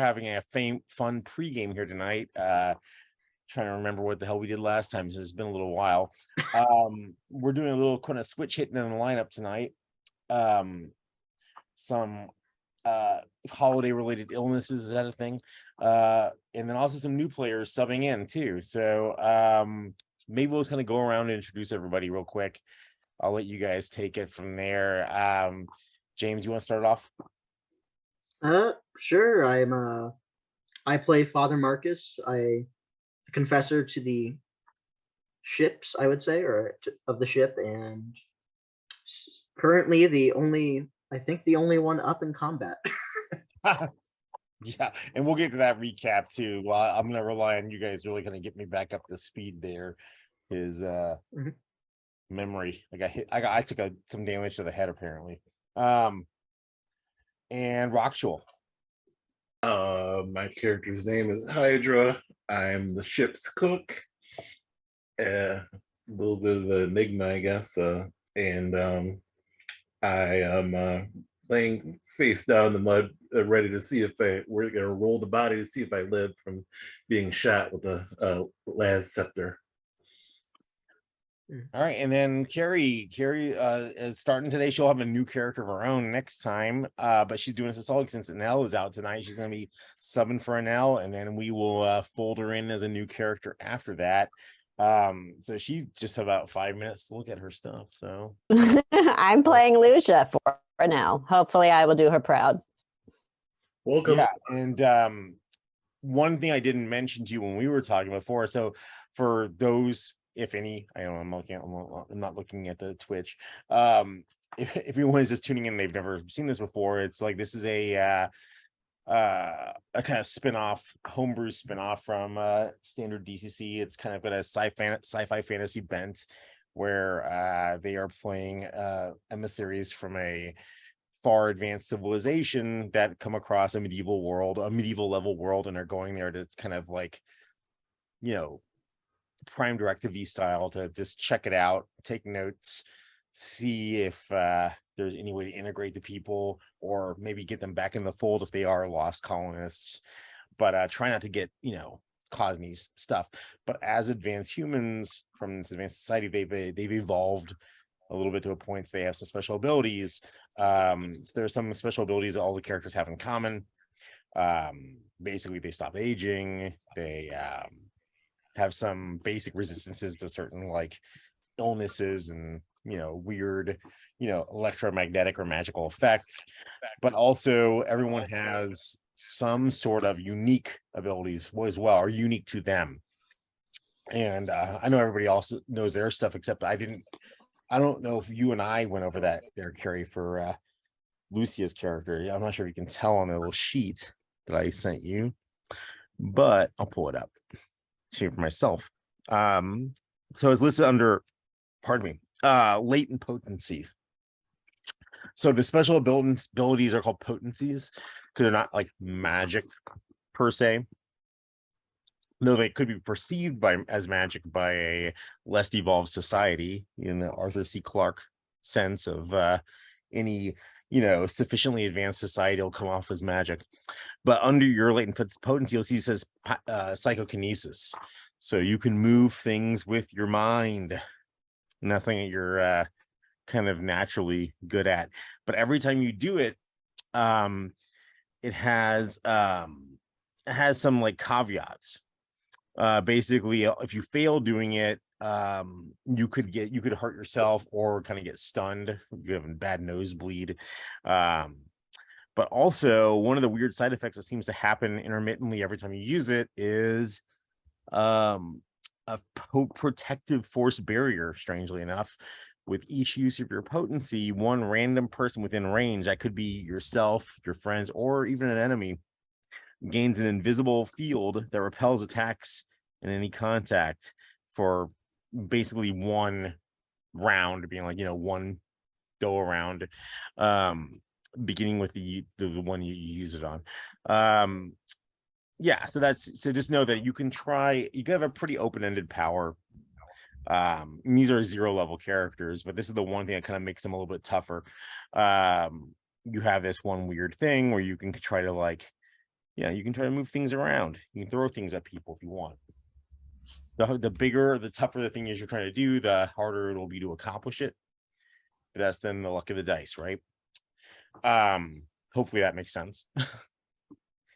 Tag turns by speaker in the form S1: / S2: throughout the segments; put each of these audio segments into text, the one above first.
S1: having a fun pregame here tonight. Trying to remember what the hell we did last time, so it's been a little while. We're doing a little kind of switch hitting in the lineup tonight. Some holiday related illnesses, is that a thing? And then also some new players subbing in too. So maybe we'll just kind of go around and introduce everybody real quick. I'll let you guys take it from there. James, you want to start off?
S2: Sure. I play Father Marcus. I confessor to the ships, I would say, of the ship, and currently I think the only one up in combat.
S1: Yeah, and we'll get to that recap too. Well, I'm gonna rely on you guys really kind of get me back up to speed there. His memory. I took some damage to the head apparently. And Rockshul.
S3: My character's name is Hydra. I'm the ship's cook. A little bit of an enigma, I guess. And I am laying face down in the mud, ready to see if we're gonna roll the body to see if I live from being shot with a las scepter.
S1: All right, and then Carrie is starting today. She'll have a new character of her own next time, but she's doing this all since Anel is out tonight. She's going to be subbing for Anel, and then we will fold her in as a new character after that. So she's just about 5 minutes to look at her stuff. So
S4: I'm playing Lucia for now. Hopefully, I will do her proud.
S3: Welcome.
S1: Yeah, and one thing I didn't mention to you when we were talking before. So for those, if any, I'm not looking at the Twitch. If everyone is just tuning in, they've never seen this before. It's like this is a kind of spin-off, homebrew spin-off from standard DCC. It's kind of got a sci-fi fantasy bent where they are playing emissaries from a far advanced civilization that come across a medieval level world, and are going there to kind of like, Prime Directive style to just check it out, take notes, see if there's any way to integrate the people or maybe get them back in the fold if they are lost colonists, but try not to get cause any stuff. But as advanced humans from this advanced society, they've evolved a little bit to a point. So they have some special abilities. So there's some special abilities that all the characters have in common. Basically they stop aging, they have some basic resistances to certain like illnesses and weird electromagnetic or magical effects, but also everyone has some sort of unique abilities as well, or unique to them. And I know everybody else knows their stuff, except I don't know if you and I went over that there, Carrie, for Lucia's character. I'm not sure if you can tell on the little sheet that I sent you, but I'll pull it up for myself. So it's listed under, latent potency. So the special abilities are called potencies because they're not like magic per se, though they could be perceived as magic by a less evolved society in the Arthur C. Clarke sense of any sufficiently advanced society will come off as magic. But under your latent potency, you'll see it says psychokinesis. So you can move things with your mind. Nothing that you're kind of naturally good at. But every time you do it, it has some like caveats. Basically, if you fail doing it, you could hurt yourself or kind of get stunned. You have a bad nosebleed. But also one of the weird side effects that seems to happen intermittently every time you use it is a protective force barrier. Strangely enough, with each use of your potency, one random person within range, that could be yourself, your friends, or even an enemy, gains an invisible field that repels attacks and any contact for basically one round, being like one go around, beginning with the one you use it on. Yeah, so just know that you can have a pretty open-ended power. These are 0 level characters, but this is the one thing that kind of makes them a little bit tougher. You have this one weird thing where you can try to like Yeah, you can try to move things around. You can throw things at people if you want. The bigger, the tougher the thing is you're trying to do, the harder it'll be to accomplish it. But that's then the luck of the dice, right? Hopefully that makes sense.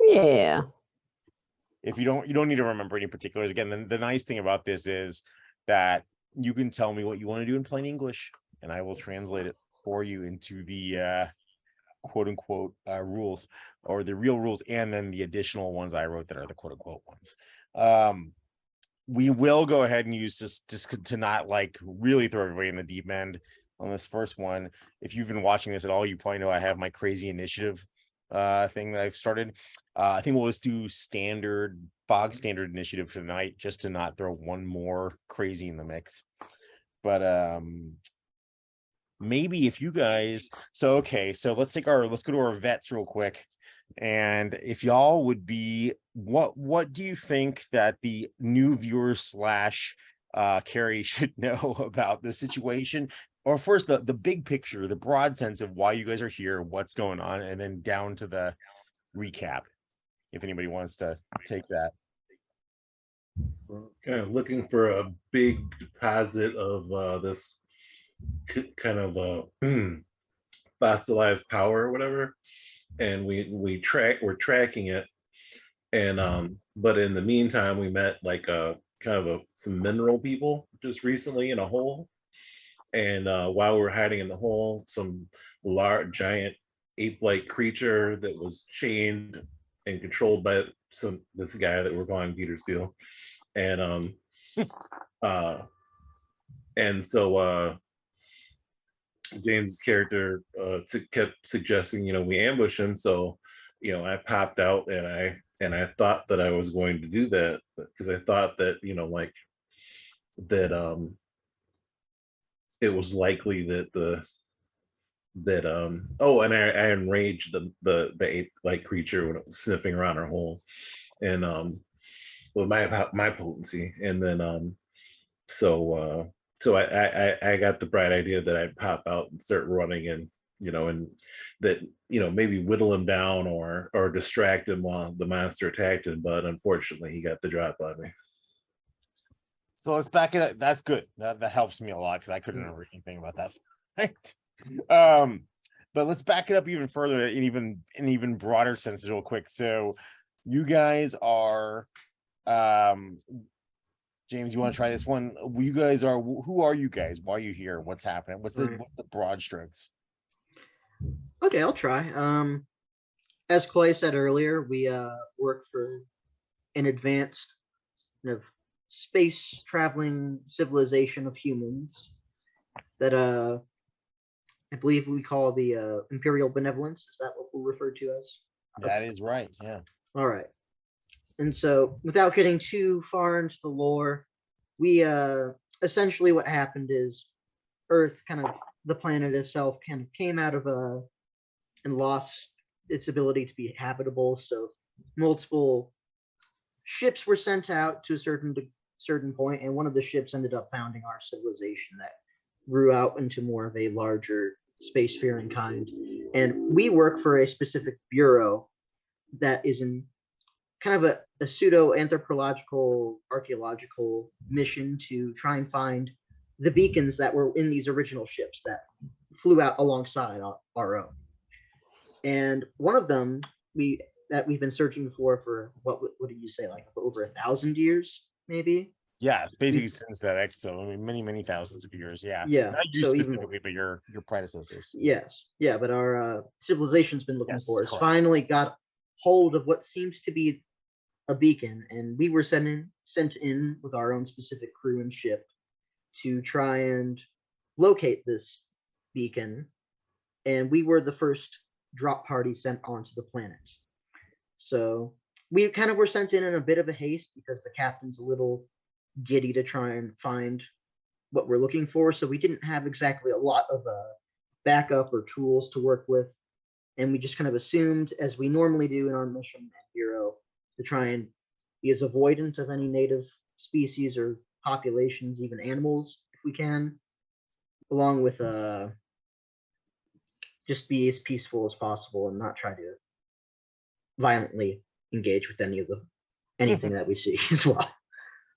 S4: Yeah.
S1: If you don't need to remember any particulars. Again, the nice thing about this is that you can tell me what you want to do in plain English, and I will translate it for you into the quote unquote rules, or the real rules, and then the additional ones I wrote that are the quote unquote ones. We will go ahead and use this just to not like really throw everybody in the deep end on this first one. If you've been watching this at all, you probably know I have my crazy initiative thing that I've started. I think we'll just do bog standard initiative for the night, just to not throw one more crazy in the mix. But maybe if you guys, so let's go to our vets real quick. And if y'all would be, what do you think that the new viewers slash Carrie should know about the situation? Or first the big picture, the broad sense of why you guys are here, what's going on, and then down to the recap, if anybody wants to take that.
S3: Kind of looking for a big deposit of this kind of fossilized power or whatever, and we're tracking it, and but in the meantime we met like some mineral people just recently in a hole, and while we were hiding in the hole, some large giant ape-like creature that was chained and controlled by this guy that we're calling Peter Steele, and and so James' character kept suggesting, we ambush him. So, I popped out, and I thought that I was going to do that because I thought that, like that it was likely that and I enraged the ape like creature when it was sniffing around our hole, and with my potency, and then so I got the bright idea that I'd pop out and start running, and and that maybe whittle him down or distract him while the monster attacked him, but unfortunately he got the drop on me.
S1: So let's back it up. That's good. That helps me a lot because I couldn't remember anything about that. But let's back it up even further in even broader sense real quick. So you guys are James, you want to try this one? Who are you guys? Why are you here? What's happening? What's the broad strokes?
S2: Okay, I'll try. As Clay said earlier, we work for an advanced kind of space traveling civilization of humans that I believe we call the Imperial Benevolence. Is that what we'll refer to as?
S1: That is right. Yeah.
S2: All right. And so, without getting too far into the lore, we essentially what happened is Earth, kind of the planet itself, kind of came out of and lost its ability to be habitable. So multiple ships were sent out to a certain point, and one of the ships ended up founding our civilization that grew out into more of a larger spacefaring kind. And we work for a specific bureau that is in kind of a pseudo anthropological archaeological mission to try and find the beacons that were in these original ships that flew out alongside our own. And one of them we've been searching for what did you say, like over 1,000 years, maybe?
S1: Yeah, it's basically since that exo. I mean, many thousands of years. Yeah.
S2: Yeah.
S1: Not you
S2: so
S1: specifically, but your predecessors.
S2: Yes. Yeah, but our civilization's been looking for us.
S1: Correct.
S2: Finally got hold of what seems to be a beacon, and we were sent in with our own specific crew and ship to try and locate this beacon, and we were the first drop party sent onto the planet. So we kind of were sent in a bit of a haste because the captain's a little giddy to try and find what we're looking for, so we didn't have exactly a lot of backup or tools to work with, and we just kind of assumed, as we normally do in our mission at Bureau, to try and be as avoidant of any native species or populations, even animals, if we can, along with just be as peaceful as possible and not try to violently engage with anything that we see as well.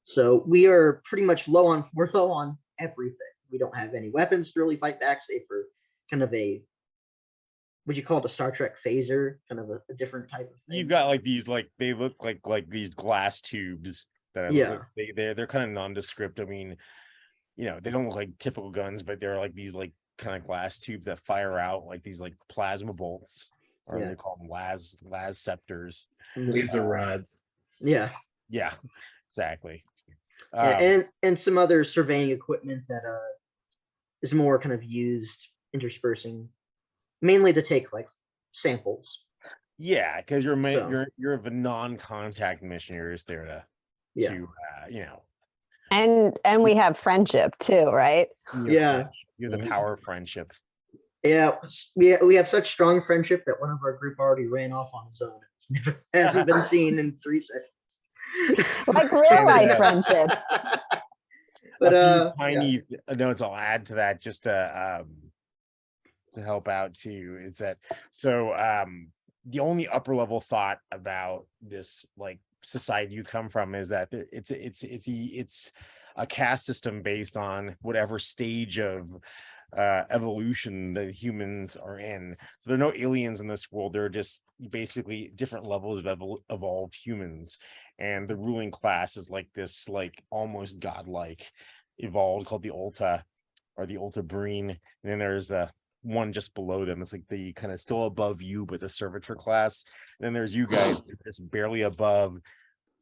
S2: So we are pretty much we're low on everything. We don't have any weapons to really fight back, save for kind of would you call it a Star Trek phaser, kind of a different type of thing.
S1: You've got like these, like they look like these glass tubes that
S2: Yeah.
S1: look like they're kind of nondescript. I mean, they don't look like typical guns, but they're like these like kind of glass tubes that fire out like these like plasma bolts, or
S2: Yeah.
S1: they call them las scepters.
S3: Laser rods.
S2: Yeah.
S1: Yeah, exactly.
S2: And some other surveying equipment that is more kind of used interspersing, mainly to take like samples.
S1: Yeah, because you're
S2: So-
S1: you're of a non-contact mission. You're just there to
S2: Yeah.
S4: And we have friendship too, right?
S2: Yeah.
S1: You're the power of friendship.
S2: Yeah, we have such strong friendship that one of our group already ran off on his own. Hasn't been seen in 3 seconds.
S4: Like real life friendships.
S2: But
S1: a few tiny notes I'll add to that just to help out too is that the only upper level thought about this like society you come from is that it's a caste system based on whatever stage of evolution that humans are in. So there are no aliens in this world. They're just basically different levels of evolved humans, and the ruling class is like this like almost godlike evolved called the Ulta, or the Ulta Breen. And then there's one just below them. It's like the kind of still above you, but the servitor class. And then there's you guys just barely above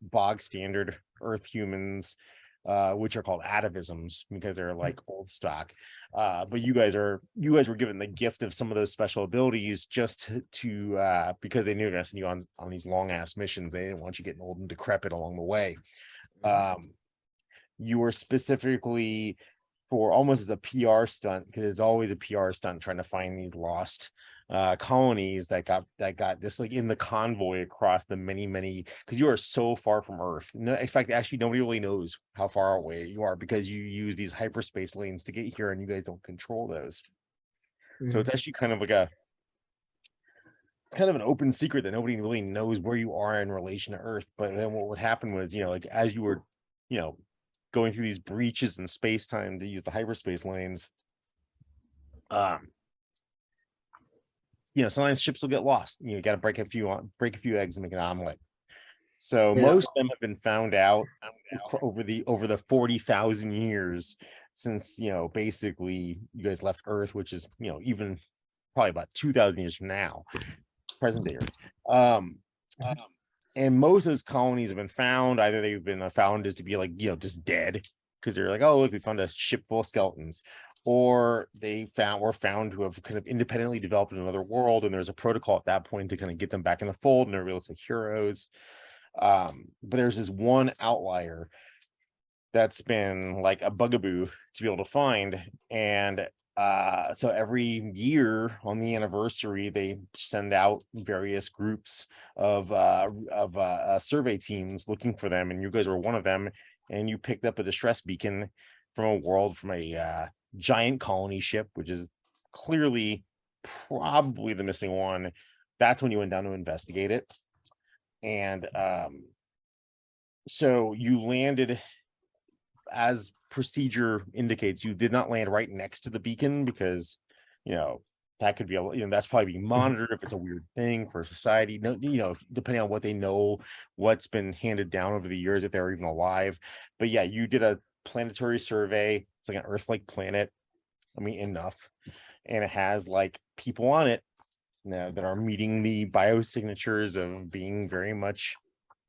S1: bog standard Earth humans, which are called atavisms because they're like old stock. But you guys were given the gift of some of those special abilities just to because they knew they're gonna send you on these long ass missions. They didn't want you getting old and decrepit along the way. You were specifically for almost as a PR stunt, because it's always a PR stunt trying to find these lost colonies that got this like in the convoy across the many because you are so far from Earth. No, in fact, actually nobody really knows how far away you are because you use these hyperspace lanes to get here and you guys don't control those. So it's actually kind of like an open secret that nobody really knows where you are in relation to Earth. But then what would happen was, like as you were going through these breaches in space-time to use the hyperspace lanes, sometimes ships will get lost. You got to break a few eggs and make an omelet. So most of them have been found out over the 40,000 years since basically you guys left Earth, which is even probably about 2,000 years from now, present day Earth. And most of those colonies have been found. Either they've been found as to be like just dead because they're like, oh look, we found a ship full of skeletons, or were found to have kind of independently developed in another world, and there's a protocol at that point to kind of get them back in the fold, and they're real like heroes. But there's this one outlier that's been like a bugaboo to be able to find, and so every year on the anniversary they send out various groups of survey teams looking for them, and you guys were one of them, and you picked up a distress beacon from a giant colony ship, which is clearly probably the missing one. That's when you went down to investigate it. And so you landed, as procedure indicates. You did not land right next to the beacon because that could be that's probably being monitored if it's a weird thing for society. No, depending on what they know, what's been handed down over the years, if they're even alive. But yeah, you did a planetary survey. It's like an Earth-like planet. I mean, enough, and it has like people on it that are meeting the biosignatures of being very much,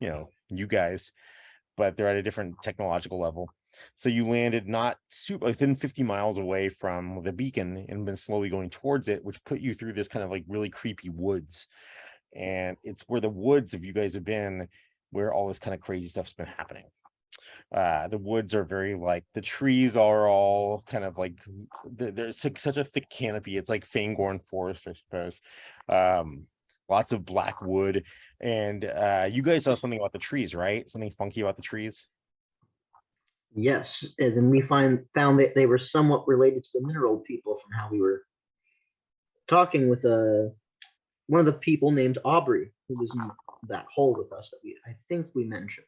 S1: you guys, but they're at a different technological level. So you landed not super within 50 miles away from the beacon and been slowly going towards it, which put you through this kind of like really creepy woods. And it's where the woods of you guys have been, where all this kind of crazy stuff's been happening. The woods are very like, the trees are all kind of like, there's such a thick canopy. It's like Fangorn Forest, I suppose. Lots of black wood. And you guys saw something about the trees, right? Something funky about the trees?
S2: Yes, and then we found that they were somewhat related to the mineral people from how we were talking with one of the people named Aubrey, who was in that hole with us that I think we mentioned.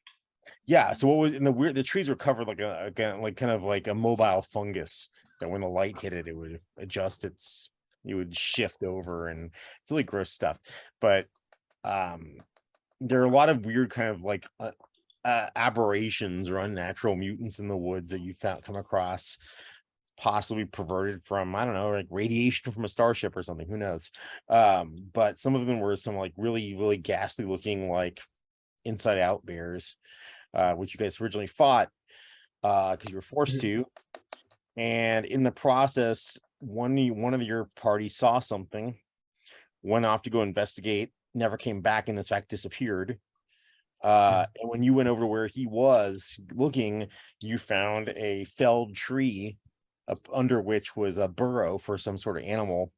S1: Yeah. So what was in the trees were covered like like kind of like a mobile fungus that when the light hit it, it would adjust you would shift over, and it's really gross stuff. But there are a lot of weird kind of like aberrations or unnatural mutants in the woods that you come across, possibly perverted from, I don't know, like radiation from a starship or something, who knows. But some of them were some like really, really ghastly looking like inside out bears, which you guys originally fought because you were forced to. And in the process, one of your party saw something, went off to go investigate, never came back, and in fact disappeared. And when you went over to where he was looking, you found a felled tree up under which was a burrow for some sort of animal.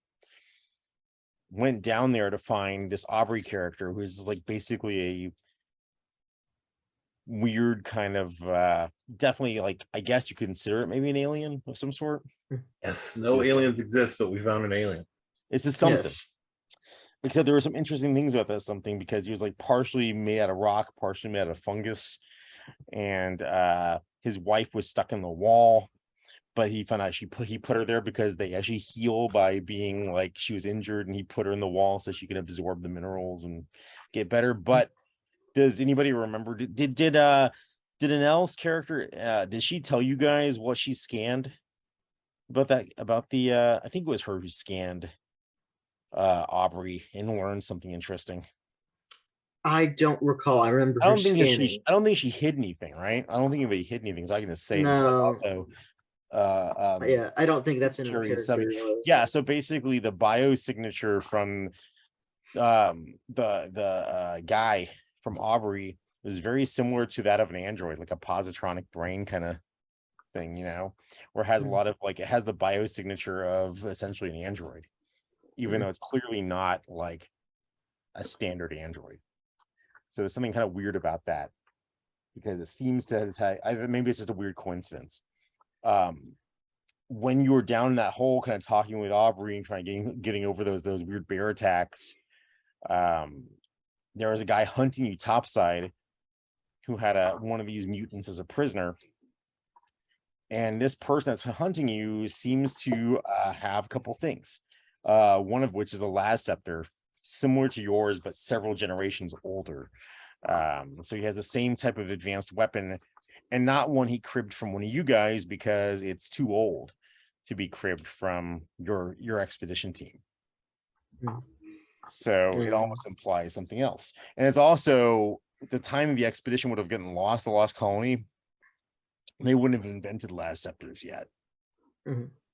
S1: Went down there to find this Aubrey character, who's like basically a weird kind of definitely, like, I guess you could consider it maybe an alien of some sort.
S3: Yes, no aliens exist, but we found an alien.
S1: It's a something.
S2: Yes.
S1: Except there were some interesting things about that something, because he was like partially made out of rock, partially made out of fungus, and his wife was stuck in the wall, but he found out he put her there because they actually heal by being like, she was injured and he put her in the wall so she could absorb the minerals and get better. But does anybody remember, did Anel's character, did she tell you guys what she scanned about the I think it was her who scanned Aubrey and learned something interesting?
S2: I don't recall. I remember her scanning.
S1: I don't think she hid anything, right? I don't think anybody hid anything, so I can just say it. But
S2: No.
S1: that's also
S2: Yeah, I don't think that's in her
S1: curious
S2: character.
S1: subject. Yeah, so basically the biosignature from the guy from Aubrey is very similar to that of an android, like a positronic brain kind of thing, where it has a lot of like, it has the biosignature of essentially an android, even though it's clearly not like a standard android. So there's something kind of weird about that, because it seems to have, maybe it's just a weird coincidence. When you were down that hole kind of talking with Aubrey and trying getting over those weird bear attacks, there was a guy hunting you topside who had one of these mutants as a prisoner, and this person that's hunting you seems to have a couple things, one of which is a las scepter similar to yours but several generations older. So he has the same type of advanced weapon, and not one he cribbed from one of you guys, because it's too old to be cribbed from your expedition team. So it almost implies something else. And it's also the time of the expedition would have gotten lost, the lost colony. They wouldn't have invented las scepters yet.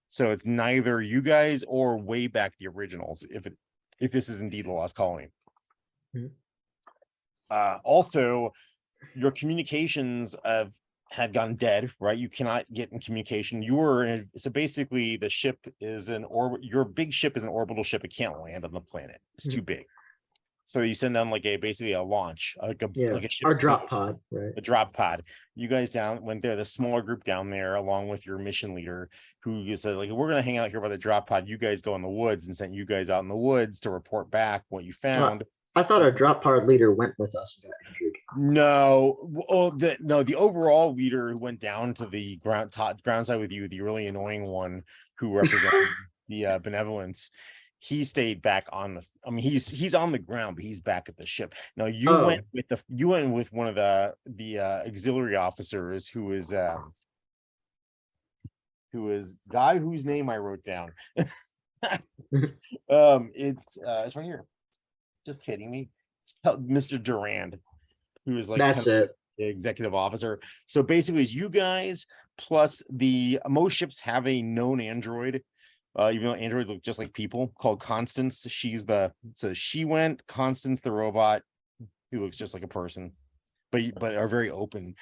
S1: So it's neither you guys or way back the originals, if this is indeed the lost colony. Also, your communications had gone dead, right? You cannot get in communication. So basically the ship is your big ship is an orbital ship. It can't land on the planet. It's too big. So you send down like basically a launch, like a
S2: our drop pod, right?
S1: A drop pod. You guys went there, the smaller group down there, along with your mission leader, who you said, like, we're gonna hang out here by the drop pod. You guys go in the woods, and sent you guys out in the woods to report back what you found.
S2: I thought our drop pod leader went with us and got injured.
S1: No, the overall leader who went down to the ground side with you, the really annoying one who represented the benevolence, he stayed back he's on the ground, but he's back at the ship. Now you went with one of the auxiliary officers who is guy whose name I wrote down. It's right here. Just kidding me. It's Mr. Durand, who is like
S2: that's it.
S1: The executive officer. So basically, it's you guys plus most ships have a known android, even though androids look just like people, called Constance. She went. Constance, the robot, who looks just like a person, but are very open.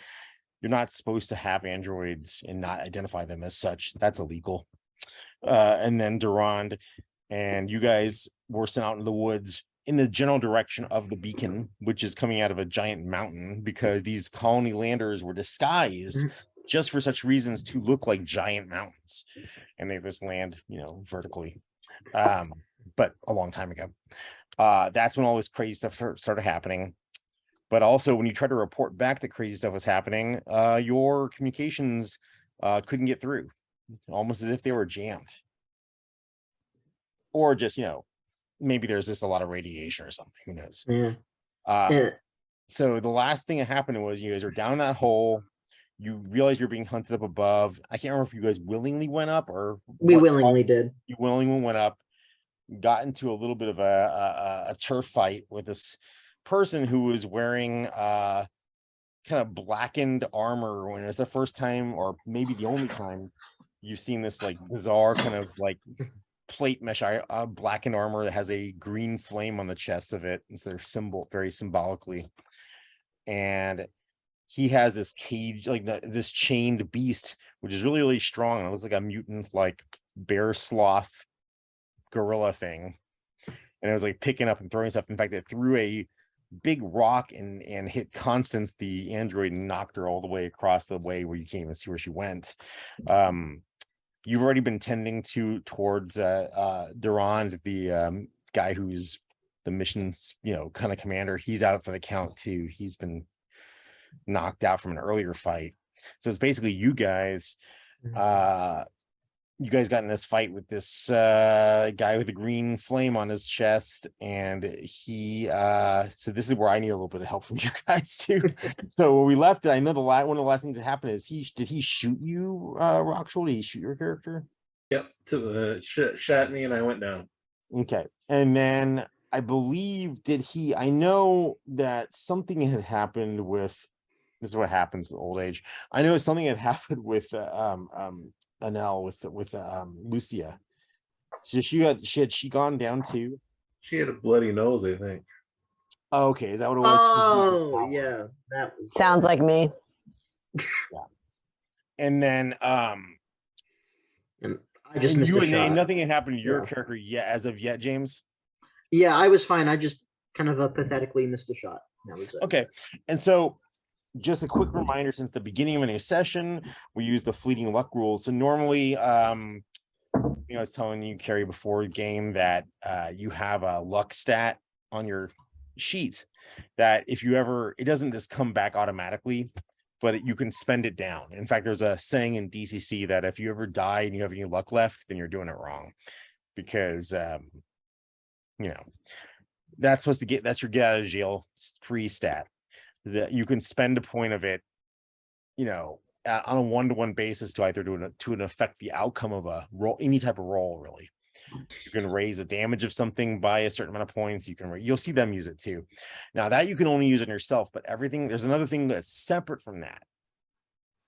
S1: You're not supposed to have androids and not identify them as such. That's illegal. And then Durand and you guys were sent out in the woods in the general direction of the beacon, which is coming out of a giant mountain, because these colony landers were disguised just for such reasons to look like giant mountains, and they just land, vertically. But a long time ago, that's when all this crazy stuff started happening. But also, when you try to report back that crazy stuff was happening, your communications couldn't get through, almost as if they were jammed. Or just, maybe there's just a lot of radiation or something. Who knows?
S2: Yeah.
S1: Um, So the last thing that happened was you guys are down that hole. You realize you're being hunted up above. I can't remember if you guys willingly went up or
S2: We
S1: what
S2: willingly did.
S1: you willingly went up, got into a little bit of a turf fight with this person who was wearing kind of blackened armor when it was the first time, or maybe the only time, you've seen this like bizarre kind of like plate mesh blackened armor that has a green flame on the chest of it. It's their symbol, very symbolically. And he has this cage, like this chained beast, which is really, really strong. It looks like a mutant, like bear sloth gorilla thing. And it was like picking up and throwing stuff. In fact, it threw a big rock and hit Constance, the android, and knocked her all the way across the way where you can't even see where she went. You've already been tending towards Durand, the guy who's the mission's, kind of commander. He's out for the count too. He's been knocked out from an earlier fight. So it's basically you guys got in this fight with this guy with a green flame on his chest, and he so this is where I need a little bit of help from you guys too. So when we left it, I know one of the last things that happened is did he shoot you, Rockshul? Did he shoot your character?
S3: Yep, shot me and I went down.
S1: Okay. And then I believe I know that something had happened with, this is what happens with old age. I know something had happened with Anel, with Lucia. Had she gone down too?
S3: She had a bloody nose, I think.
S1: Oh, okay, is that what it was?
S2: Oh yeah, that was
S4: Sounds like me.
S1: Yeah. And then
S2: and I just missed a shot.
S1: nothing had happened to your
S2: Yeah.
S1: character yet, as of yet, James.
S2: Yeah, I was fine. I just kind of pathetically missed a shot. That was it.
S1: Okay. And so just a quick reminder, since the beginning of any session, we use the fleeting luck rules. So normally, it's telling you, Carrie, before the game that you have a luck stat on your sheet that if you ever, it doesn't just come back automatically, but you can spend it down. In fact, there's a saying in DCC that if you ever die and you have any luck left, then you're doing it wrong, because that's your get out of jail free stat, that you can spend a point of it, on a one-to-one basis to either to affect the outcome of a roll, any type of roll, really. You can raise the damage of something by a certain amount of points. You'll see them use it too. Now that you can only use it on yourself, but there's another thing that's separate from that.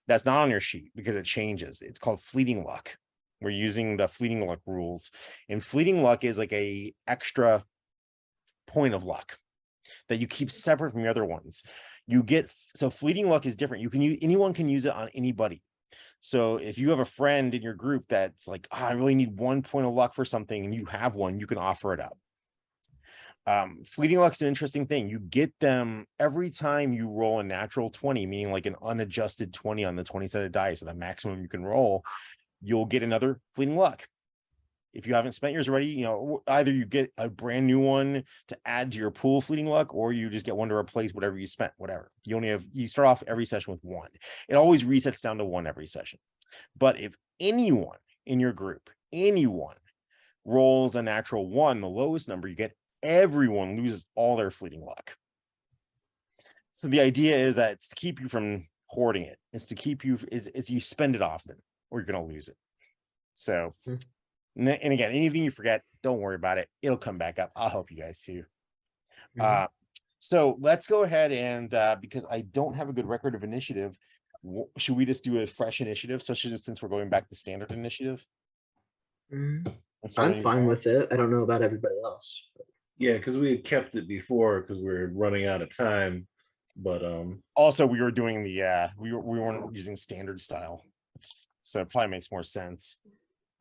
S1: That's not on your sheet because it changes. It's called fleeting luck. We're using the fleeting luck rules, and fleeting luck is like a extra point of luck that you keep separate from the other ones. So fleeting luck is different. Anyone can use it on anybody. So if you have a friend in your group that's like, I really need 1 point of luck for something, and you have one, you can offer it up. Fleeting luck is an interesting thing. You get them every time you roll a natural 20, meaning like an unadjusted 20 on the 20-sided dice, so the maximum you can roll, you'll get another fleeting luck. If you haven't spent yours already, either you get a brand new one to add to your pool of fleeting luck, or you just get one to replace whatever you spent, whatever. You start off every session with one. It always resets down to one every session. But if anyone in your group, rolls a natural 1, the lowest number you get, everyone loses all their fleeting luck. So the idea is that it's to keep you from hoarding it. It's to keep you, it's you spend it often or you're going to lose it. So... And again, anything you forget, don't worry about it. It'll come back up. I'll help you guys too. So let's go ahead and because I don't have a good record of initiative, should we just do a fresh initiative, especially since we're going back to standard initiative?
S2: I'm fine with it. I don't know about everybody else.
S3: Yeah, because we had kept it before because we were running out of time. But
S1: also we were doing the we weren't using standard style, so it probably makes more sense.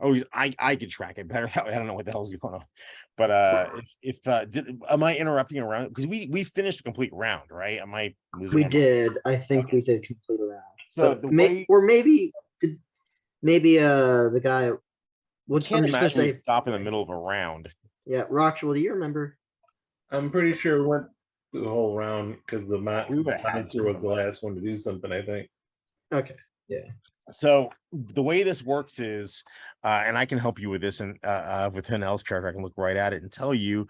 S1: Oh, I could track it better that way. I don't know what the hell's going on, but am I interrupting around? Because we finished a complete round, right? Am I losing?
S2: We did. I think we did complete a round.
S1: So
S2: maybe the guy.
S1: I can't imagine we'd stop in the middle of a round.
S2: Yeah, Rockshul, do you remember?
S3: I'm pretty sure we went the whole round because the
S1: We would've had
S3: monster
S1: to.
S3: was the last one to do something. I think.
S2: Okay.
S1: So the way this works is, and I can help you with this, and with an else character, I can look right at it and tell you,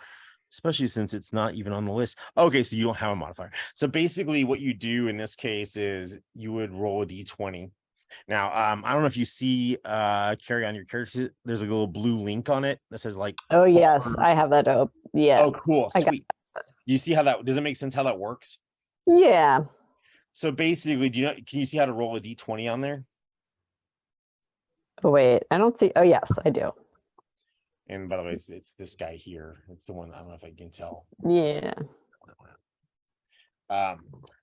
S1: especially since it's not even on the list. Okay, so you don't have a modifier. So basically, what you do in this case is you would roll a d20. Now, I don't know if you see Carrie on your character. There's a little blue link on it that says like.
S4: Oh yes, I have that up. Yeah.
S1: Oh, cool,
S4: I got
S1: sweet. Do you see how that does it make sense how that works?
S4: Yeah.
S1: So basically, do you know? Can you see how to roll a d20 on there?
S4: Oh, wait, I don't see. Oh yes, I do.
S1: And by the way, it's this guy here. It's the one I don't know if I can tell.
S4: Yeah.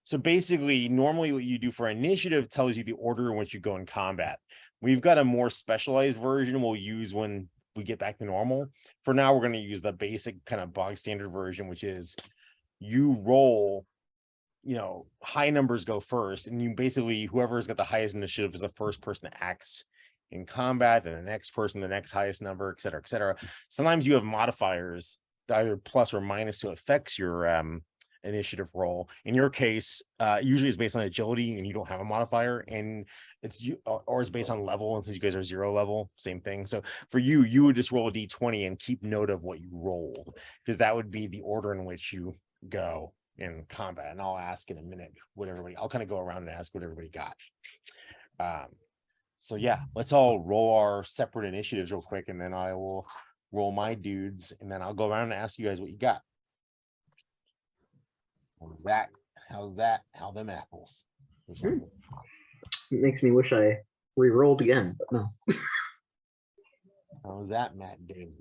S1: So basically, normally what you do for initiative tells you the order in which you go in combat. We've got a more specialized version we'll use when we get back to normal. For now, we're going to use the basic kind of bog standard version, which is you roll, high numbers go first, and you basically, whoever's got the highest initiative is the first person that acts in combat, and the next person, the next highest number, et cetera, et cetera. Sometimes you have modifiers, either plus or minus, to affect your initiative roll. In your case, usually it's based on agility and you don't have a modifier, and it's based on level, and since you guys are 0 level, same thing. So for you would just roll a d20 and keep note of what you rolled, because that would be the order in which you go in combat. And I'll ask in a minute I'll kind of go around and ask what everybody got. So yeah, let's all roll our separate initiatives real quick, and then I will roll my dudes, and then I'll go around and ask you guys what you got. How's that? How them apples?
S2: It makes me wish I re-rolled again, but no.
S1: How's that, Matt David?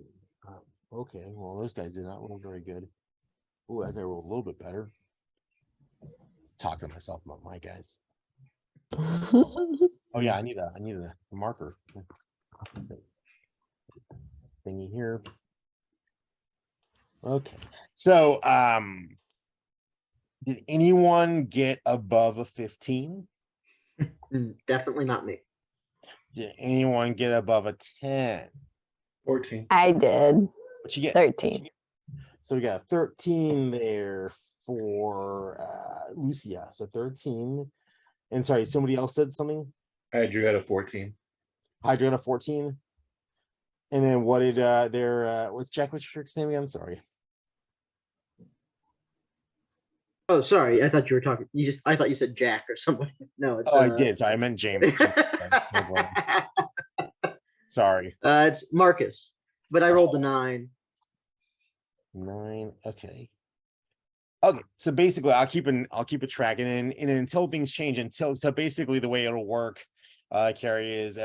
S1: Okay, well, those guys did not roll very good. Oh, that guy rolled a little bit better. Talking to myself about my guys. Oh yeah, I need a marker thingy here. Okay, so did anyone get above a 15?
S2: Definitely not me.
S1: Did anyone get above a 10?
S3: 14.
S4: I did.
S1: What you get?
S4: 13.
S1: So we got 13 there for Lucia. So 13. And sorry, somebody else said something?
S3: I drew at a 14.
S1: Hydra at a 14. And then what did what's Jack, what's your character's name again? Sorry.
S2: Oh, sorry. I thought you were talking. I thought you said Jack or somebody. No, it's.
S1: I did. Sorry, I meant James. Sorry.
S2: It's Marcus, but I rolled a 9.
S1: 9. Okay. Okay. So basically, I'll keep a track, and until things change, so basically the way it'll work, Carrie, is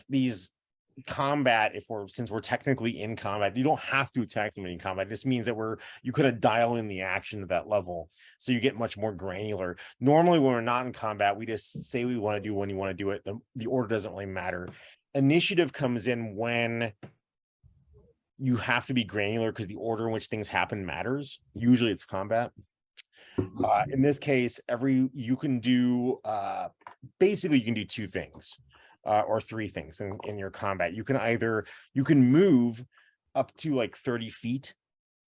S1: these combat, since we're technically in combat, you don't have to attack somebody in combat. It just means that you could dial in the action to that level, so you get much more granular. Normally when we're not in combat, we just say we want to do when you want to do it. The order doesn't really matter. Initiative comes in when you have to be granular, because the order in which things happen matters. Usually it's combat. In this case, you can do basically you can do 2 things. Or 3 things in your combat. You can move up to like 30 feet.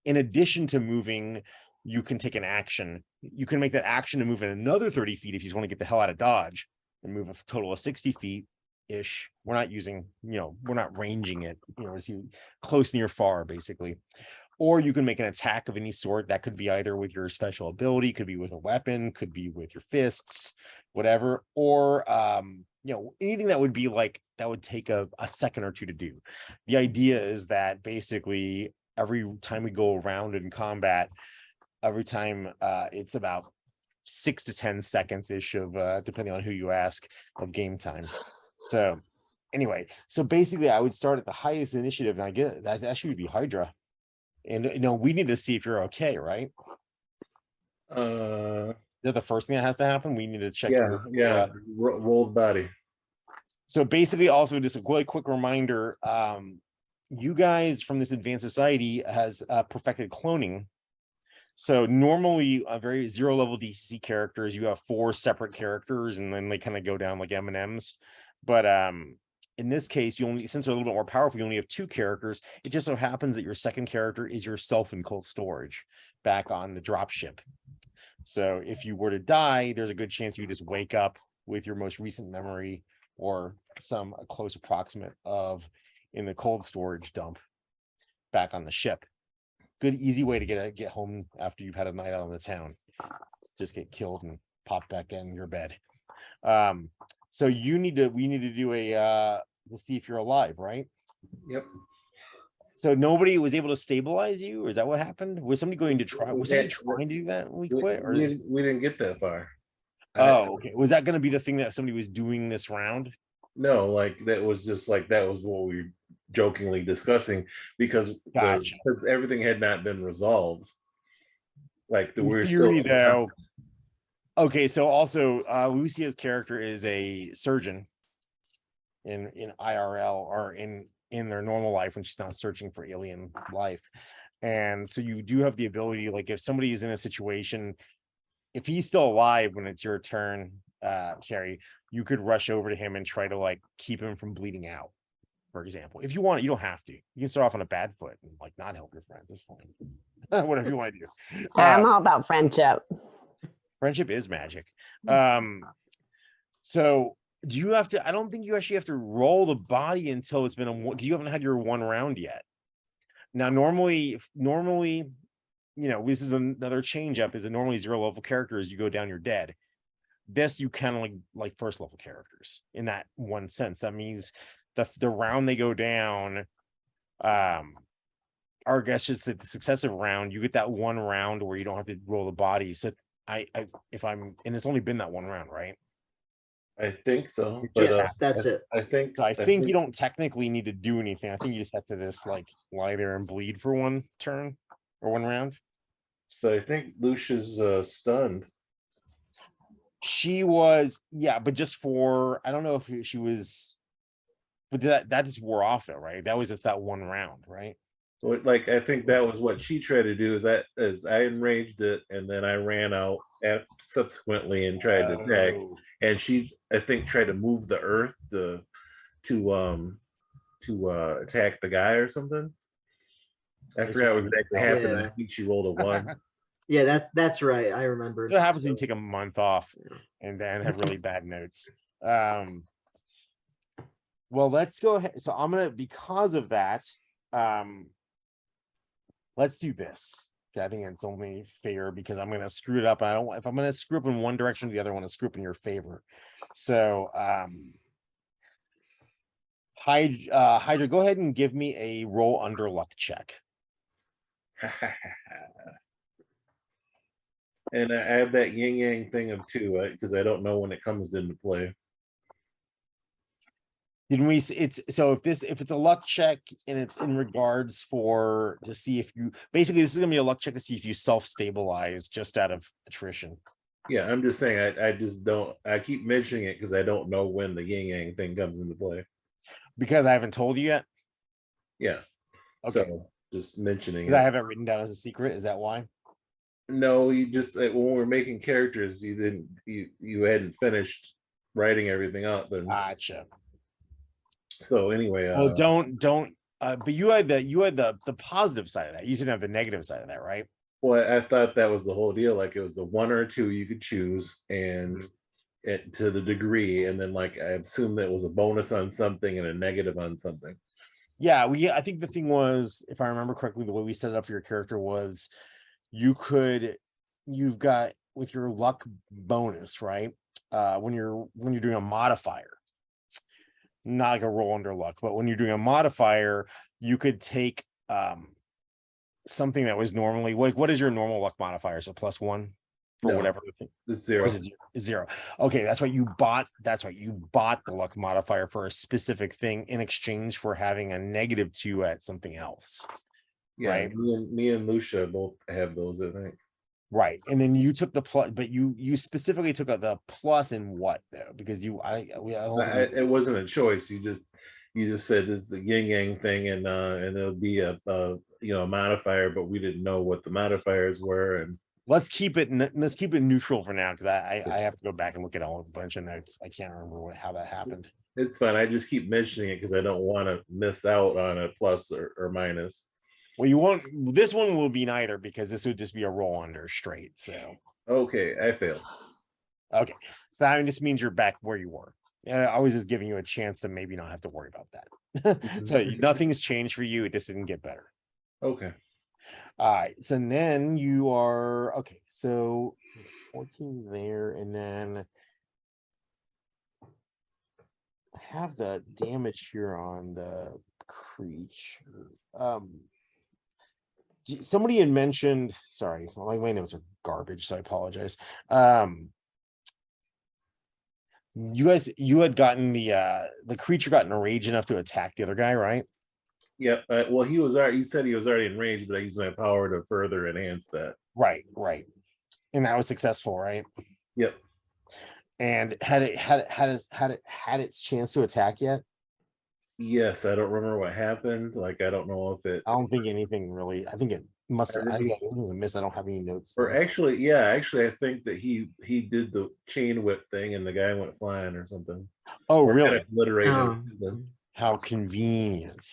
S1: In addition to moving, you can take an action. You can make that action to move in another 30 feet if you just want to get the hell out of dodge, and move a total of 60 feet ish. We're not using, we're not ranging it, as you close, near, far, basically. Or you can make an attack of any sort. That could be either with your special ability, could be with a weapon, could be with your fists, whatever. Or anything that would be like, that would take a second or 2 to do. The idea is that basically every time we go around in combat, every time it's about 6 to 10 seconds ish of depending on who you ask, of game time. So anyway, so basically I would start at the highest initiative, and I get that actually would be Hydra. And we need to see if you're okay, right? Is that the first thing that has to happen? We need to check.
S3: Rolled body.
S1: So basically, also just a really quick reminder, you guys from this advanced society has perfected cloning. So normally a very 0 level DCC characters, you have 4 separate characters, and then they kind of go down like M&Ms. But in this case, since they're a little bit more powerful, you only have 2 characters. It just so happens that your second character is yourself in cold storage. back on the drop ship. So if you were to die, there's a good chance you just wake up with your most recent memory or some close approximate of in the cold storage dump back on the ship. Good, easy way to get home after you've had a night out on the town. Just get killed and pop back in your bed. So we need to do a to see if you're alive, right?
S3: Yep.
S1: So nobody was able to stabilize you, or is that what happened? Was somebody going to try? Was somebody trying to do that when we quit? Or
S3: We didn't get that far.
S1: oh, okay. Was that going to be the thing that somebody was doing this round?
S3: No, like that was just like that was what we were jokingly discussing because
S1: Gotcha.
S3: because everything had not been resolved. Like
S1: In
S3: we're
S1: theory,
S3: still
S1: though. Okay, so also Lucia's character is a surgeon in IRL or in their normal life when she's not searching for alien life. And so you do have the ability, like if somebody is in a situation, if he's still alive when it's your turn, Carrie, you could rush over to him and try to like keep him from bleeding out, for example. If you want, you don't have to. You can start off on a bad foot and like not help your friends. It's fine. Whatever you want to do.
S4: I'm all about friendship.
S1: Friendship is magic. So do you have to? I don't think you actually have to roll the body until it's been you haven't had your one round yet. Now, normally, this is another change up. Is a normally 0 level character as you go down, you're dead. This you kind of like first level characters in that one sense. That means the round they go down, or I guess it's the successive round, you get that one round where you don't have to roll the body. So and it's only been that one round, right?
S3: I think so.
S2: Yeah, that's it.
S3: I think
S1: So I think you don't technically need to do anything. I think you just have to just like lie there and bleed for one turn or one round.
S3: But I think Lucia's stunned.
S1: She was, yeah, but just for I don't know if she was, but that just wore off though, right? That was just that one round, right?
S3: So like I think that was what she tried to do is I enraged it and then I ran out subsequently and tried to attack, and she I think tried to move the earth to attack the guy or something. I forgot what exactly happened.
S2: Yeah.
S3: I think she rolled a 1.
S2: Yeah, that's right. I remember.
S1: What happens when you take a month off and then have really bad notes? Well, let's go ahead. So I'm gonna, because of that, let's do this. Okay, I think it's only fair because I'm gonna screw it up. If I'm gonna screw up in one direction, the other one to screw up in your favor. So Hydra, go ahead and give me a roll under luck check.
S3: And I have that yin yang thing of 2 because I don't know when it comes into play.
S1: Didn't we? It's so if it's a luck check and it's in regards for to see if you basically this is gonna be a luck check to see if you self-stabilize just out of attrition.
S3: Yeah, I'm just saying I just don't. I keep mentioning it because I don't know when the yin yang thing comes into play.
S1: Because I haven't told you yet.
S3: Yeah.
S1: Okay.
S3: So just mentioning
S1: it. I have it written down as a secret. Is that why?
S3: No, you just when we're making characters, you hadn't finished writing everything up, and
S1: gotcha.
S3: So anyway,
S1: well, don't. But you had the positive side of that. You didn't have the negative side of that, right?
S3: Well, I thought that was the whole deal. Like it was the 1 or 2 you could choose, and it to the degree, and then like I assume that was a bonus on something and a negative on something.
S1: Yeah, I think the thing was, if I remember correctly, the way we set it up for your character was you've got with your luck bonus, right? When you're doing a modifier, not like a roll under luck, but when you're doing a modifier, you could take something that was normally like, what is your normal luck modifier? So +1 for whatever the thing.
S3: It's 0.
S1: It's 0. Okay, that's right. You bought the luck modifier for a specific thing in exchange for having a -2 at something else.
S3: Yeah,
S1: right.
S3: Me and Lucia both have those, I think.
S1: Right, and then you took the plus, but you specifically took the plus in what though? Because
S3: it wasn't a choice. You just said this is the yin yang thing, and it'll be a modifier, but we didn't know what the modifiers were. And
S1: let's keep it neutral for now because I have to go back and look at a bunch of notes. I can't remember how that happened.
S3: It's fine. I just keep mentioning it because I don't want to miss out on a plus or minus.
S1: Well, you won't. This one will be neither because this would just be a roll under straight. So
S3: Okay, I failed.
S1: okay, so that just means you're back where you were. I was just giving you a chance to maybe not have to worry about that. So nothing's changed for you. It just didn't get better.
S3: Okay.
S1: All right. So then you are okay. So 14 there, and then I have the damage here on the creature. Somebody had mentioned, sorry, my notes are garbage, so I apologize. You had gotten the creature got enraged enough to attack the other guy, right?
S3: Yep. Well, he was already. You said he was already in range, but I used my power to further enhance that.
S1: Right. And that was successful, right?
S3: Yep.
S1: And had its chance to attack yet?
S3: Yes, I don't remember what happened. Like, I don't know if it.
S1: I don't think anything really. I think it must. I think it was a miss. I don't have any notes.
S3: Or actually, I think that he did the chain whip thing, and the guy went flying or something.
S1: Oh,
S3: Or
S1: really?
S3: obliterated.
S2: Oh.
S1: How convenient.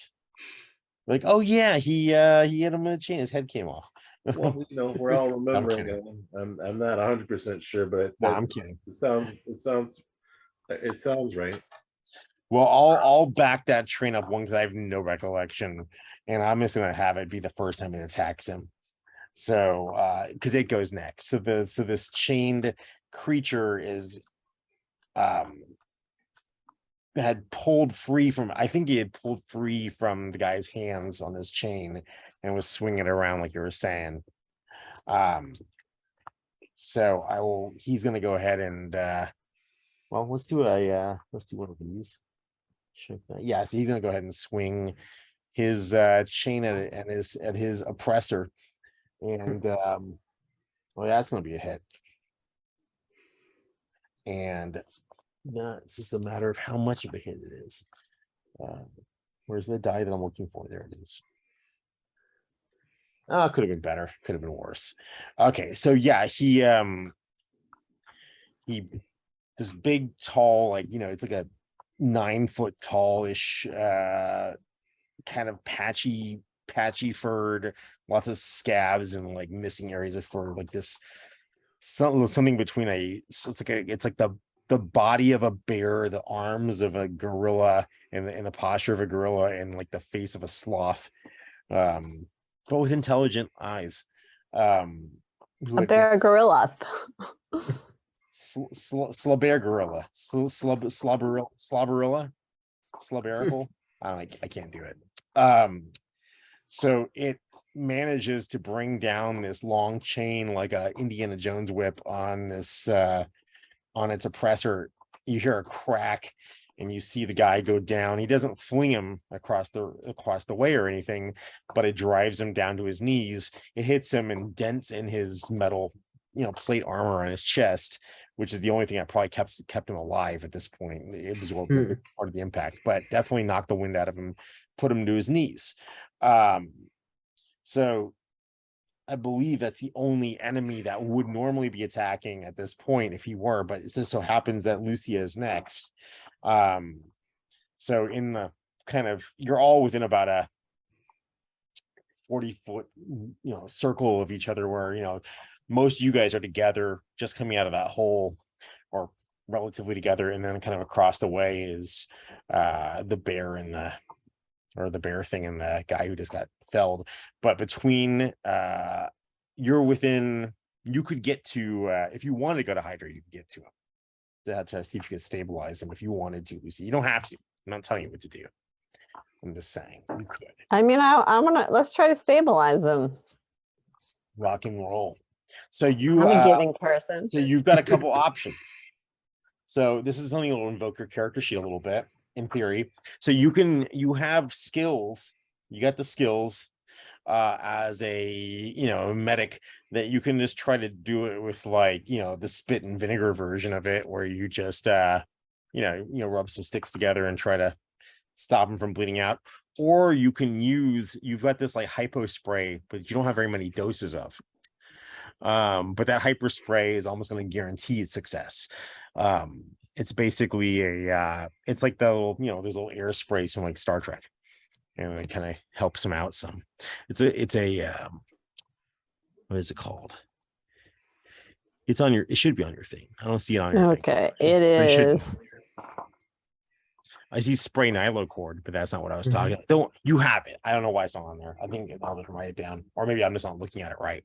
S1: Like, oh yeah, he hit him with a chain. His head came off.
S3: Well, we're all remembering.
S1: kidding.
S3: I'm not 100% sure, but
S1: No, I'm kidding.
S3: It sounds right.
S1: Well, I'll back that train up one because I have no recollection, and I'm just gonna have it be the first time it attacks him. So, because it goes next. So this chained creature is had pulled free from. I think he had pulled free from the guy's hands on his chain and was swinging it around like you were saying. So he's gonna go ahead and well, let's do one of these. Check that. Yeah, so he's gonna go ahead and swing his chain at his oppressor, and well, that's gonna be a hit. And it's just a matter of how much of a hit it is. Where's the die that I'm looking for? There it is. Oh, could have been better. Could have been worse. Okay, so yeah, he this big, tall, like it's like a 9-foot tallish, kind of patchy furred, lots of scabs and like missing areas of fur, like this something between it's like the body of a bear, the arms of a gorilla, and the posture of a gorilla, and like the face of a sloth, but with intelligent eyes.
S4: A bear gorilla.
S1: Slabear gorilla, sloberical. I can't do it. So it manages to bring down this long chain like a Indiana Jones whip on this on its oppressor. You hear a crack and you see the guy go down. He doesn't fling him across the way or anything, but it drives him down to his knees. It hits him and dents in his metal plate armor on his chest, which is the only thing that probably kept him alive at this point. It absorbed part of the impact, but definitely knocked the wind out of him, put him to his knees. So I believe that's the only enemy that would normally be attacking at this point if he were, but it just so happens that Lucia is next. So in the kind of, you're all within about a 40-foot circle of each other, where most of you guys are together, just coming out of that hole, or relatively together, and then kind of across the way is the bear and the bear thing and the guy who just got felled. But between you could get to, if you wanted to go to Hydra, you could get to him to see if you could stabilize him if you wanted to, Lucy. You don't have to. I'm not telling you what to do. I'm just saying you could.
S4: I mean, let's try to stabilize him.
S1: Rock and roll. So I'm
S4: a giving person.
S1: So you've got a couple options. So this is something that will invoke your character sheet a little bit, in theory. So you have skills. You got the skills as a medic that you can just try to do it with, like the spit and vinegar version of it, where you just rub some sticks together and try to stop them from bleeding out. Or you've got this like hypo spray, but you don't have very many doses of. But that hyper spray is almost going to guarantee success. It's basically it's like the little, those little air sprays from like Star Trek. and it kind of helps him out some. It's a what is it called? It's on your. It should be on your thing. I don't see it on your thing.
S4: Okay, it
S1: It should be.
S4: is.
S1: I see spray nylon cord, but that's not what I was talking. Don't you have it? I don't know why it's not on there. I think I'll just write it down, or maybe I'm just not looking at it right.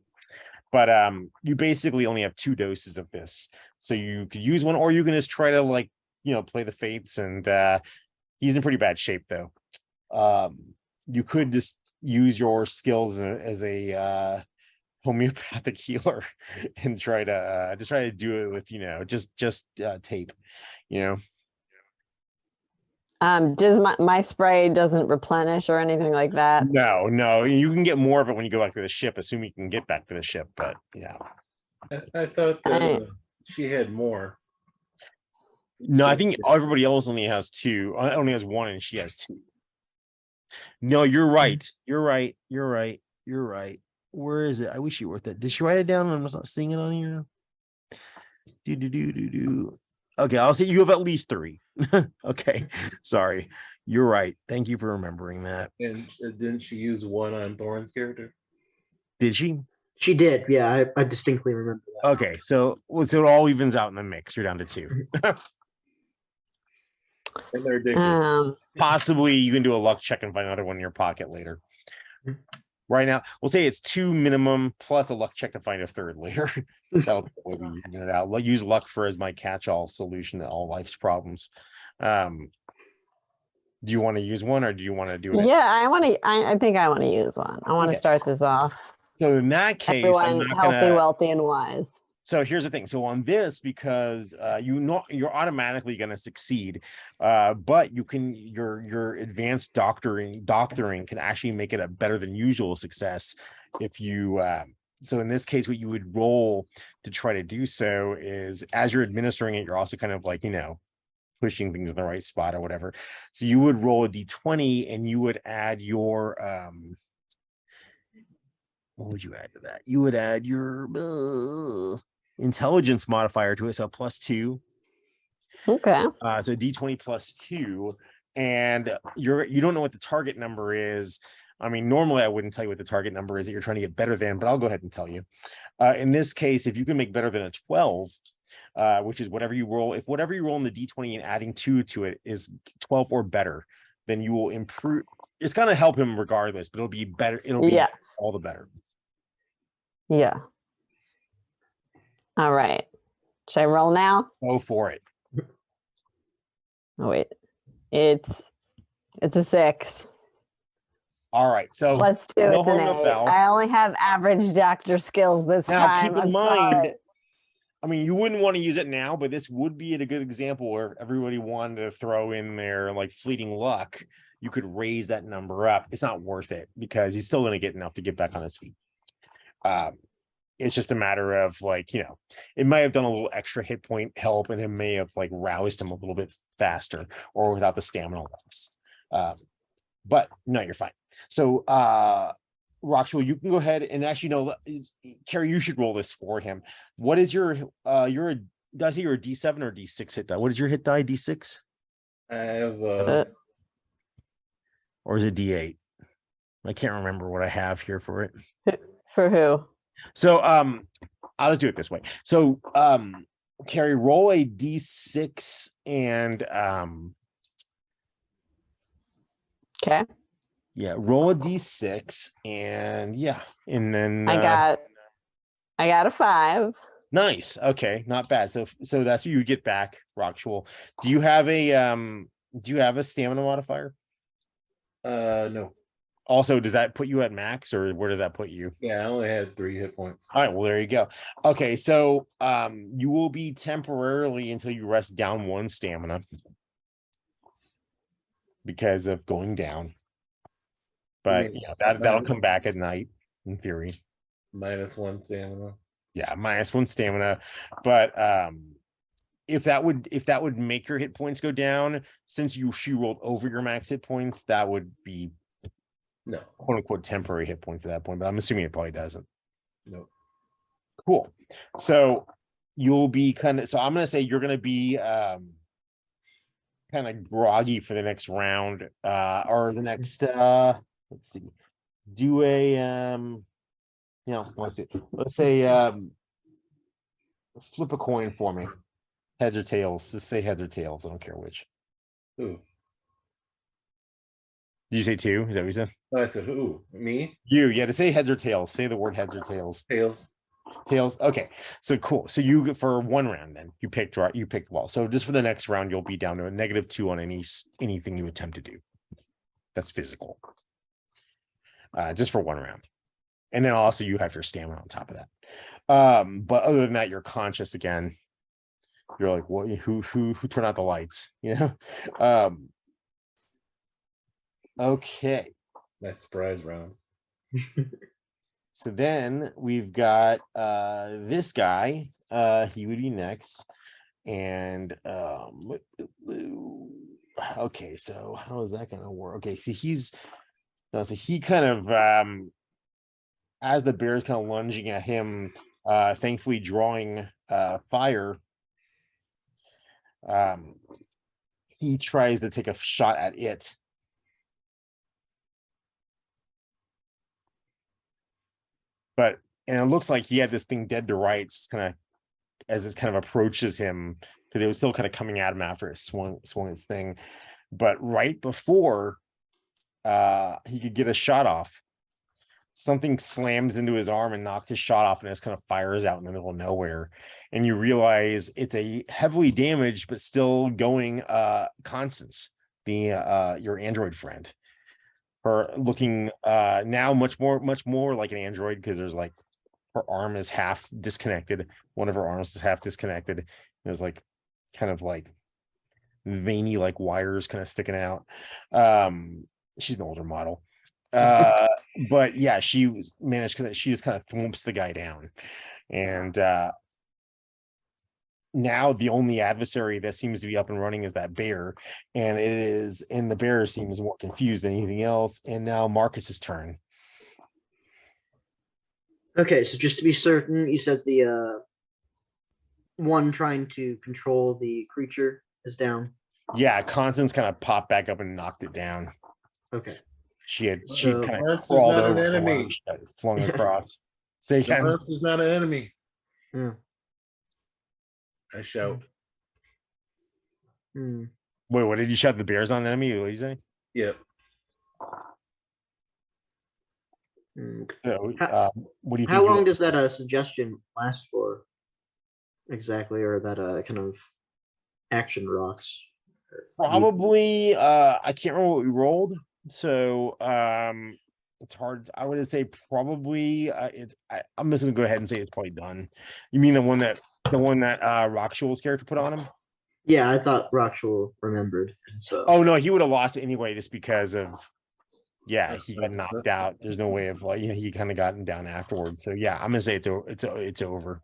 S1: But you basically only have 2 doses of this, so you could use one, or you can just try to like play the fates. And he's in pretty bad shape though. You could just use your skills as a homeopathic healer and try to do it with just tape.
S4: Does my spray doesn't replenish or anything like that?
S1: No, you can get more of it when you go back to the ship, assuming you can get back to the ship. But yeah,
S3: I thought that she had more.
S1: no, I think everybody else only has 2. Only has 1, and she has 2. No, you're right. You're right. Where is it? I wish she wrote that. Did she write it down? I'm just not seeing it on here. Do. Okay, I'll say you have at least 3. Okay, sorry. You're right. Thank you for remembering that.
S3: And didn't she use 1 on Thorin's character?
S1: Did she?
S2: She did. Yeah, I distinctly remember that.
S1: Okay, so it all evens out in the mix. You're down to 2.
S3: And they're ridiculous.
S1: Possibly you can do a luck check and find another one in your pocket later. Right now, we'll say it's 2 minimum plus a luck check to find a third later. That'll even it out. I'll use luck as my catch-all solution to all life's problems. Do you want to use one, or do you want to do it?
S4: Yeah, I think I want to use one. I want to start this off.
S1: So in that case,
S4: everyone healthy, wealthy, and wise.
S1: So here's the thing. So on this, because you're automatically going to succeed, but your advanced doctoring can actually make it a better than usual success if you. So in this case, what you would roll to try to do so is, as you're administering it, you're also kind of like pushing things in the right spot or whatever. So you would roll a d20, and you would add your what would you add to that? You would add your intelligence modifier to it, so +2.
S4: Okay.
S1: So d20 +2, and you don't know what the target number is. I mean, normally I wouldn't tell you what the target number is that you're trying to get better than, but I'll go ahead and tell you. In this case, if you can make better than a 12, which is whatever you roll, if whatever you roll in the d20 and adding 2 to it is 12 or better, then you will improve. It's going to help him regardless, but it'll be better. It'll be all the better.
S4: Yeah. All right. Should I roll now?
S1: Go for it.
S4: Oh wait, it's a 6.
S1: All right. So
S4: +2. It's an 8. I only have average doctor skills this time.
S1: Keep in mind, I mean, you wouldn't want to use it now, but this would be a good example where everybody wanted to throw in their like fleeting luck. You could raise that number up. It's not worth it because he's still going to get enough to get back on his feet. It's just a matter of it might have done a little extra hit point help, and it may have roused him a little bit faster or without the stamina loss. But no, you're fine. So Roxwell, you can go ahead and actually Carrie, you should roll this for him. What is your did I say you're a D7 or D6 hit die? What is your hit die? D6?
S3: I have
S1: or is it D8? I can't remember what I have here for it.
S4: For who?
S1: So I'll just do it this way. So Carrie, roll a D6 and
S4: okay.
S1: Yeah, roll a D6 and and then
S4: I got a 5.
S1: Nice. Okay, not bad. So that's what you get back, Roxwell. Do you have a stamina modifier?
S3: No.
S1: Also, does that put you at max, or where does that put you?
S3: Yeah, I only had 3 hit points.
S1: All right, well, there you go. Okay, so you will be temporarily until you rest down 1 stamina because of going down. But that'll come back at night in theory.
S3: -1 stamina.
S1: Yeah, -1 stamina. But if that would make your hit points go down, since she rolled over your max hit points, that would be
S3: no
S1: quote unquote temporary hit points at that point. But I'm assuming it probably doesn't.
S3: No.
S1: Cool. So you'll be so I'm gonna say you're gonna be kind of groggy for the next round, or the next let's see. Do a let's say flip a coin for me. Heads or tails. Just say heads or tails. I don't care which.
S3: Who?
S1: Did you say two? Is that what you said?
S3: Oh, I said who? Me?
S1: You had to say heads or tails. Say the word heads or tails.
S3: Tails.
S1: Tails. Okay. So cool. So you for one round then you picked right. You picked well. So just for the next round, you'll be down to a -2 on anything you attempt to do. That's physical. Just for one round. And then also you have your stamina on top of that. But other than that, you're conscious again. You're like, what? Who turned out the lights? You know. Okay.
S3: Nice surprise round.
S1: So then we've got this guy. He would be next. And okay, so how is that gonna work? Okay, so he kind of as the bear is kind of lunging at him, thankfully drawing fire. He tries to take a shot at it. And it looks like he had this thing dead to rights, kind of as it kind of approaches him, because it was still kind of coming at him after it swung its thing. But right before he could get a shot off, something slams into his arm and knocks his shot off, and it just kind of fires out in the middle of nowhere. And you realize it's a heavily damaged but still going Constance, your android friend. Her looking now much more like an android, because there's like her arm is half disconnected. One of her arms is half disconnected. There's like kind of like veiny like wires kind of sticking out. She's an older model. But yeah, she just kind of thwomps the guy down. And now the only adversary that seems to be up and running is that bear, and the bear seems more confused than anything else. And now Marcus's turn.
S2: Okay, so just to be certain, you said the one trying to control the creature is down.
S1: Yeah, Constance kind of popped back up and knocked it down.
S2: Okay.
S1: She kind of
S3: Marcus is
S1: crawled
S3: not an
S1: over,
S3: enemy.
S1: flung across. Say again.
S3: Marcus is not an enemy.
S2: Yeah.
S3: I shout.
S2: Hmm.
S1: Wait, what did you shut the bears on enemy? What did you say?
S3: Yep.
S1: So, what do you think?
S2: How long does that suggestion last for? Exactly, or that kind of action rocks?
S1: Probably, I can't remember what we rolled, so it's hard. I would say probably. I'm just gonna go ahead and say it's probably done. You mean the one that Rockshaw's character put on him?
S2: Yeah, I thought Rockshall remembered. So.
S1: Oh no, he would have lost anyway, just because of. Yeah, he got knocked out. There's no way of like, he kind of gotten down afterwards. So yeah, I'm gonna say it's over.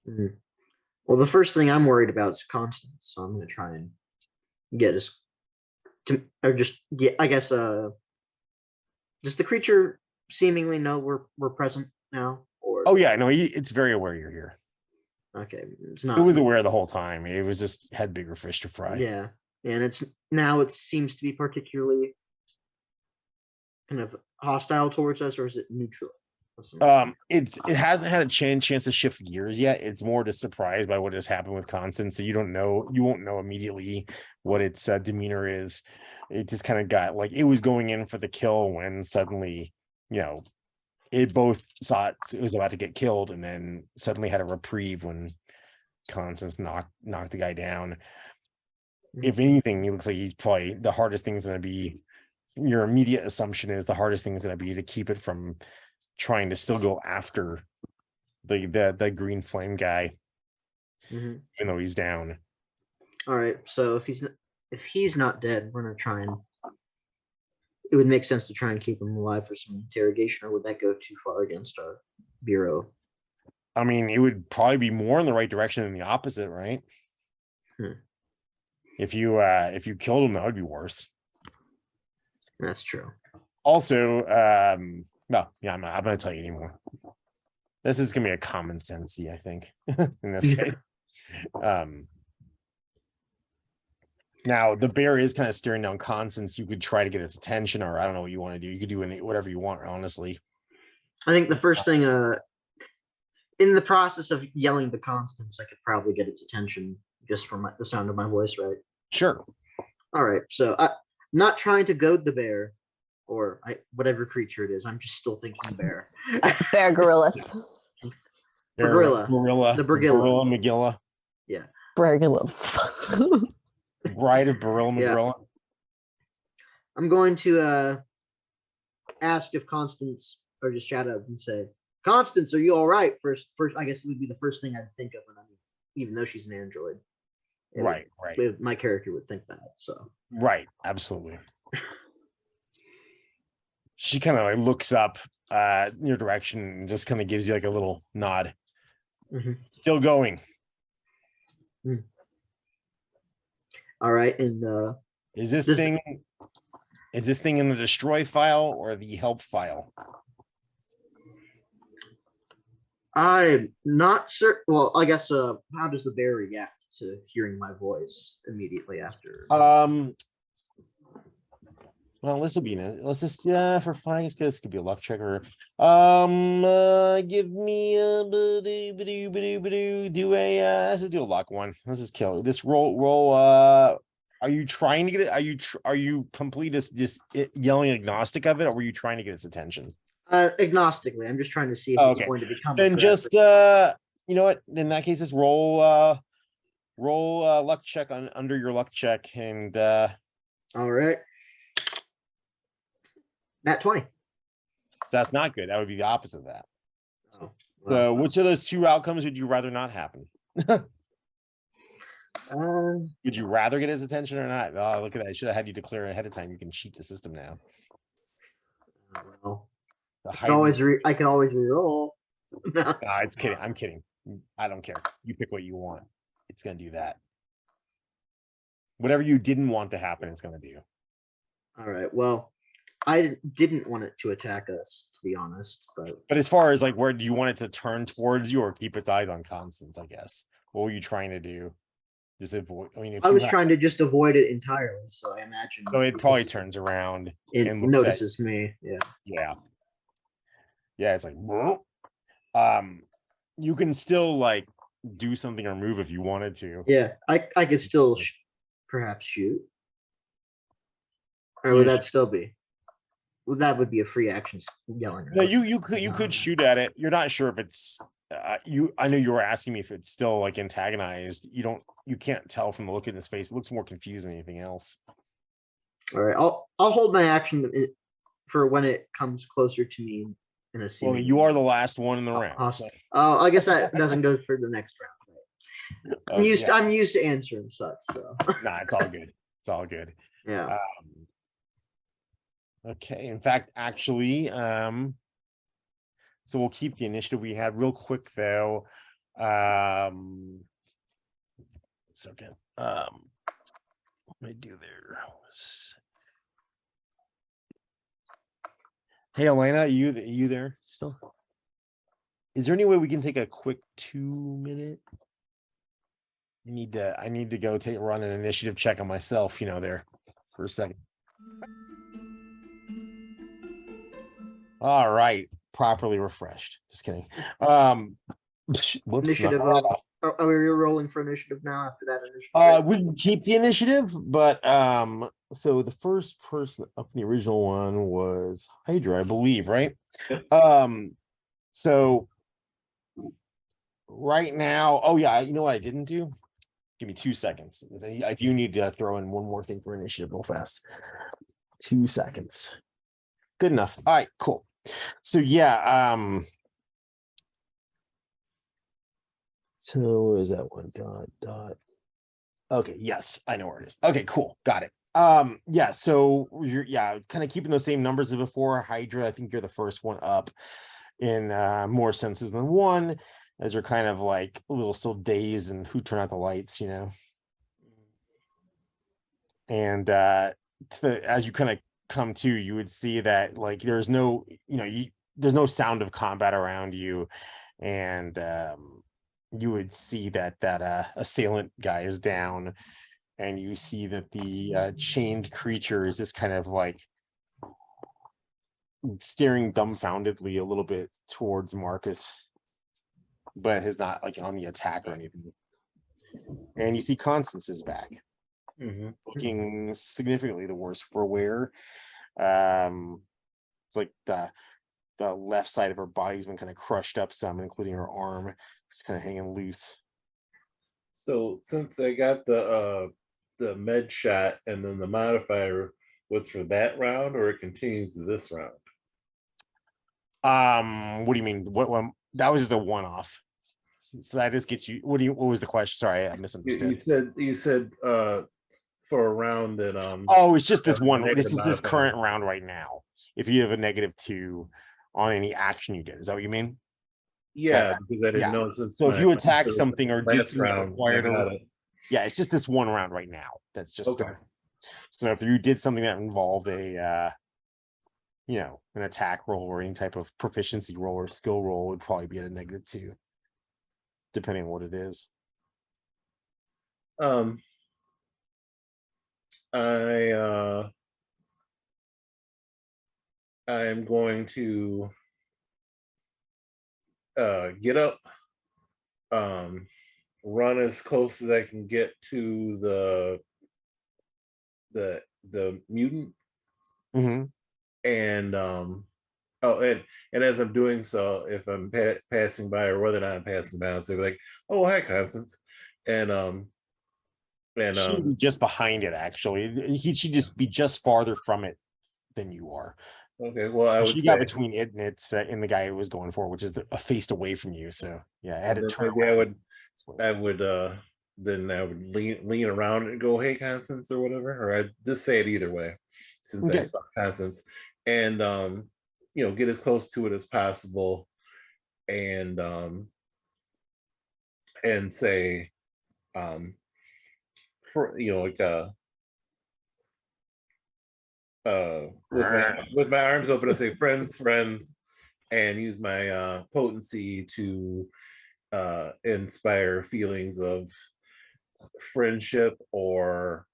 S2: Mm-hmm. Well, the first thing I'm worried about is Constance, so I'm gonna try and get I guess does the creature seemingly know we're present now? Or
S1: oh yeah, no, it's very aware you're here.
S2: Okay, it's not.
S1: It was aware the whole time. It was just had bigger fish to fry.
S2: Yeah, and it seems to be particularly kind of hostile towards us, or is it neutral?
S1: It hasn't had a chance to shift gears yet. It's more just surprised by what has happened with Constance, so you won't know immediately what its demeanor is. It just kind of got like it was going in for the kill when suddenly, it both saw it was about to get killed, and then suddenly had a reprieve when Constance knocked the guy down. If anything, it looks like he's probably the hardest thing is going to be. Your immediate assumption is the hardest thing is going to be to keep it from trying to still go after the green flame guy, even though he's down.
S2: All right, so if he's not dead, we're gonna try and. It would make sense to try and keep him alive for some interrogation, or would that go too far against our bureau?
S1: I mean, it would probably be more in the right direction than the opposite, right? If you killed him, that would be worse.
S2: That's true.
S1: Also, no, yeah, I'm not going to tell you anymore. This is going to be a common sensey, I think, in this case. Now the bear is kind of staring down Constance. You could try to get its attention, or I don't know what you want to do. You could do whatever you want, honestly.
S2: I think the first thing, in the process of yelling to Constance, I could probably get its attention just from the sound of my voice, right?
S1: Sure.
S2: All right. So I'm not trying to goad the bear or whatever creature it is. I'm just still thinking bear.
S4: Bear gorillas.
S2: Gorilla.
S1: Gorilla.
S2: The Brigilla.
S1: Gorilla Magilla.
S2: Yeah.
S4: Bear gorillas.
S1: Bride of Barilla
S2: Yeah.
S1: Magrilla.
S2: I'm going to ask if Constance, or just shout out and say, Constance, are you all right? First, I guess it would be the first thing I'd think of when even though she's an android.
S1: Right.
S2: My character would think that. So.
S1: Right. Absolutely. She kind of like looks up in your direction and just kind of gives you like a little nod.
S2: Mm-hmm.
S1: Still going.
S2: All right, and
S1: is this thing in the destroy file or the help file?
S2: I'm not certain. Well, I guess how does the bear react to hearing my voice immediately after?
S1: Well, this will be let's just for fun. This could be a luck check or give me a let's just do a luck one. Let's just kill this roll. Are you trying to get it? Are you complete just yelling agnostic of it, or were you trying to get its attention?
S2: Agnostically, I'm just trying to see if it's going to become.
S1: Then just you know what? In that case, just roll luck check under your luck check and.
S2: All right. Nat 20.
S1: So that's not good. That would be the opposite of that.
S2: Oh, well.
S1: So which of those two outcomes would you rather not happen? Would you rather get his attention or not? Oh, look at that. I should have had you declare ahead of time. You can cheat the system now.
S2: Well, I can always re-roll.
S1: No, it's kidding. I'm kidding. I don't care. You pick what you want. It's going to do that. Whatever you didn't want to happen, it's going to do.
S2: All right. Well, I didn't want it to attack us, to be honest. But
S1: as far as like where do you want it to turn towards you or keep its eyes on Constance, I guess. What were you trying to do? Just avoid. I mean,
S2: I was trying to just avoid it entirely. So I imagine.
S1: So it probably turns around
S2: and notices me. Yeah.
S1: Yeah. Yeah. It's like, you can still like do something or move if you wanted to.
S2: Yeah, I could still perhaps shoot. Or would that still be? Well, that would be a free action yelling.
S1: No, you could shoot at it. You're not sure if it's I know you were asking me if it's still like antagonized. You can't tell from the look in his face. It looks more confused than anything else.
S2: All right, I'll hold my action for when it comes closer to me in a scene.
S1: Well, you are the last one in the round.
S2: So. I guess that doesn't go for the next round. Right? I'm used to answering such. So.
S1: Nah, it's all good. It's all good.
S2: Yeah.
S1: Okay. In fact, actually, so we'll keep the initiative we had real quick though. Second. What did I do there? Hey, Elena, are you there still? Is there any way we can take a quick 2-minute? I need to go run an initiative check on myself, there for a second. All right, properly refreshed. Just kidding. Whoops.
S2: Initiative. Are we rolling for initiative now after that initiative?
S1: We keep the initiative, but so the first person up in the original one was Hydra, I believe, right? So right now, oh yeah, you know what I didn't do? Give me 2 seconds. I do need to throw in one more thing for initiative real fast. 2 seconds. Good enough. All right, cool. So yeah, so where is that one? Dot. Okay, yes, I know where it is. Okay, cool, got it. Yeah, so you're kind of keeping those same numbers as before. Hydra, I think you're the first one up in more senses than one, as you're kind of like a little still dazed and who turned out the lights, and as you kind of come to, you would see that like there's no there's no sound of combat around you, and you would see that assailant guy is down, and you see that the chained creature is just kind of like staring dumbfoundedly a little bit towards Marcus, but is not like on the attack or anything. And you see Constance is back, looking significantly the worse for wear. It's like the left side of her body's been kind of crushed up some, including her arm, just kind of hanging loose.
S3: So since I got the med shot and then the modifier, what's for that round, or it continues to this round?
S1: What do you mean? What one? That was just a one-off. So that just gets you. What was the question? Sorry, I misunderstood.
S3: You said for a round that
S1: Oh, it's just this one.
S3: negative
S1: This is this
S3: modifier.
S1: current round right now. If you have a -2 on any action you did, is that what you mean?
S3: Yeah, because I didn't
S1: Yeah.
S3: know since
S1: So if you attack
S3: so
S1: something or did
S3: last
S1: something that
S3: round, I
S1: required
S3: got it.
S1: yeah, it's just this one round right now. That's just
S3: Okay.
S1: started. So if you did something that involved a an attack roll or any type of proficiency roll or skill roll, would probably be at a -2, depending on what it is.
S3: I'm going to get up, run as close as I can get to the mutant, and and as I'm doing so, if I'm passing by, or whether or not I'm passing by, I'll say like, "Oh, hi, Constance," and
S1: she'd be just behind it. Actually, she'd just be just farther from it than you are.
S3: Okay, well,
S1: she got between it and it's and the guy who was going for, which is a face away from you. So yeah, I had to turn around.
S3: I would then I would lean around and go, "Hey, Constance," or whatever, or I'd just say it either way, since I saw Constance, and get as close to it as possible, and say, for like with my arms open, I say friends, and use my potency to inspire feelings of friendship or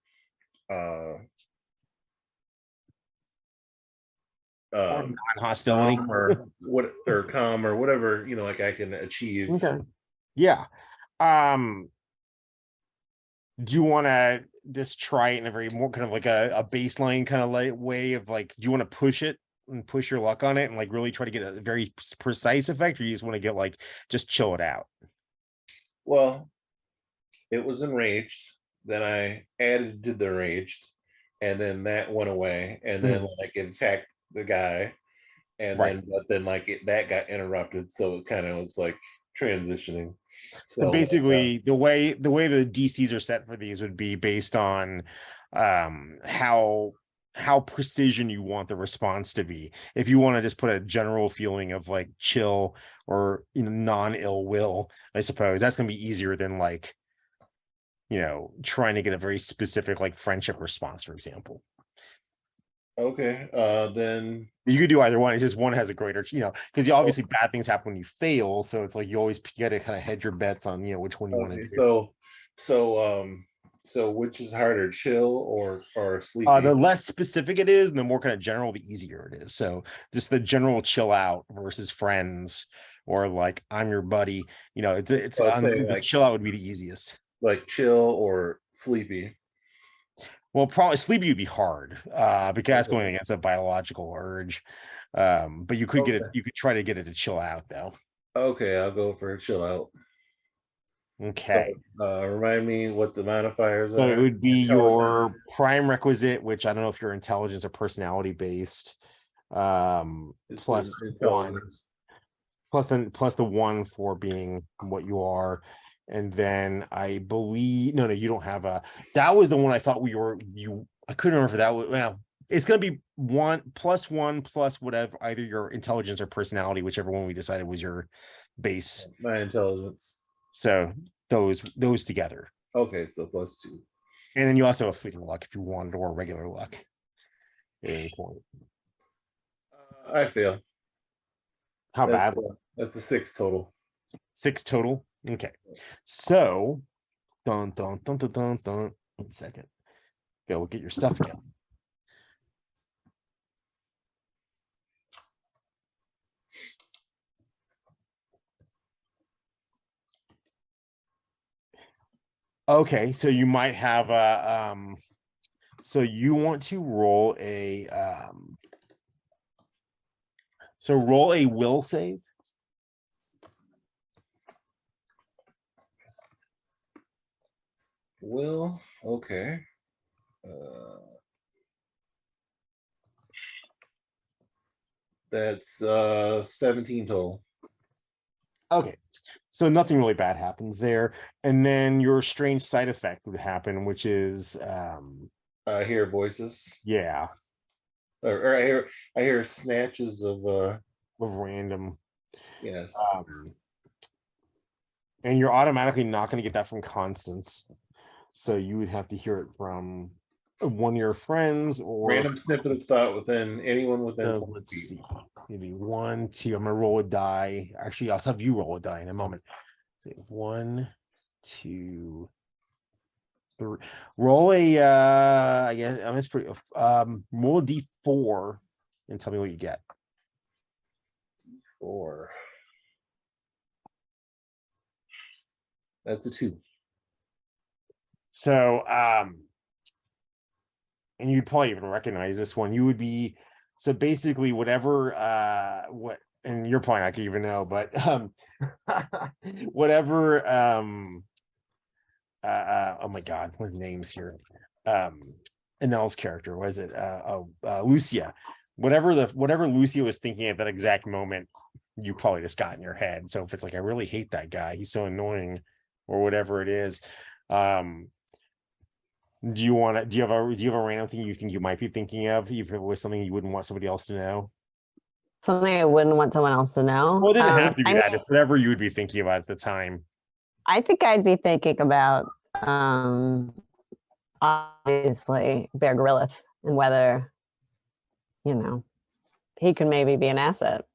S1: non-hostility
S3: or calm or whatever like I can achieve.
S1: Okay. Yeah. Do you want to just try it in a very more kind of like a baseline kind of light way of like, do you want to push it and push your luck on it and like really try to get a very precise effect, or you just want to get like just chill it out?
S3: Well, it was enraged, then I added to the enraged, and then that went away, and then like it attacked the guy, and then like that got interrupted, so it kind of was like transitioning.
S1: So basically, the way the DCs are set for these would be based on how precision you want the response to be. If you want to just put a general feeling of like chill or non-ill will, I suppose that's going to be easier than like trying to get a very specific like friendship response, for example.
S3: Okay, then
S1: you could do either one. It's just one has a greater, because obviously bad things happen when you fail. So it's like you got to kind of hedge your bets on, which one you want to do.
S3: So which is harder, chill or sleepy?
S1: The less specific it is, and the more kind of general, the easier it is. So just the general chill out versus friends, or like I'm your buddy. It's like, chill out would be the easiest.
S3: Like chill or sleepy.
S1: Well, probably sleepy would be hard because that's going against a biological urge. But you could you could try to get it to chill out though.
S3: Okay, I'll go for a chill out.
S1: Okay.
S3: So, remind me what the modifiers are.
S1: So it would be your prime requisite, which I don't know if you're intelligence or personality based. Plus one. Plus the one for being what you are. And then I believe no, you don't have that was the one I thought I couldn't remember if that was, well, it's gonna be 1 + 1 + whatever, either your intelligence or personality, whichever one we decided was your base.
S3: My intelligence.
S1: So those together.
S3: Okay, so +2.
S1: And then you also have fleeting luck if you wanted, or regular luck at any point.
S3: I fail.
S1: How bad?
S3: That's a 6 total.
S1: 6 total. Okay. So dun. 1 second. Go look at your stuff again. Okay, so you might have a so you want to roll a so roll a will save.
S3: Will, okay. That's 17 total.
S1: Okay, so nothing really bad happens there, and then your strange side effect would happen, which is
S3: I hear voices,
S1: yeah,
S3: or I hear snatches of
S1: of random
S3: yes.
S1: and you're automatically not going to get that from Constance, so you would have to hear it from one of your friends or
S3: Random snippet of thought within anyone within
S1: so
S3: 20
S1: let's
S3: feet.
S1: see, maybe 1, 2. I'm gonna roll a die. Actually, I'll have you roll a die in a moment. So 1, 2, 3. Roll a I guess I'm just pretty roll a d4 and tell me what you get.
S3: 4. That's a 2.
S1: So and you'd probably even recognize this one. You would be so basically whatever what, and you're probably not gonna even know, but whatever oh my god, what are names here? Anel's character, was it Lucia? Whatever Lucia was thinking at that exact moment, you probably just got in your head. So if it's like, I really hate that guy, he's so annoying, or whatever it is, do you have a random thing you think you might be thinking of, even if it was something you wouldn't want somebody else to know?
S4: Something I wouldn't want someone else to know.
S1: Well, it didn't have to be
S4: I
S1: that.
S4: mean,
S1: It's whatever you would be thinking about at the time.
S4: I think I'd be thinking about obviously Bear Grylls and whether, he could maybe be an asset.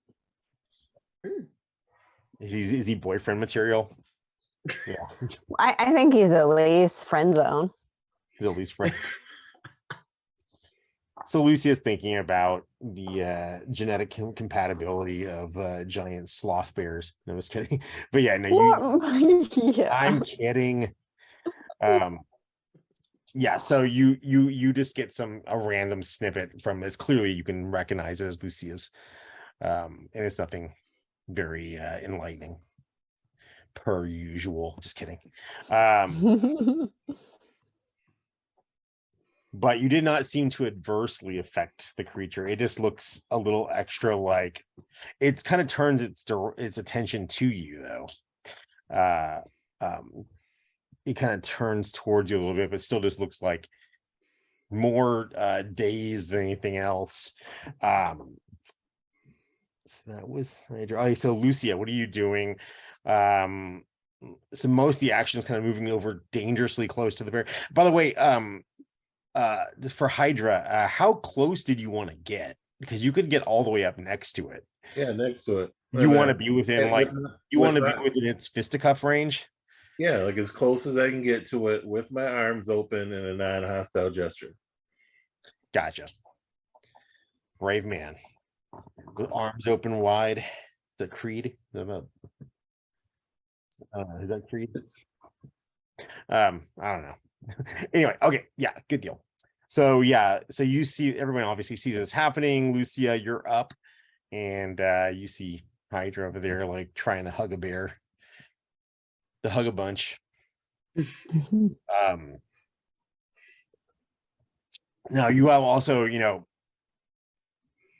S1: Is he boyfriend material? Yeah,
S4: I think he's at least friend zone.
S1: he's at least friends. So Lucia's thinking about the genetic compatibility of giant sloth bears. No, I was kidding. But yeah, no,
S4: Yeah.
S1: I'm kidding. Yeah, so you just get a random snippet from this. Clearly you can recognize it as Lucia's. And it's nothing very enlightening, per usual. Just kidding. But you did not seem to adversely affect the creature. It just looks a little extra, like it's kind of turns its attention to you, though. It kind of turns towards you a little bit, but still just looks like more dazed than anything else. So that was so Lucia, what are you doing? So most of the action is kind of moving over dangerously close to the bear. By the way, just for Hydra, how close did you want to get? Because you could get all the way up next to it.
S3: Yeah, next to it.
S1: You want to be within
S3: with
S1: within its fisticuff range?
S3: Yeah, like as close as I can get to it with my arms open in a non-hostile gesture.
S1: Gotcha. Brave man. The arms open wide. Is that Creed? Is that Creed? I don't know. Anyway, okay, yeah, good deal. So yeah, so you see, everyone obviously sees this happening. Lucia, you're up, and you see Hydra over there, like trying to hug a bear, to hug a bunch. Now you have also, and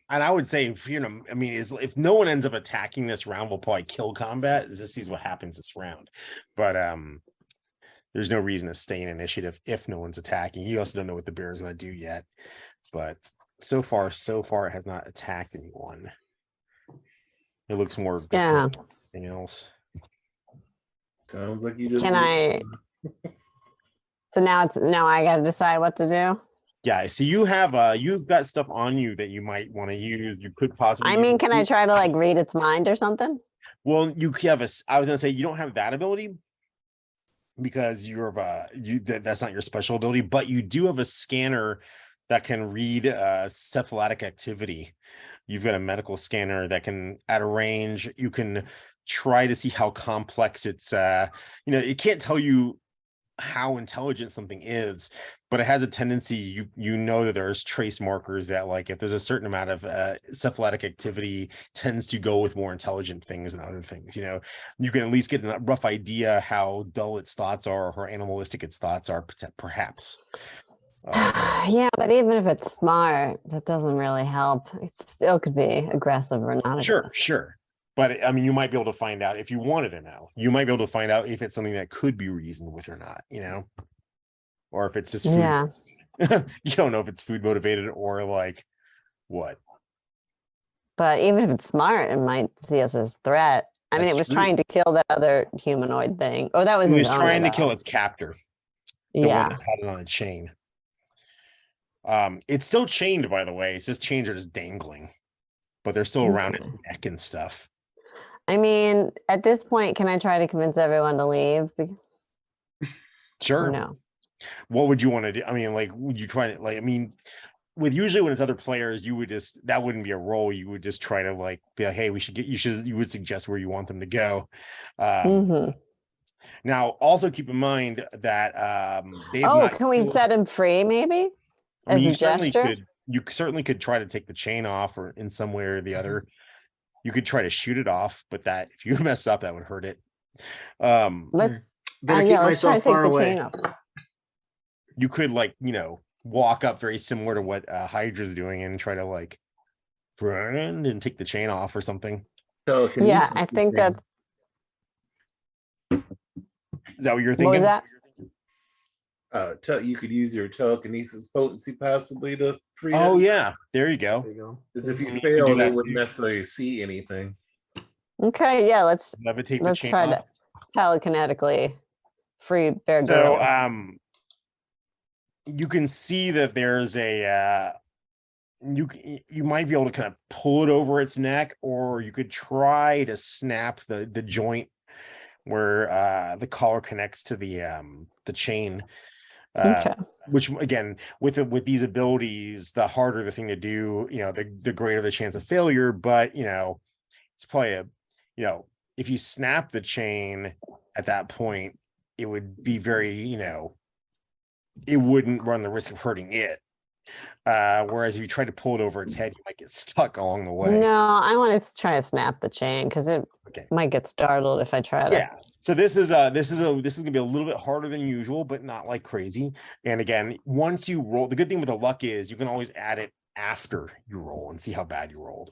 S1: I would say, I mean, if no one ends up attacking this round, we'll probably kill combat. This is what happens this round, but there's no reason to stay in initiative if no one's attacking. You also don't know what the bear is going to do yet, but so far it has not attacked anyone. It looks more
S4: Yeah.
S1: anything else.
S3: Sounds like you just.
S4: Can I? So now I got to decide what to do.
S1: Yeah, so you've got stuff on you that you might want to use. You could possibly.
S4: I mean, can I try to like read its mind or something?
S1: Well, you have I was gonna say you don't have that ability, because that's not your special ability, but you do have a scanner that can read cephalatic activity. You've got a medical scanner that can, at a range, you can try to see how complex it's it can't tell you how intelligent something is, but it has a tendency, you know that there's trace markers that, like, if there's a certain amount of cephalatic activity, tends to go with more intelligent things and other things. You can at least get a rough idea how dull its thoughts are or how animalistic its thoughts are, perhaps.
S4: Yeah, but even if it's smart, that doesn't really help. It still could be aggressive or not aggressive.
S1: Sure. But I mean, you might be able to find out if you wanted to know. You might be able to find out if it's something that could be reasoned with or not, or if it's just food.
S4: Yeah.
S1: You don't know if it's food motivated or like what.
S4: But even if it's smart, it might see us as threat. I mean,
S1: That's
S4: it was
S1: true.
S4: trying to kill that other humanoid thing. Oh, that was
S1: It
S4: his
S1: was
S4: owner,
S1: trying to
S4: though.
S1: kill its captor, the one
S4: Yeah.
S1: that had it on a chain. It's still chained, by the way. It's just chains are just dangling, but they're still around its neck and stuff.
S4: I mean, at this point, can I try to convince everyone to leave?
S1: Sure.
S4: Or no.
S1: What would you want to do? I mean, like, would you try to, like, I mean, with usually when it's other players, you would just, that wouldn't be a role. You would just try to like be like, hey, you would suggest where you want them to go. Now, also keep in mind that
S4: can we set him free, maybe?
S1: I mean,
S4: As a gesture?
S1: you certainly could try to take the chain off, or in some way or the other. You could try to shoot it off, but that, if you mess up, that would hurt it.
S2: Better keep
S4: let's try to
S2: myself far
S4: take the
S2: away.
S4: chain off.
S1: You could, like, walk up very similar to what Hydra's doing and try to like run and take the chain off or something.
S4: Yeah, I think that's.
S1: Is that what you're
S4: What
S1: thinking?
S4: was that?
S3: You could use your telekinesis potency possibly to free
S1: Oh
S3: it.
S1: yeah, there you go.
S2: There you go.
S3: Because if
S1: You
S3: you
S1: can
S3: fail,
S1: do
S3: they
S1: that
S3: wouldn't
S1: too.
S3: necessarily see anything.
S4: Okay, yeah, let's
S1: Levitate the chain
S4: try
S1: off.
S4: to telekinetically free Bear
S1: So
S4: Grylls.
S1: you can see that there's a you might be able to kind of pull it over its neck, or you could try to snap the joint where the collar connects to the chain.
S4: Okay.
S1: Which, again, with these abilities, the harder the thing to do, the greater the chance of failure. But it's probably if you snap the chain at that point, it would be very, it wouldn't run the risk of hurting it. Whereas if you try to pull it over its head, you might get stuck along the way.
S4: No, I want to try to snap the chain because it might get startled if I try to.
S1: Yeah. So this is gonna be a little bit harder than usual, but not like crazy. And again, once you roll, the good thing with the luck is you can always add it after you roll and see how bad you rolled.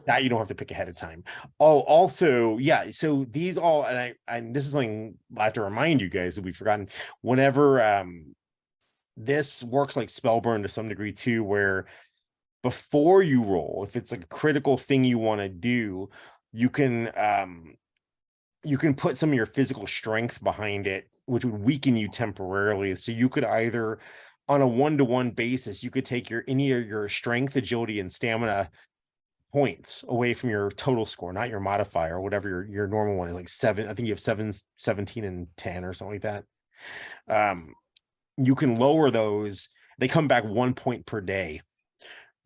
S1: That you don't have to pick ahead of time. Oh, also, yeah. So these all, and this is something I have to remind you guys that we've forgotten. Whenever this works like Spellburn to some degree too, where before you roll, if it's like a critical thing you want to do, you can put some of your physical strength behind it, which would weaken you temporarily. So you could either, on a 1-to-1 basis, you could take any of your strength, agility, and stamina points away from your total score, not your modifier, or whatever your normal one is, like 7. I think you have 7, 17, and 10 or something like that. You can lower those. They come back 1 point per day,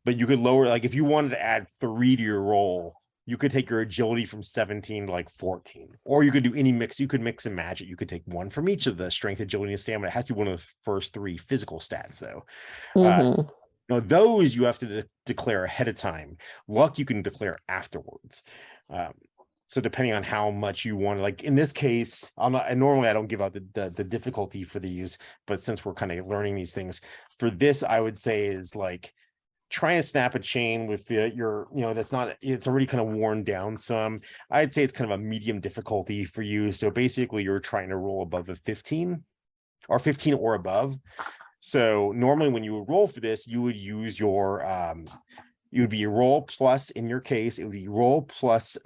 S1: but you could lower, like, if you wanted to add 3 to your roll, you could take your agility from 17 to like 14, or you could do any mix. You could mix and match it. You could take 1 from each of the strength, agility, and stamina. It has to be one of the first 3 physical stats, though. Those you have to declare ahead of time. Luck you can declare afterwards. So depending on how much you want, like in this case, normally I don't give out the difficulty for these, but since we're kind of learning these things, for this I would say is like trying to snap a chain with that's not, it's already kind of worn down some. I'd say it's kind of a medium difficulty for you. So basically you're trying to roll above a 15 or above. So normally when you would roll for this, you would use your you would be roll plus, in your case, it would be roll plus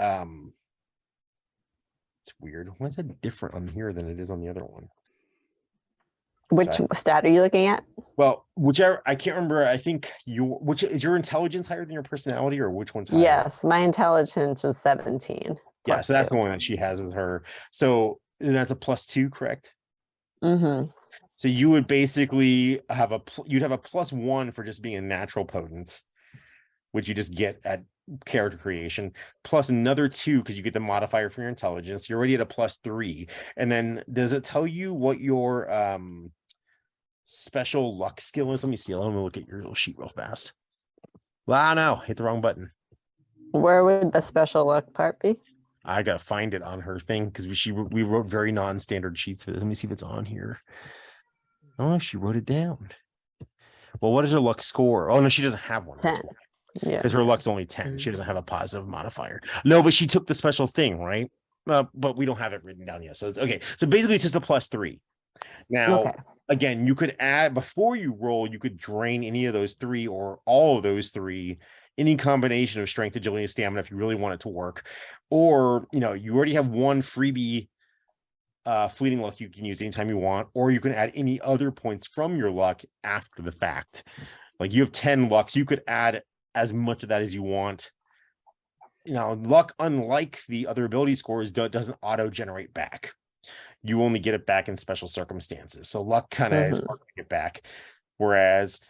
S1: it's weird. Why is that different on here than it is on the other one?
S4: Which stat are you looking at?
S1: Well, whichever, I can't remember. I think which is your intelligence higher than your personality, or which one's higher?
S4: Yes, my intelligence is 17.
S1: Yeah, so that's
S4: 2.
S1: the one that she has as her. So and that's a +2, correct?
S4: Mm-hmm.
S1: So you would basically have you'd have a +1 for just being a natural potent, which you just get at character creation, plus another 2 because you get the modifier for your intelligence. You're already at a +3. And then does it tell you what your special luck skill is? Let me see. Let me look at your little sheet real fast. Wow, no, hit the wrong button.
S4: Where would the special luck part be?
S1: I gotta find it on her thing because we wrote very non-standard sheets for this. Let me see if it's on here. Oh, she wrote it down. Well, what is her luck score? Oh no, she doesn't have one.
S4: 10. Yeah.
S1: Because her luck's only 10. She doesn't have a positive modifier. No, but she took the special thing, right? But we don't have it written down yet. So it's okay. So basically, it's just a +3. Now,
S4: Okay.
S1: again, you could add before you roll, you could drain any of those 3 or all of those 3, any combination of strength, agility, and stamina if you really want it to work. Or, you already have one freebie fleeting luck you can use anytime you want, or you can add any other points from your luck after the fact. Like you have 10 lucks, you could add as much of that as you want. Luck, unlike the other ability scores, doesn't auto generate back. You only get it back in special circumstances. So luck kind of is hard to get back. Whereas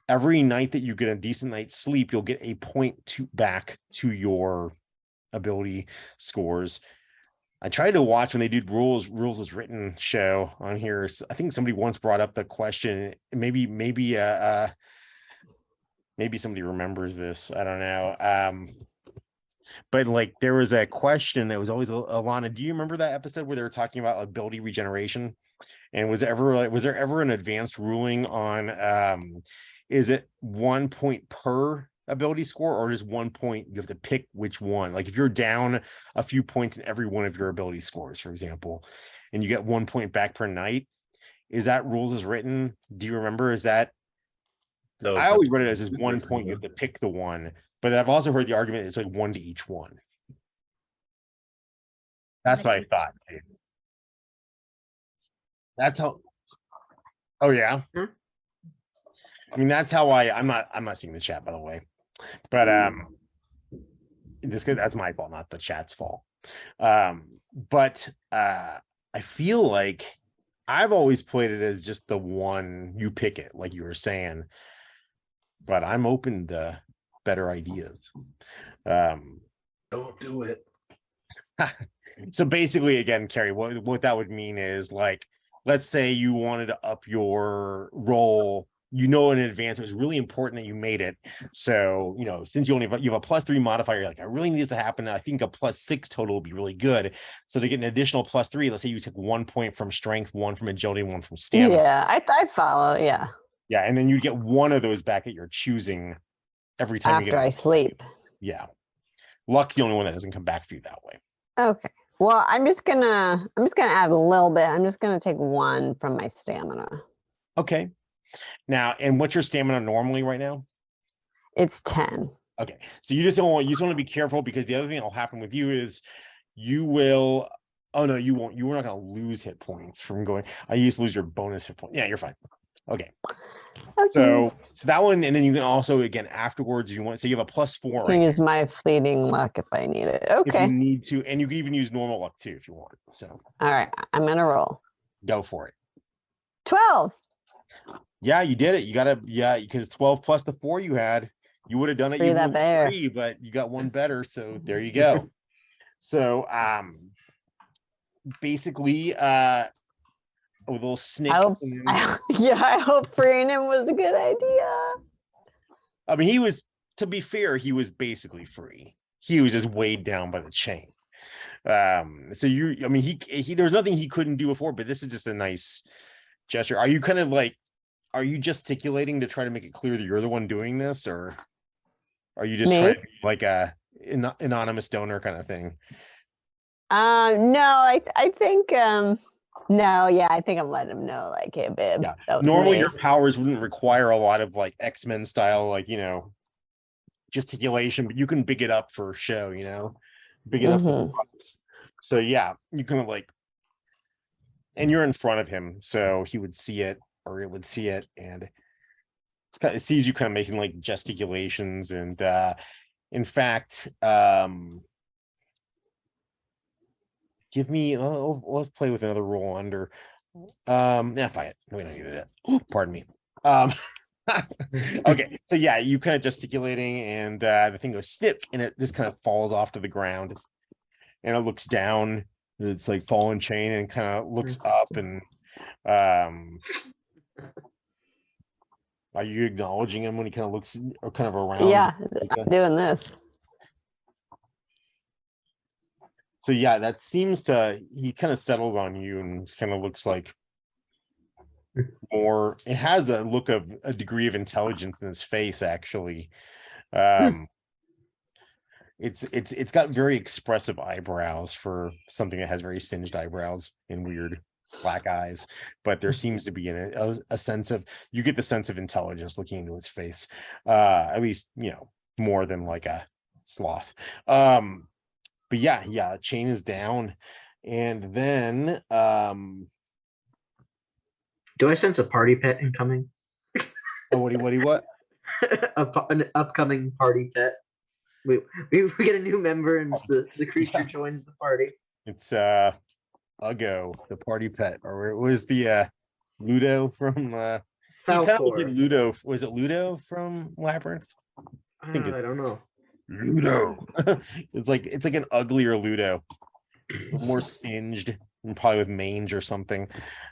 S1: every night that you get a decent night's sleep, you'll get a point back to your ability scores. I tried to watch when they did rules as written show on here. I think somebody once brought up the question. Maybe somebody remembers this. I don't know. But like there was a question that was always Alana. Do you remember that episode where they were talking about ability regeneration? And was there ever an advanced ruling on is it 1 point per ability score or just 1 point? You have to pick which one. Like if you're down a few points in every one of your ability scores, for example, and you get 1 point back per night, is that rules as written? Do you remember? Is that I always read it as 1 point. You have to pick the one, but I've also heard the argument it's like 1 to each one. That's what I thought. Dude. That's how. Oh yeah. I mean, that's how I'm not seeing the chat, by the way, but that's my fault, not the chat's fault. But I feel like I've always played it as just the one you pick it, like you were saying. But I'm open to better ideas.
S3: Don't do it.
S1: So basically, again, Carrie, what that would mean is like, let's say you wanted to up your roll, in advance, it was really important that you made it. So, since you have a +3 modifier, you're like, I really need this to happen. I think a +6 total would be really good. So to get an additional +3, let's say you took 1 point from strength, 1 from agility, 1 from stamina.
S4: Yeah, I follow. Yeah.
S1: Yeah, and then you get one of those back at your choosing every time
S4: After I sleep.
S1: Yeah. Luck's the only one that doesn't come back for you that way.
S4: Okay. Well, I'm just gonna add a little bit. I'm just gonna take 1 from my stamina.
S1: Okay. Now, and what's your stamina normally right now?
S4: It's 10.
S1: Okay. So you just want to be careful because the other thing that'll happen with you is you will. Oh no, you won't. You were not going to lose hit points from going. I used to lose your bonus hit point. Yeah, you're fine. Okay. So that one, and then you can also again afterwards you want. So you have a +4.
S4: Can use my fleeting luck if I need it.
S1: If
S4: Okay.
S1: you need to, and you can even use normal luck too if you want. So.
S4: All right, I'm gonna roll.
S1: Go for it.
S4: 12.
S1: Yeah, you did it. Because 12 plus the 4 you had, you would have done it. You
S4: that bear.
S1: 3, but you got 1 better. So there you go. So basically a little snick.
S4: I hope freeing him was a good idea.
S1: I mean, to be fair, he was basically free. He was just weighed down by the chain. So there's nothing he couldn't do before, but this is just a nice gesture. Are you kind of like, are you gesticulating to try to make it clear that you're the one doing this, or are you just trying to be like a anonymous donor kind of thing?
S4: No, I think no, yeah, I think I'm letting him know, like, hey, babe.
S1: Yeah. Normally your powers wouldn't require a lot of like X-Men style, like, gesticulation, but you can big it up for show, big it up. So yeah, you can like, and you're in front of him, so he would see it, or it would see it, and it sees you kind of making like gesticulations, and in fact, Give me. Let's play with another roll under. Yeah, fight it. No, we don't need that. Ooh, pardon me. Okay, so yeah, you kind of gesticulating, and the thing goes snip, and it just kind of falls off to the ground, and it looks down. It's like fallen chain, and kind of looks up, and are you acknowledging him when he kind of looks or kind of around?
S4: Yeah,
S1: like
S4: I'm doing this.
S1: So yeah, that seems to he kind of settles on you and kind of looks like more. It has a look of a degree of intelligence in his face, actually. It's got very expressive eyebrows for something that has very singed eyebrows and weird black eyes, but there seems to be a sense of, you get the sense of intelligence looking into his face, at least, more than like a sloth. But yeah, chain is down, and then
S2: Do I sense a party pet incoming?
S1: oh, what?
S2: An upcoming party pet. We get a new member and the creature
S1: Yeah.
S2: joins the party.
S1: It's Uggo, the party pet, or it was the Ludo from he kind of looked like
S2: Falcor.
S1: Ludo. Was it Ludo from Labyrinth?
S2: I
S1: think it's-
S2: don't know.
S1: Ludo. it's like an uglier Ludo, more singed and probably with mange or something.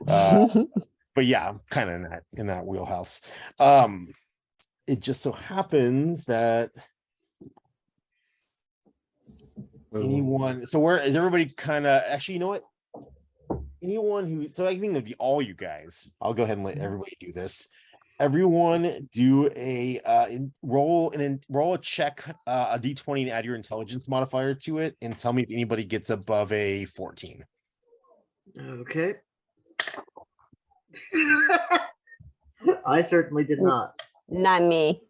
S1: But yeah, kind of in that wheelhouse. It just so happens that anyone, so where is everybody kind of, actually, you know what? Anyone who, so I think it'd be all you guys. I'll go ahead and let everybody do this. Everyone do a roll a check, a d20, and add your intelligence modifier to it, and tell me if anybody gets above a 14.
S2: Okay. I certainly did not.
S4: Not me.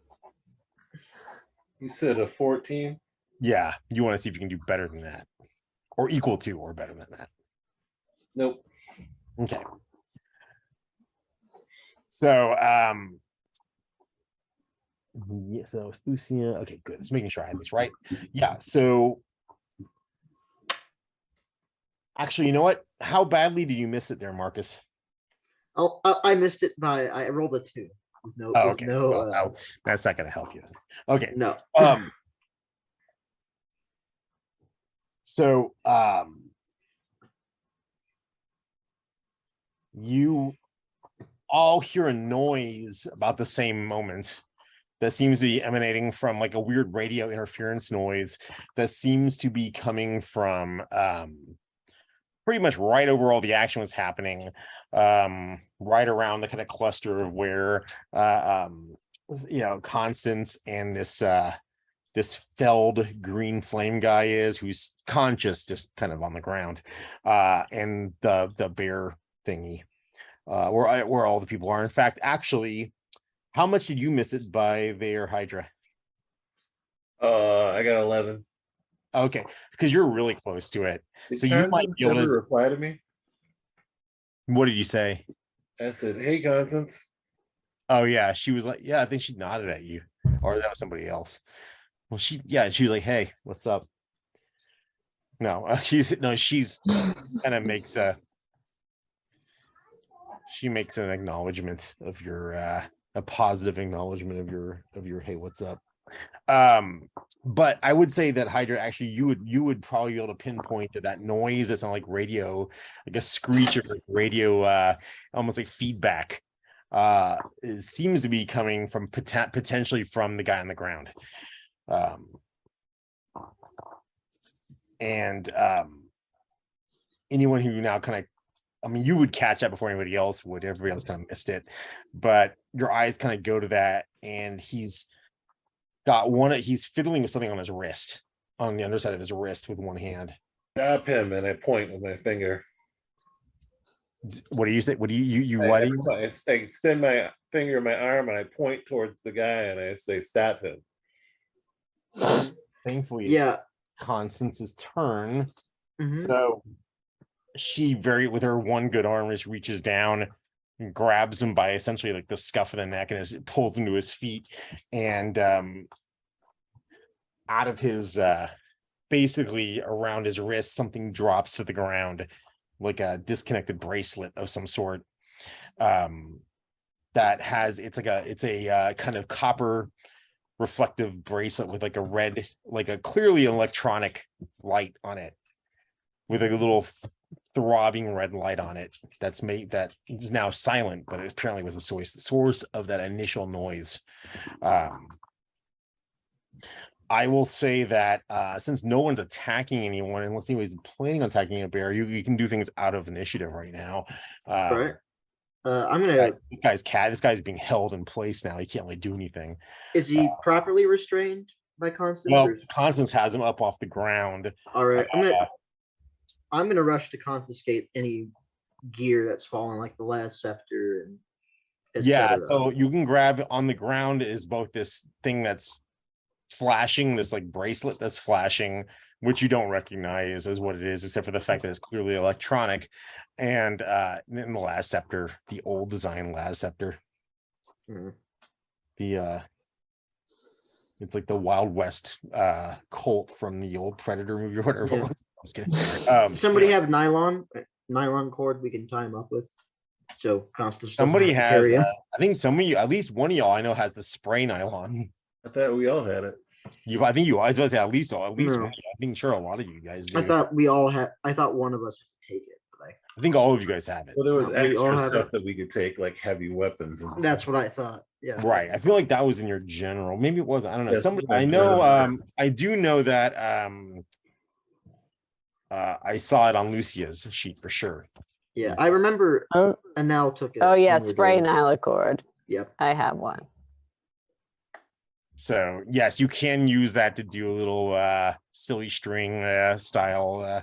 S3: You said a 14?
S1: Yeah, you want to see if you can do better than that, or equal to, or better than that.
S3: Nope.
S1: Okay. So, yeah, so Lucia. Okay, good. Just making sure I had this right. Yeah. So, actually, you know what? How badly did you miss it there, Marcus?
S2: Oh, I missed it by I rolled a 2. No,
S1: Oh,
S2: with
S1: okay.
S2: no,
S1: Well, no, that's not going to help you. Okay.
S2: no.
S1: So, you all hear a noise about the same moment that seems to be emanating from like a weird radio interference noise that seems to be coming from pretty much right over all the action was happening, right around the kind of cluster of where Constance and this felled green flame guy is, who's conscious, just kind of on the ground, and the bear thingy, where all the people are. In fact, actually, how much did you miss it by their Hydra?
S3: I got 11.
S1: Okay, because you're really close to it.
S3: Did
S1: So you might
S3: Constance
S1: be able
S3: ever
S1: to.
S3: reply to me?
S1: What did you say?
S3: I said, "Hey, Constance."
S1: Oh yeah, she was like, yeah, I think she nodded at you, or that was somebody else. Well, she was like, hey, what's up? No, she's kind of makes she makes an acknowledgement of your a positive acknowledgement of your hey, what's up? But I would say that Hydra, actually, you would probably be able to pinpoint that noise that sounds like radio, like a screech of like radio, almost like feedback. It seems to be coming from potentially from the guy on the ground. And anyone who now kind of, I mean, you would catch that before anybody else would. Everybody else kind of missed it, but your eyes kind of go to that, and he's fiddling with something on his wrist, on the underside of his wrist with one hand.
S3: Stop him, and I point with my finger.
S1: What do you say? What do you
S3: I,
S1: what do
S3: every
S1: you
S3: time I extend my finger, my arm, and I point towards the guy, and I say, "Stop him."
S1: Thankfully,
S2: Yeah.
S1: it's Constance's turn.
S2: Mhm.
S1: So she with her one good arm just reaches down and grabs him by essentially like the scuff of the neck, and pulls him to his feet, and out of his basically around his wrist, something drops to the ground, like a disconnected bracelet of some sort. That has it's a kind of copper reflective bracelet with like a red, like a clearly electronic light on it, with a little throbbing red light on it that is now silent, but it apparently was the source of that initial noise. I will say that since no one's attacking anyone, unless anybody's planning on attacking a bear, you can do things out of initiative right now.
S2: Right. I'm gonna.
S1: This guy's being held in place now. He can't really do anything.
S2: Is he properly restrained by Constance?
S1: Well,
S2: Or...
S1: Constance has him up off the ground.
S2: All right. I'm gonna rush to confiscate any gear that's fallen, like the last scepter and
S1: yeah. So you can grab on the ground is both this thing that's flashing, this like bracelet that's flashing, which you don't recognize as what it is, except for the fact that it's clearly electronic, and then the last scepter, the old design last scepter. The it's like the Wild West Colt from the old Predator movie or whatever it was. I was kidding.
S2: Somebody have nylon cord we can tie him up with. So Constance.
S1: Somebody has. I think some of you, at least one of y'all, I know, has the spray nylon.
S3: I thought we all had it.
S1: I think you. I was going to say at least one. Of you, I think sure a lot of you guys do.
S2: I thought we all had. I thought one of us could take it. But
S1: I think all of you guys have it.
S3: Well, there was extra stuff that we could take, like heavy weapons. And
S2: that's
S3: stuff.
S2: what I thought. Yeah.
S1: Right. I feel like that was in your general. Maybe it wasn't. I don't know. Somebody. I know. I do know that. I saw it on Lucia's sheet for sure.
S2: Yeah, I remember. Anel took it.
S4: Oh yeah, spray nylocord.
S2: Yep.
S4: I have one.
S1: So yes, you can use that to do a little silly string style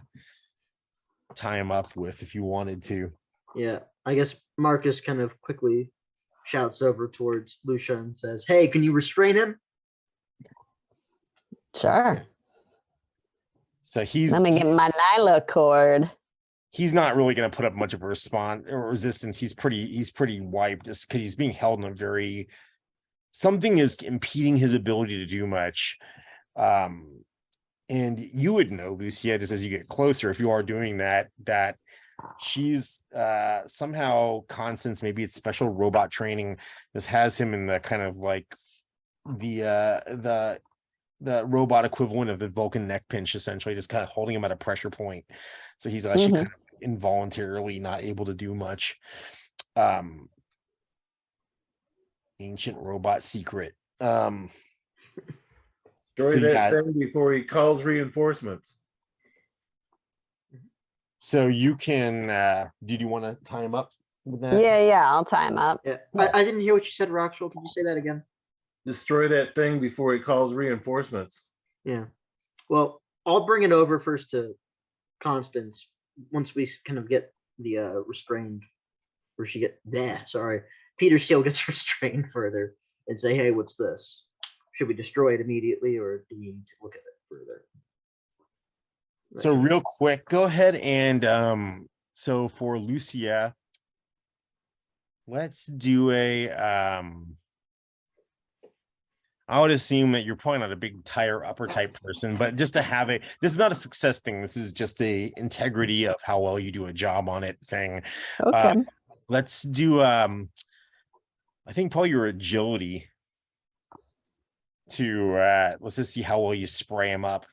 S1: tie him up with if you wanted to.
S2: Yeah, I guess Marcus kind of quickly shouts over towards Lucia and says, "Hey, can you restrain him?"
S4: Sure.
S1: So
S4: let me get my nylocord.
S1: He's not really going to put up much of a response or resistance. He's pretty wiped just because he's being held in a very. Something is impeding his ability to do much. And you would know, Lucia, just as you get closer, if you are doing that she's somehow Constance, maybe it's special robot training, just has him in the kind of like the robot equivalent of the Vulcan neck pinch, essentially, just kind of holding him at a pressure point. So he's actually kind of involuntarily not able to do much. Ancient robot secret.
S3: Destroy that thing before he calls reinforcements.
S1: So you can did you want to tie him up with that?
S4: Yeah, I'll tie him up.
S2: Yeah. I didn't hear what you said, Roxwell. Can you say that again?
S3: Destroy that thing before he calls reinforcements.
S2: Yeah. Well, I'll bring it over first to Constance once we kind of get the restrained, or Peter Steele gets restrained further and say, "Hey, what's this? Should we destroy it immediately, or do we need to look at it further?"
S1: Right. So real quick, go ahead and so for Lucia, let's do a I would assume that you're probably not a big tire upper type person, but just to have this is not a success thing. This is just a integrity of how well you do a job on it thing.
S4: Okay.
S1: Let's do I think probably your agility to let's just see how well you spray him up.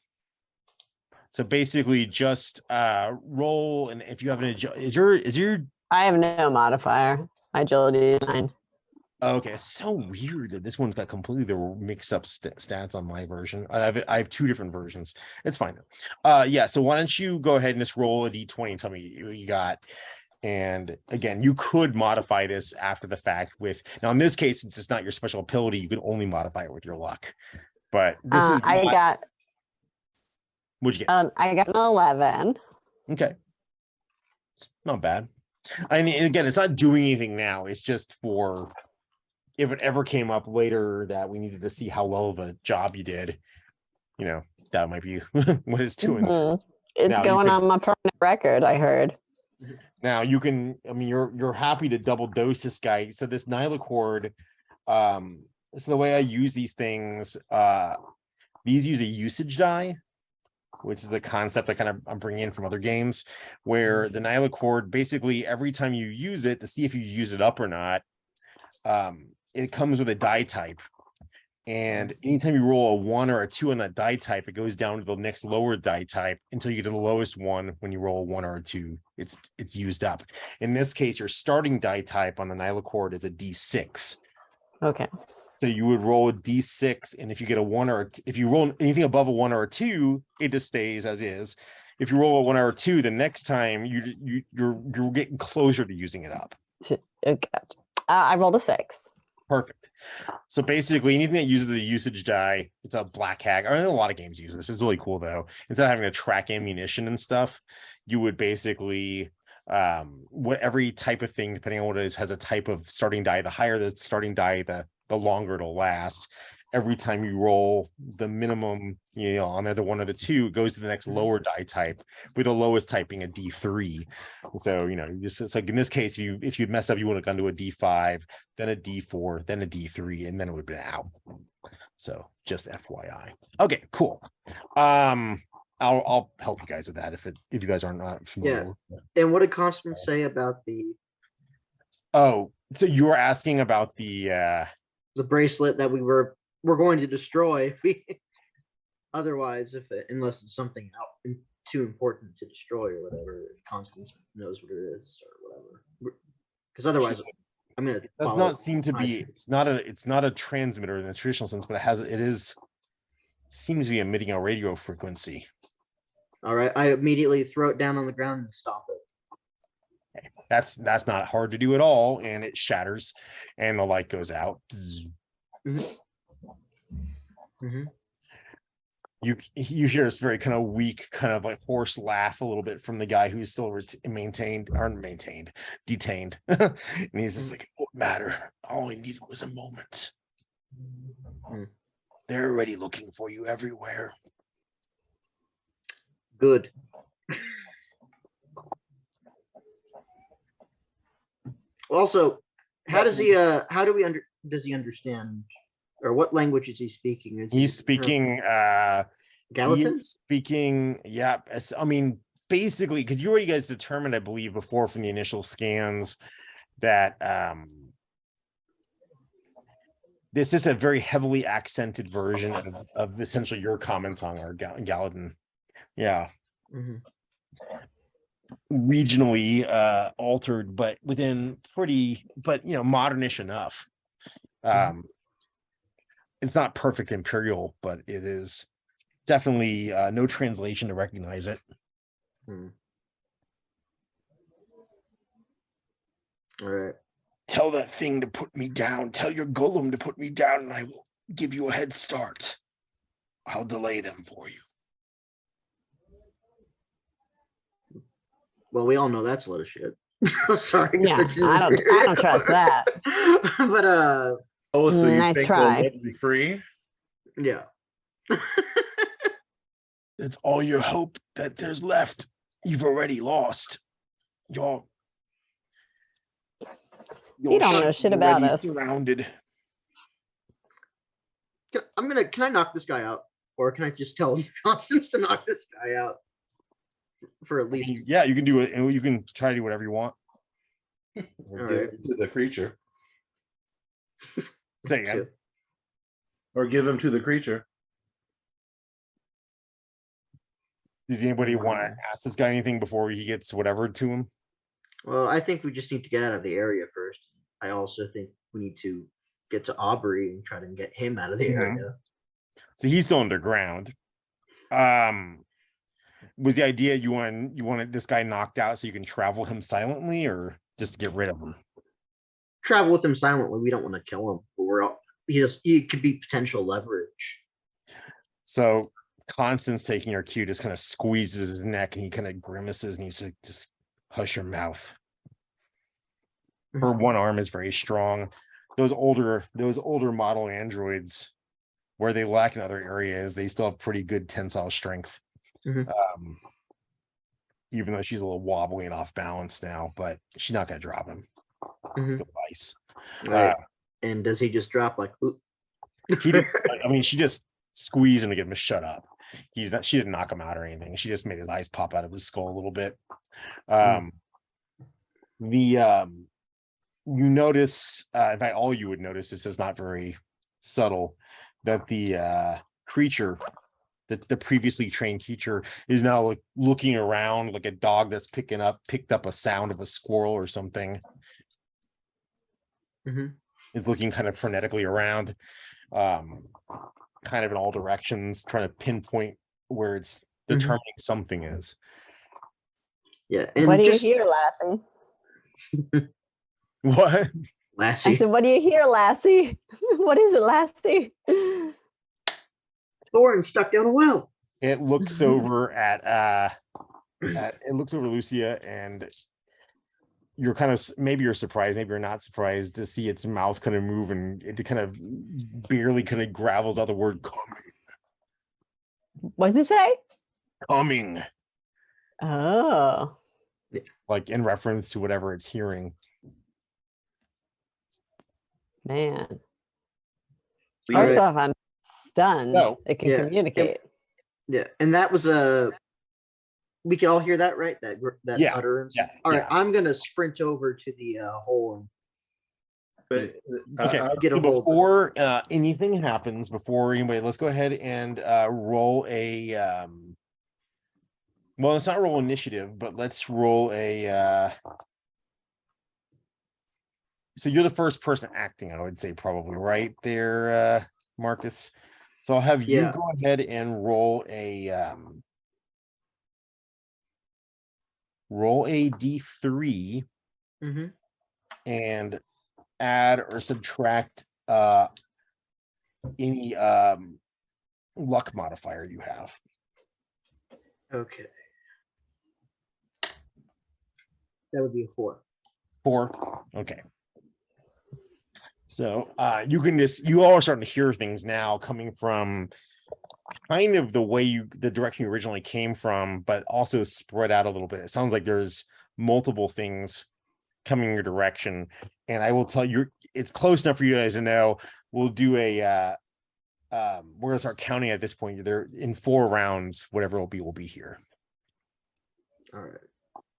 S1: So basically just roll, and if you have an is your
S4: I have no modifier. My agility is 9.
S1: Okay, it's so weird that this one's got completely the mixed up stats on my version. I have 2 different versions. It's fine though. Yeah, so why don't you go ahead and just roll a d20 and tell me what you got. And again, you could modify this after the fact with, now in this case, since it's not your special ability, you can only modify it with your luck. But this is
S4: what'd you get? I got an 11.
S1: Okay. It's not bad. I mean, again, it's not doing anything now. It's just for if it ever came up later that we needed to see how well of a job you did, that might be what it's doing.
S4: It's now, going on my permanent record, I heard.
S1: Now you can, you're happy to double dose this guy. So this nylocord, so the way I use these things, these use a usage die. which is a concept that kind of I'm bringing in from other games, where the Nilocord, basically every time you use it to see if you use it up or not, it comes with a die type. And anytime you roll a 1 or a 2 on that die type, it goes down to the next lower die type until you get to the lowest one. When you roll a 1 or a 2, it's used up. In this case, your starting die type on the Nilocord is a D6.
S4: Okay.
S1: So you would roll a D6, and if you get a 1 or if you roll anything above a 1 or a 2, it just stays as is. If you roll a 1 or a 2, the next time you're getting closer to using it up.
S4: Okay. I rolled a 6.
S1: Perfect. So basically, anything that uses a usage die, it's a black hack. I mean, a lot of games use this. It's really cool though. Instead of having to track ammunition and stuff, you would basically what every type of thing, depending on what it is, has a type of starting die. The higher the starting die, the longer it'll last. Every time you roll the minimum, on either 1 or the 2, it goes to the next lower die type, with the lowest type being a D3. So, it's like in this case, if you'd messed up, you would have gone to a D5, then a D4, then a D3, and then it would have been out. So just FYI. Okay, cool. I'll help you guys with that if you guys are not familiar.
S2: Yeah. And what did Constance say about the
S1: Oh, so you were asking about the
S2: bracelet that we're going to destroy if we otherwise, unless it's something too important to destroy or whatever. Constance knows what it is or whatever. Because otherwise, I'm gonna.
S1: It does not seem to be. It's not a transmitter in the traditional sense, but seems to be emitting a radio frequency.
S2: All right, I immediately throw it down on the ground and stop it.
S1: Okay. That's not hard to do at all, and it shatters, and the light goes out.
S2: Mm-hmm. Mm-hmm.
S1: You hear this very kind of weak, kind of like hoarse laugh a little bit from the guy who's still detained. And he's just like, "What matter? All I needed was a moment. They're already looking for you everywhere."
S2: Good. Also, does he understand, or what language is he speaking?
S1: He's speaking
S2: Gallatin?
S1: He's speaking, yeah. I mean, basically, because you already guys determined, I believe, before from the initial scans that this is a very heavily accented version of essentially your common tongue or Gallatin. Yeah.
S2: Mm-hmm.
S1: Regionally altered, but within modernish enough. It's not perfect imperial, but it is definitely no translation to recognize it.
S2: All right.
S1: Tell that thing to put me down. Tell your golem to put me down, and I will give you a head start. I'll delay them for you.
S2: Well, we all know that's a lot of shit. Sorry.
S4: Yeah, I don't trust that.
S2: But
S3: oh, so you
S4: nice
S3: think
S4: try.
S3: they'll let me free?
S2: Yeah.
S1: It's all your hope that there's left. You've already lost. You
S4: don't know shit about us.
S1: Surrounded.
S2: Can I knock this guy out, or can I just tell Constance to knock this guy out for at least?
S1: Yeah, you can do it, and you can try to do whatever you want.
S3: Or give him to the creature.
S1: Say it.
S3: Or give him to the creature.
S1: Does anybody want to ask this guy anything before he gets whatever to him?
S2: Well, I think we just need to get out of the area first. I also think we need to get to Aubrey and try to get him out of the area.
S1: So he's still underground. Was the idea you wanted this guy knocked out so you can travel him silently, or just to get rid of him?
S2: Travel with him silently. We don't want to kill him, but he could be potential leverage.
S1: So Constance, taking your cue, just kind of squeezes his neck, and he kind of grimaces, and he's like, "Just hush your mouth." Her one arm is very strong. Those older model androids, where they lack in other areas, they still have pretty good tensile strength. Even though she's a little wobbly and off balance now, but she's not going to drop him. It's device.
S2: Right. And does he just drop like?
S1: She just squeezed him to get him to shut up. She didn't knock him out or anything. She just made his eyes pop out of his skull a little bit.
S2: Mm.
S1: You notice, in fact, all you would notice, this is not very subtle, that the creature, the previously trained creature, is now like looking around like a dog that's picked up a sound of a squirrel or something.
S2: Mhm.
S1: It's looking kind of frenetically around, kind of in all directions, trying to pinpoint where it's determining something is.
S2: Yeah, and
S4: What do you
S2: just
S4: hear, Lassie?
S1: What?
S4: I
S2: Lassie,
S4: said, what do you hear, Lassie? What is it, Lassie?
S2: Thorin stuck down a well.
S1: It looks over at Lucia, and you're kind of, maybe you're surprised, maybe you're not surprised to see its mouth kind of move, and it kind of barely kind of gravels out the word coming.
S4: What did it say?
S1: Coming,
S4: Oh,
S1: like in reference to whatever it's hearing.
S4: man.
S3: We-
S2: All
S4: First
S2: right.
S4: off, I'm stunned.
S1: No.
S4: It can
S2: Yeah,
S4: communicate.
S2: Yeah, and that was a. We can all hear that, right? That
S1: Yeah,
S2: utterance.
S1: yeah,
S2: All right,
S1: yeah.
S2: I'm gonna sprint over to the hole
S3: But
S1: Okay.
S3: I-
S2: get a
S1: So
S2: hold.
S1: before anything happens, before anybody, let's go ahead and roll a. Well, let's not roll initiative, but let's roll a. So you're the first person acting, I would say, probably right there, Marcus. So I'll have you
S2: Yeah.
S1: go ahead and roll a d3
S2: Mm-hmm.
S1: and add or subtract any luck modifier you have.
S2: Okay. That would be a 4.
S1: 4. Okay. So you all are starting to hear things now coming from kind of the direction you originally came from, but also spread out a little bit. It sounds like there's multiple things coming your direction. And I will tell you, it's close enough for you guys to know we'll do we're gonna start counting at this point. They're in 4 rounds, whatever will be here.
S2: All right.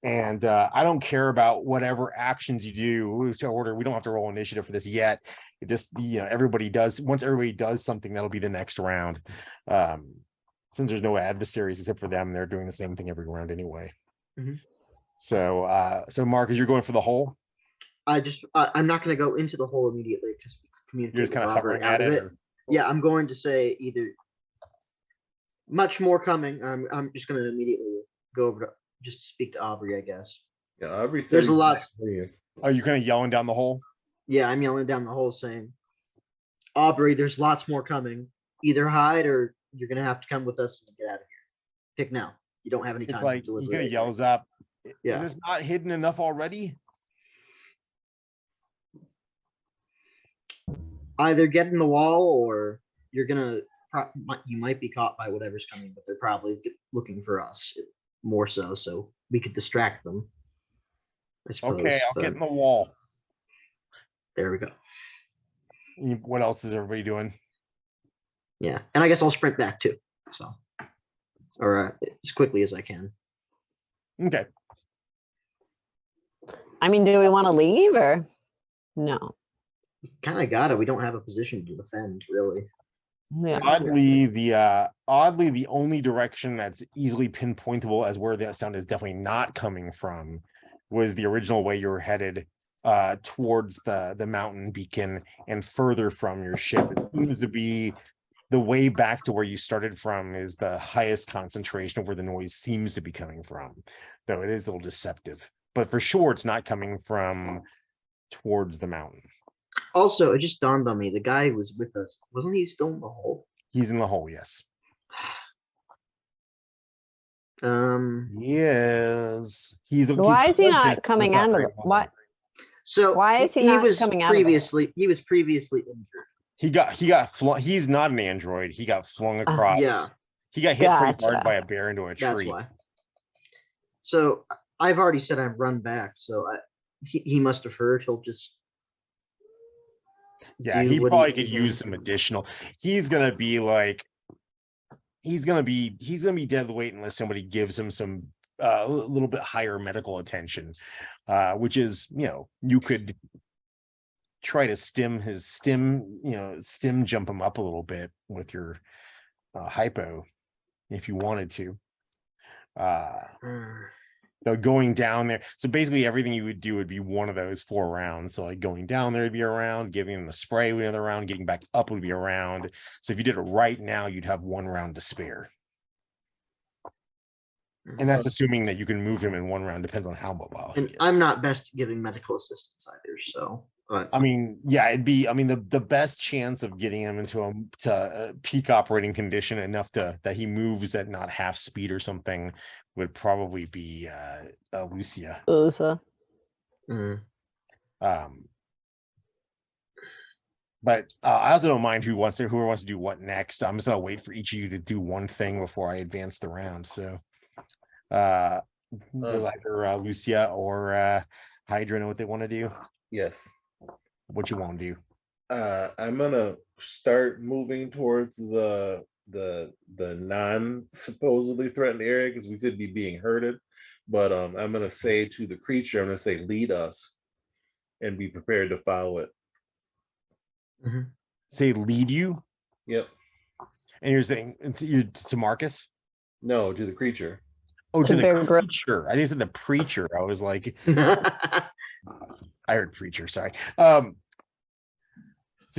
S1: And I don't care about whatever actions you do to order. We don't have to roll initiative for this yet. It just, everybody does. Once everybody does something, that'll be the next round. Since there's no adversaries except for them, they're doing the same thing every round anyway.
S2: Mhm.
S1: So Marcus, you're going for the hole.
S2: I'm not going to go into the hole immediately because we communicate
S1: You're just kind of
S2: Robert
S1: hovering
S2: out
S1: at
S2: of
S1: it.
S2: it. Yeah, I'm going to say either much more coming. I'm just going to immediately go over to just speak to Aubrey, I guess.
S3: yeah, Aubrey said
S2: There's a
S3: he's
S2: lot.
S3: back for you.
S1: Are you kind of yelling down the hole?
S2: Yeah, I'm yelling down the hole saying, Aubrey, there's lots more coming. Either hide or you're going to have to come with us and get out of here. Pick now. You don't have any time.
S1: It's like
S2: to
S1: he kind of
S2: deliberate.
S1: yells up.
S2: Yeah.
S1: Is this not hidden enough already?
S2: Either get in the wall or you're gonna you might be caught by whatever's coming, but they're probably looking for us more so we could distract them, I suppose.
S1: Okay, I'll
S2: but
S1: get in the wall.
S2: there we go.
S1: What else is everybody doing?
S2: Yeah, and I guess I'll sprint back too, so or as quickly as I can.
S1: Okay.
S4: I mean, do we want to leave or no?
S2: Kind of got it. We don't have a position to defend, really.
S4: Yeah.
S1: Oddly, the only direction that's easily pinpointable as where that sound is definitely not coming from was the original way you were headed towards the mountain beacon and further from your ship. It seems to be the way back to where you started from is the highest concentration of where the noise seems to be coming from, though it is a little deceptive. But for sure, it's not coming from towards the mountain.
S2: Also, it just dawned on me, the guy who was with us, wasn't he still in the hole?
S1: He's in the hole, yes.
S2: Yes.
S1: He's
S4: Why is he
S1: close,
S4: not
S1: just
S4: coming
S1: not
S4: out of
S1: very
S4: the
S1: well.
S4: what?
S2: So
S4: Why is he not
S2: was
S4: coming out of the hole?
S2: previously injured.
S1: He got flung. He's not an android. He got flung across.
S2: Yeah.
S1: He got hit pretty hard
S4: Gotcha.
S1: by a bear into a tree.
S2: That's why. So I've already said I've run back, so he must have heard. He'll just
S1: Yeah,
S2: do
S1: he
S2: what
S1: probably
S2: he
S1: could
S2: can.
S1: use some additional. He's gonna be like he's gonna be dead weight unless somebody gives him some a little bit higher medical attention, which is, you could try to stim jump him up a little bit with your hypo if you wanted to. So going down there, so basically everything you would do would be one of those 4 rounds. So like going down there would be a round, giving him the spray would be another round, getting back up would be a round. So if you did it right now, you'd have 1 round to spare. And that's assuming that you can move him in 1 round, depends on how mobile he
S2: And
S1: is.
S2: I'm not best giving medical assistance either, so. But
S1: I mean, yeah, the best chance of getting him into a peak operating condition enough that he moves at not half speed or something would probably be Lucia.
S4: Usa.
S1: But I also don't mind who wants to do what next. I'm just gonna wait for each of you to do one thing before I advance the round. So does either Lucia or Hydra know what they want to do?
S3: Yes.
S1: What you want to do?
S3: I'm gonna start moving towards the non supposedly threatened area because we could be being herded. But I'm gonna say to the creature, I'm gonna say lead us and be prepared to follow it.
S1: Say lead you?
S3: Yep.
S1: And you're saying to Marcus?
S3: No, to the creature.
S1: Oh, to the
S4: Bear Grylls.
S1: preacher. I think it said the preacher. I was like, I heard preacher, sorry. So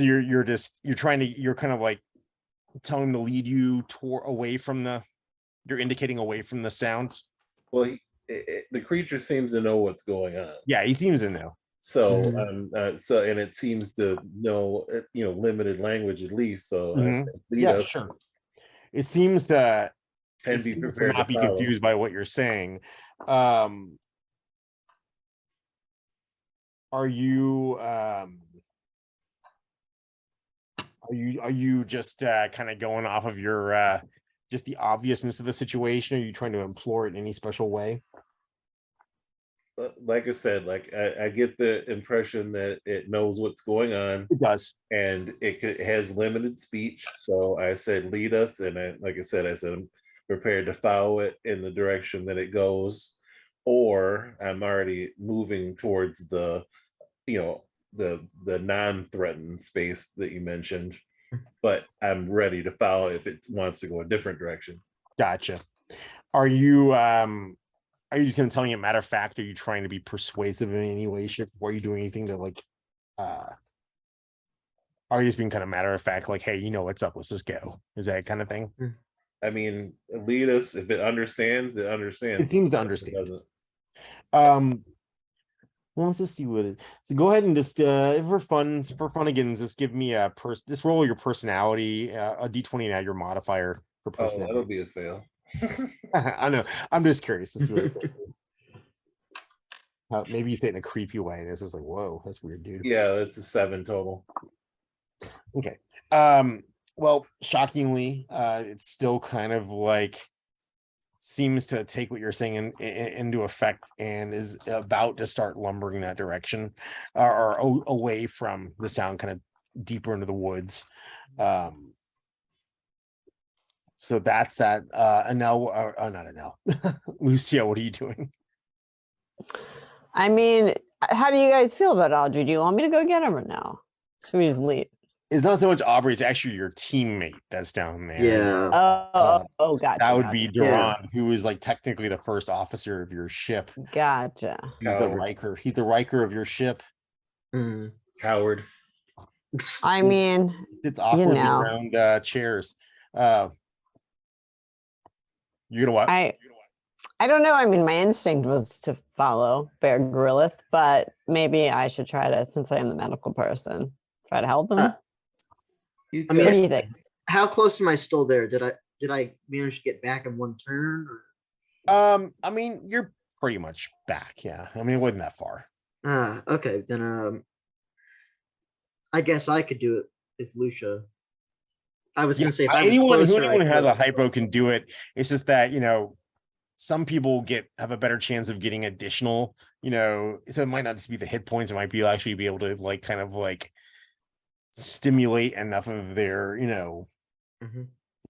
S1: you're kind of like telling him to lead you away from you're indicating away from the sounds.
S3: Well, the creature seems to know what's going on.
S1: Yeah, he seems to know.
S3: So and it seems to know limited language at least. So I say, lead us.
S1: Sure. It seems to
S3: And be prepared
S1: not
S3: to
S1: be
S3: follow.
S1: confused by what you're saying. Are you just kind of going off of your just the obviousness of the situation? Are you trying to implore it in any special way?
S3: Like I said, I get the impression that it knows what's going on.
S1: It does,
S3: and it has limited speech. So I said, lead us, and I said I'm prepared to follow it in the direction that it goes, or I'm already moving towards the non-threatened space that you mentioned, but I'm ready to follow if it wants to go a different direction.
S1: Gotcha. Are you just going to tell me a matter of fact? Are you trying to be persuasive in any way, shape, before you do anything to like? Are you just being kind of matter of fact, like, hey, you know what's up? Let's just go. Is that kind of thing?
S3: I mean, lead us. If it understands, it understands.
S1: It seems to understand. Well, let's just see what it. So go ahead and just for fun again, just give me just roll your personality, a d20 and add your modifier for personality.
S3: That'll be a fail.
S1: I know. I'm just curious. To see what maybe you say it in a creepy way. And it's just like, whoa, that's weird, dude.
S3: Yeah, that's a 7 total.
S1: Okay. Well, shockingly, it's still kind of like seems to take what you're saying into effect and is about to start lumbering that direction or away from the sound, kind of deeper into the woods. So that's that. Anel, not Anel. Lucia, what are you doing?
S4: I mean, how do you guys feel about Audrey? Do you want me to go get him or no? Should we just leave?
S1: It's not so much Aubrey, it's actually your teammate that's down there.
S2: Yeah.
S4: Gotcha.
S1: That would be Duran, who is like technically the first officer of your ship.
S4: Gotcha.
S1: He's the Riker. He's the Riker of your ship.
S3: Coward.
S4: I mean,
S1: He sits awkwardly around chairs. You're gonna what?
S4: I don't know. I mean, my instinct was to follow Bear Grylls, but maybe I should try to, since I am the medical person, try to help him.
S2: I mean,
S4: what do you think?
S2: How close am I still there? Did I manage to get back in one turn?
S1: Or? I mean, you're pretty much back. Yeah. I mean, it wasn't that far.
S2: Okay. Then I guess I could do it if Lucia. I was gonna say if
S1: anyone who has a hypo can do it. It's just that some people have a better chance of getting additional. So it might not just be the hit points. It might be actually be able to like kind of like stimulate enough of their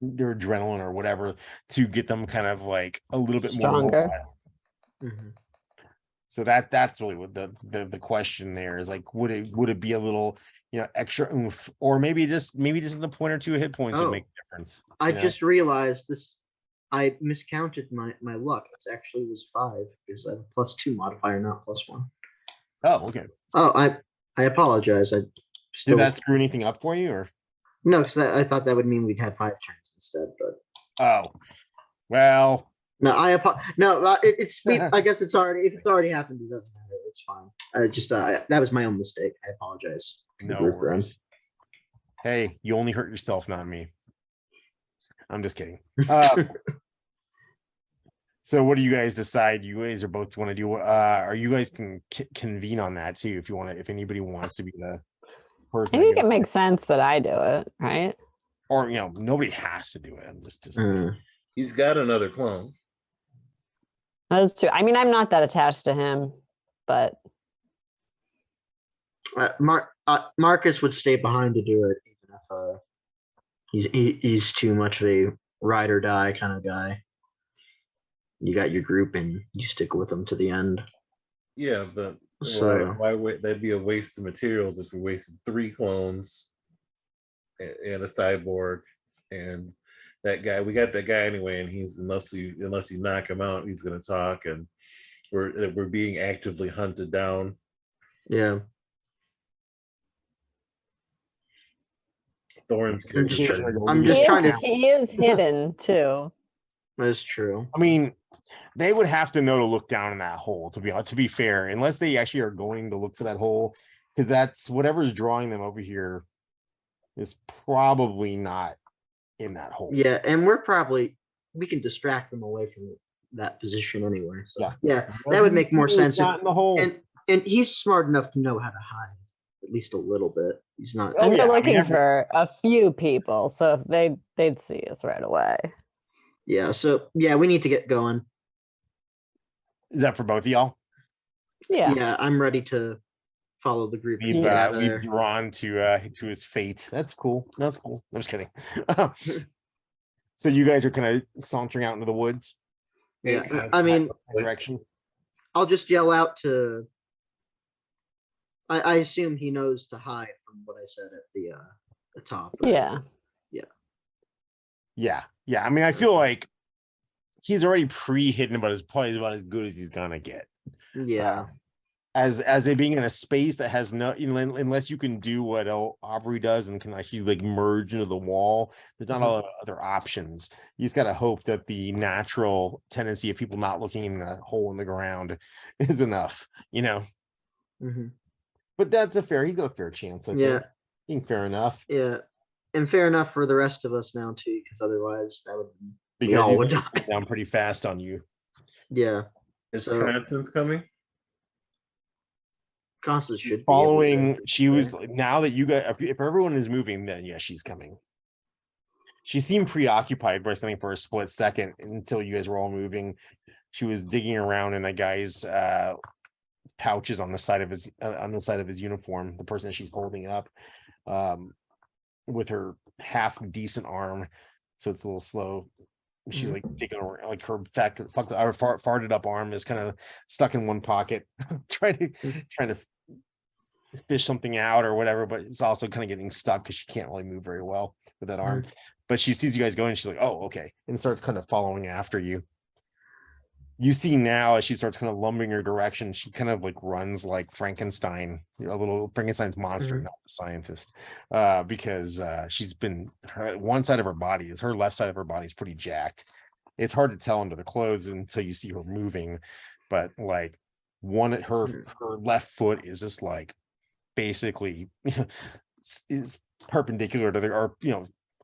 S1: their adrenaline or whatever to get them kind of like a little bit more
S4: Stronger.
S1: mobile.
S2: Mhm.
S1: So that's really what the question there is, like, would it be a little, extra oomph, or maybe just a point or two of hit points would
S2: Oh.
S1: make a difference.
S2: I
S1: you know?
S2: just realized this. I miscounted my luck. It actually was 5 because I have a +2 modifier, not +1.
S1: Oh, okay.
S2: Oh, I apologize. I
S1: Did
S2: still
S1: that screw anything up for you, or?
S2: no, because I thought that would mean we'd have 5 turns instead. But
S1: Oh, well.
S2: no, no. It's I guess it's already if it's already happened, it doesn't matter. It's fine. I just that was my own mistake. I apologize. to the
S1: No
S2: group then.
S1: worries. Hey, you only hurt yourself, not me. I'm just kidding. So what do you guys decide? You guys are both want to do? Are you guys can convene on that too if you want to? If anybody wants to be the person,
S4: I
S1: that
S4: think
S1: goes-
S4: it makes sense that I do it, right?
S1: or nobody has to do it. I'm just
S3: He's got another clone.
S4: Those two. I mean, I'm not that attached to him, but
S2: Marcus would stay behind to do it, even if he's too much of a ride or die kind of guy. You got your group and you stick with them to the end.
S3: Yeah, but
S2: So
S3: why would that'd be a waste of materials if we wasted 3 clones and a cyborg and that guy? We got that guy anyway, and he's unless you knock him out, he's gonna talk, and we're being actively hunted down.
S2: yeah,
S3: Thorn's
S2: I'm just,
S3: character.
S2: I'm just trying to.
S4: he is hidden too.
S2: That's true.
S1: I mean, they would have to know to look down in that hole. To be fair, unless they actually are going to look to that hole, because that's whatever's drawing them over here is probably not in that hole.
S2: Yeah, and we can distract them away from that position anyway. So yeah, that would make more sense.
S1: Not in the hole.
S2: And he's smart enough to know how to hide, at least a little bit. He's not.
S1: Oh,
S4: And
S1: yeah,
S4: they're
S1: I mean,
S4: looking for a few people, so if they'd see us right away.
S2: Yeah, so yeah, we need to get going.
S1: Is that for both of y'all?
S4: Yeah.
S2: Yeah, I'm ready to follow the group. and
S1: We've
S2: get out of there.
S1: drawn to his fate. That's cool. That's cool. I'm just kidding. So you guys are kind of sauntering out into the woods
S2: Yeah, I mean,
S1: direction.
S2: I'll just yell out to. I assume he knows to hide from what I said at the top. Right?
S1: Yeah. I mean, I feel like he's already pre-hidden, but is probably about as good as he's gonna get.
S2: Yeah.
S1: As it being in a space that has no, unless you can do what Aubrey does and can actually like merge into the wall, there's not a lot of other options. You just gotta hope that the natural tendency of people not looking in a hole in the ground is enough,
S2: hmm
S1: But that's he's got a fair chance. I
S2: Yeah.
S1: think fair enough.
S2: Yeah. And fair enough for the rest of us now too, because otherwise that would
S1: Because
S2: all
S1: he's
S2: would
S1: gonna
S2: die.
S1: come down pretty fast on you.
S2: Yeah.
S3: Is
S2: So-
S3: Constance coming?
S2: Constance should be able to
S1: Following,
S2: get
S1: she
S2: there.
S1: was now that you guys, if everyone is moving, then yeah, she's coming. She seemed preoccupied by something for a split second until you guys were all moving. She was digging around in that guy's pouches on the side of his uniform, the person that she's holding up, with her half decent arm, so it's a little slow. She's like digging around, like her farted up arm is kind of stuck in one pocket, trying to fish something out or whatever, but it's also kind of getting stuck because she can't really move very well with that arm. But she sees you guys going, she's like, oh, okay, and starts kind of following after you. You see now as she starts kind of lumbering your direction, she kind of like runs like Frankenstein, a little Frankenstein's monster, not the scientist, because she's been one side of her body her left side of her body is pretty jacked. It's hard to tell under the clothes until you see her moving, but like her left foot is just like basically is perpendicular to or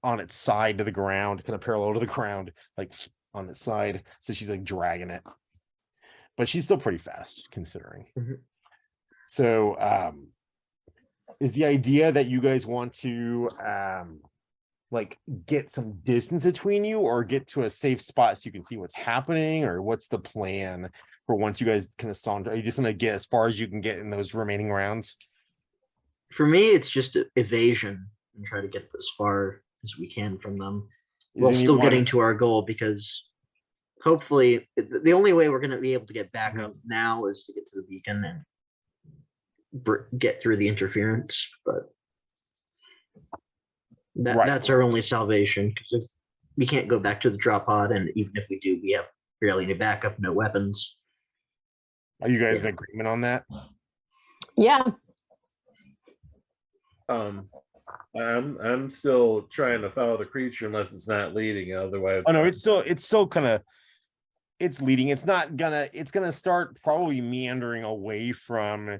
S1: on its side to the ground, kind of parallel to the ground, like on its side, so she's like dragging it, but she's still pretty fast considering. So is the idea that you guys want to like get some distance between you or get to a safe spot so you can see what's happening, or what's the plan for once you guys kind of saunter? Are you just gonna get as far as you can get in those remaining rounds?
S2: For me, it's just evasion and try to get as far as we can from them. While still
S1: anyone-
S2: getting to our goal, because hopefully the only way we're going to be able to get back up now is to get to the beacon and get through the interference. But
S1: Right.
S2: that's our only salvation, because if we can't go back to the drop pod, and even if we do, we have barely any backup, no weapons.
S1: Are you guys
S2: Yeah.
S1: in agreement on that?
S4: Yeah.
S3: I'm still trying to follow the creature unless it's not leading. Otherwise,
S1: Oh no, it's still kind of, it's leading. It's gonna start probably meandering away from,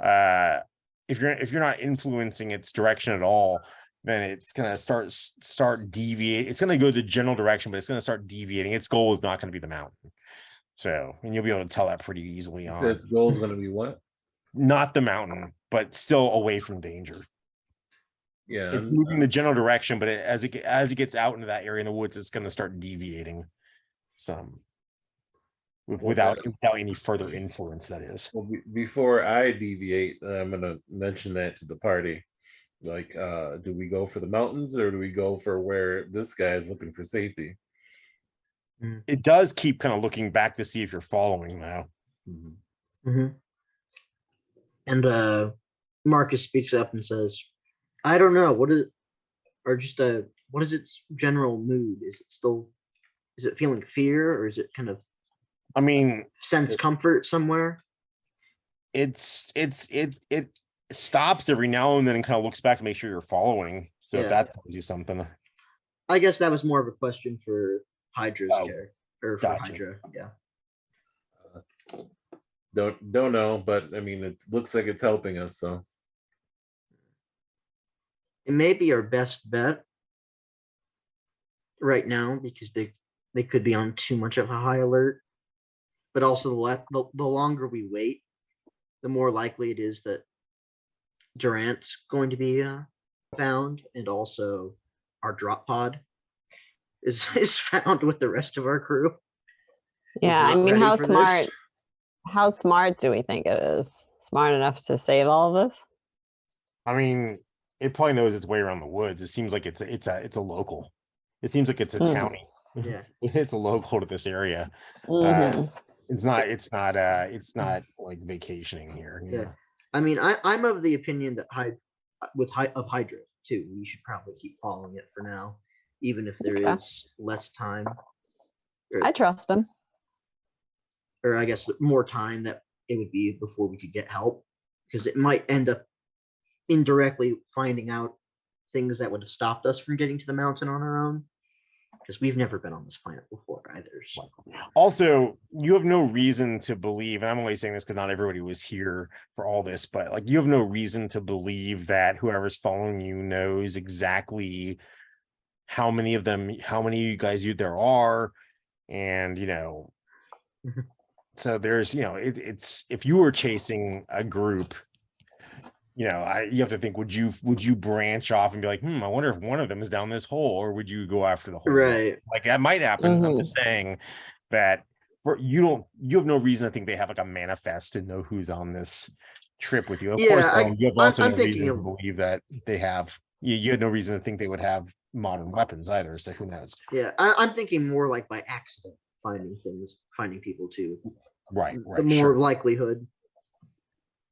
S1: if you're not influencing its direction at all, then it's gonna start deviate. It's gonna go the general direction, but it's gonna start deviating. Its goal is not gonna be the mountain. So, and you'll be able to tell that pretty easily on.
S3: its goal is going to be what?
S1: Not the mountain, but still away from danger.
S3: Yeah,
S1: It's moving the general direction, but as it gets out into that area in the woods, it's going to start deviating some without any further influence. That is.
S3: Well, before I deviate, I'm going to mention that to the party. Like, do we go for the mountains or do we go for where this guy is looking for safety?
S1: It does keep kind of looking back to see if you're following now.
S2: Mm-hmm. And Marcus speaks up and says, "I don't know. What is its general mood? Is it feeling fear, or is it kind of,
S1: I mean,
S2: sense comfort somewhere?"
S1: it stops every now and then and kind of looks back to make sure you're following. So
S2: Yeah.
S1: that tells you something.
S2: I guess that was more of a question for Hydra's character, or for
S1: gotcha.
S2: Hydra. Yeah.
S3: Don't know, but I mean, it looks like it's helping us. So
S2: It may be our best bet right now, because they could be on too much of a high alert. But also, the longer we wait, the more likely it is that Durant's going to be found, and also our drop pod is found with the rest of our crew.
S4: Yeah. I
S2: not
S4: mean,
S2: ready
S4: how
S2: for this.
S4: smart do we think it is? Smart enough to save all of us?
S1: I mean, it probably knows its way around the woods. It seems like it's a local. It seems like it's a townie.
S2: Yeah.
S1: It's a local to this area.
S4: Mhm.
S1: It's not like vacationing here. You
S2: Yeah.
S1: know?
S2: I mean, I'm of the opinion that Hydra too, we should probably keep following it for now, even if there
S4: Okay.
S2: is less time,
S4: I trust him.
S2: or I guess more time that it would be before we could get help, because it might end up indirectly finding out things that would have stopped us from getting to the mountain on our own, because we've never been on this planet before either. So.
S1: Also, you have no reason to believe, and I'm only saying this because not everybody was here for all this, but like you have no reason to believe that whoever's following you knows exactly how many of you guys there are, and so there's it's if you were chasing a group, you have to think, would you branch off and be like, I wonder if one of them is down this hole, or would you go after the whole
S2: Right.
S1: like that might happen. I'm just saying that you have no reason to think they have like a manifest to know who's on this trip with you. Of course, you have also
S2: I'm
S1: no
S2: thinking
S1: reason
S2: of-
S1: to believe that they have you had no reason to think they would have modern weapons either, so who knows.
S2: Yeah, I'm thinking more like by accident finding people too.
S1: Right,
S2: The more
S1: sure.
S2: likelihood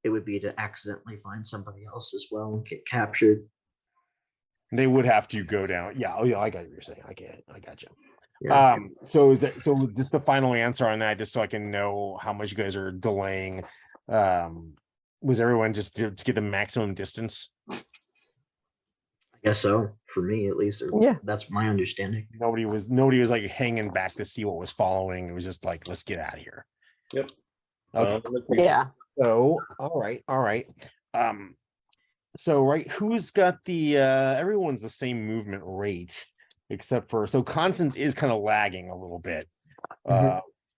S2: it would be to accidentally find somebody else as well and get captured.
S1: They would have to go down. Yeah, I got what you're saying. I got you.
S2: Yeah.
S1: So just the final answer on that, just so I can know how much you guys are delaying. Was everyone just to get the maximum distance?
S2: I guess so, for me at least.
S4: Yeah.
S2: That's my understanding.
S1: Nobody was like hanging back to see what was following. It was just like, let's get out of here.
S3: Yep.
S1: Okay.
S4: Yeah.
S1: So all right. So who's got the everyone's the same movement rate, except for Constance is kind of lagging a little bit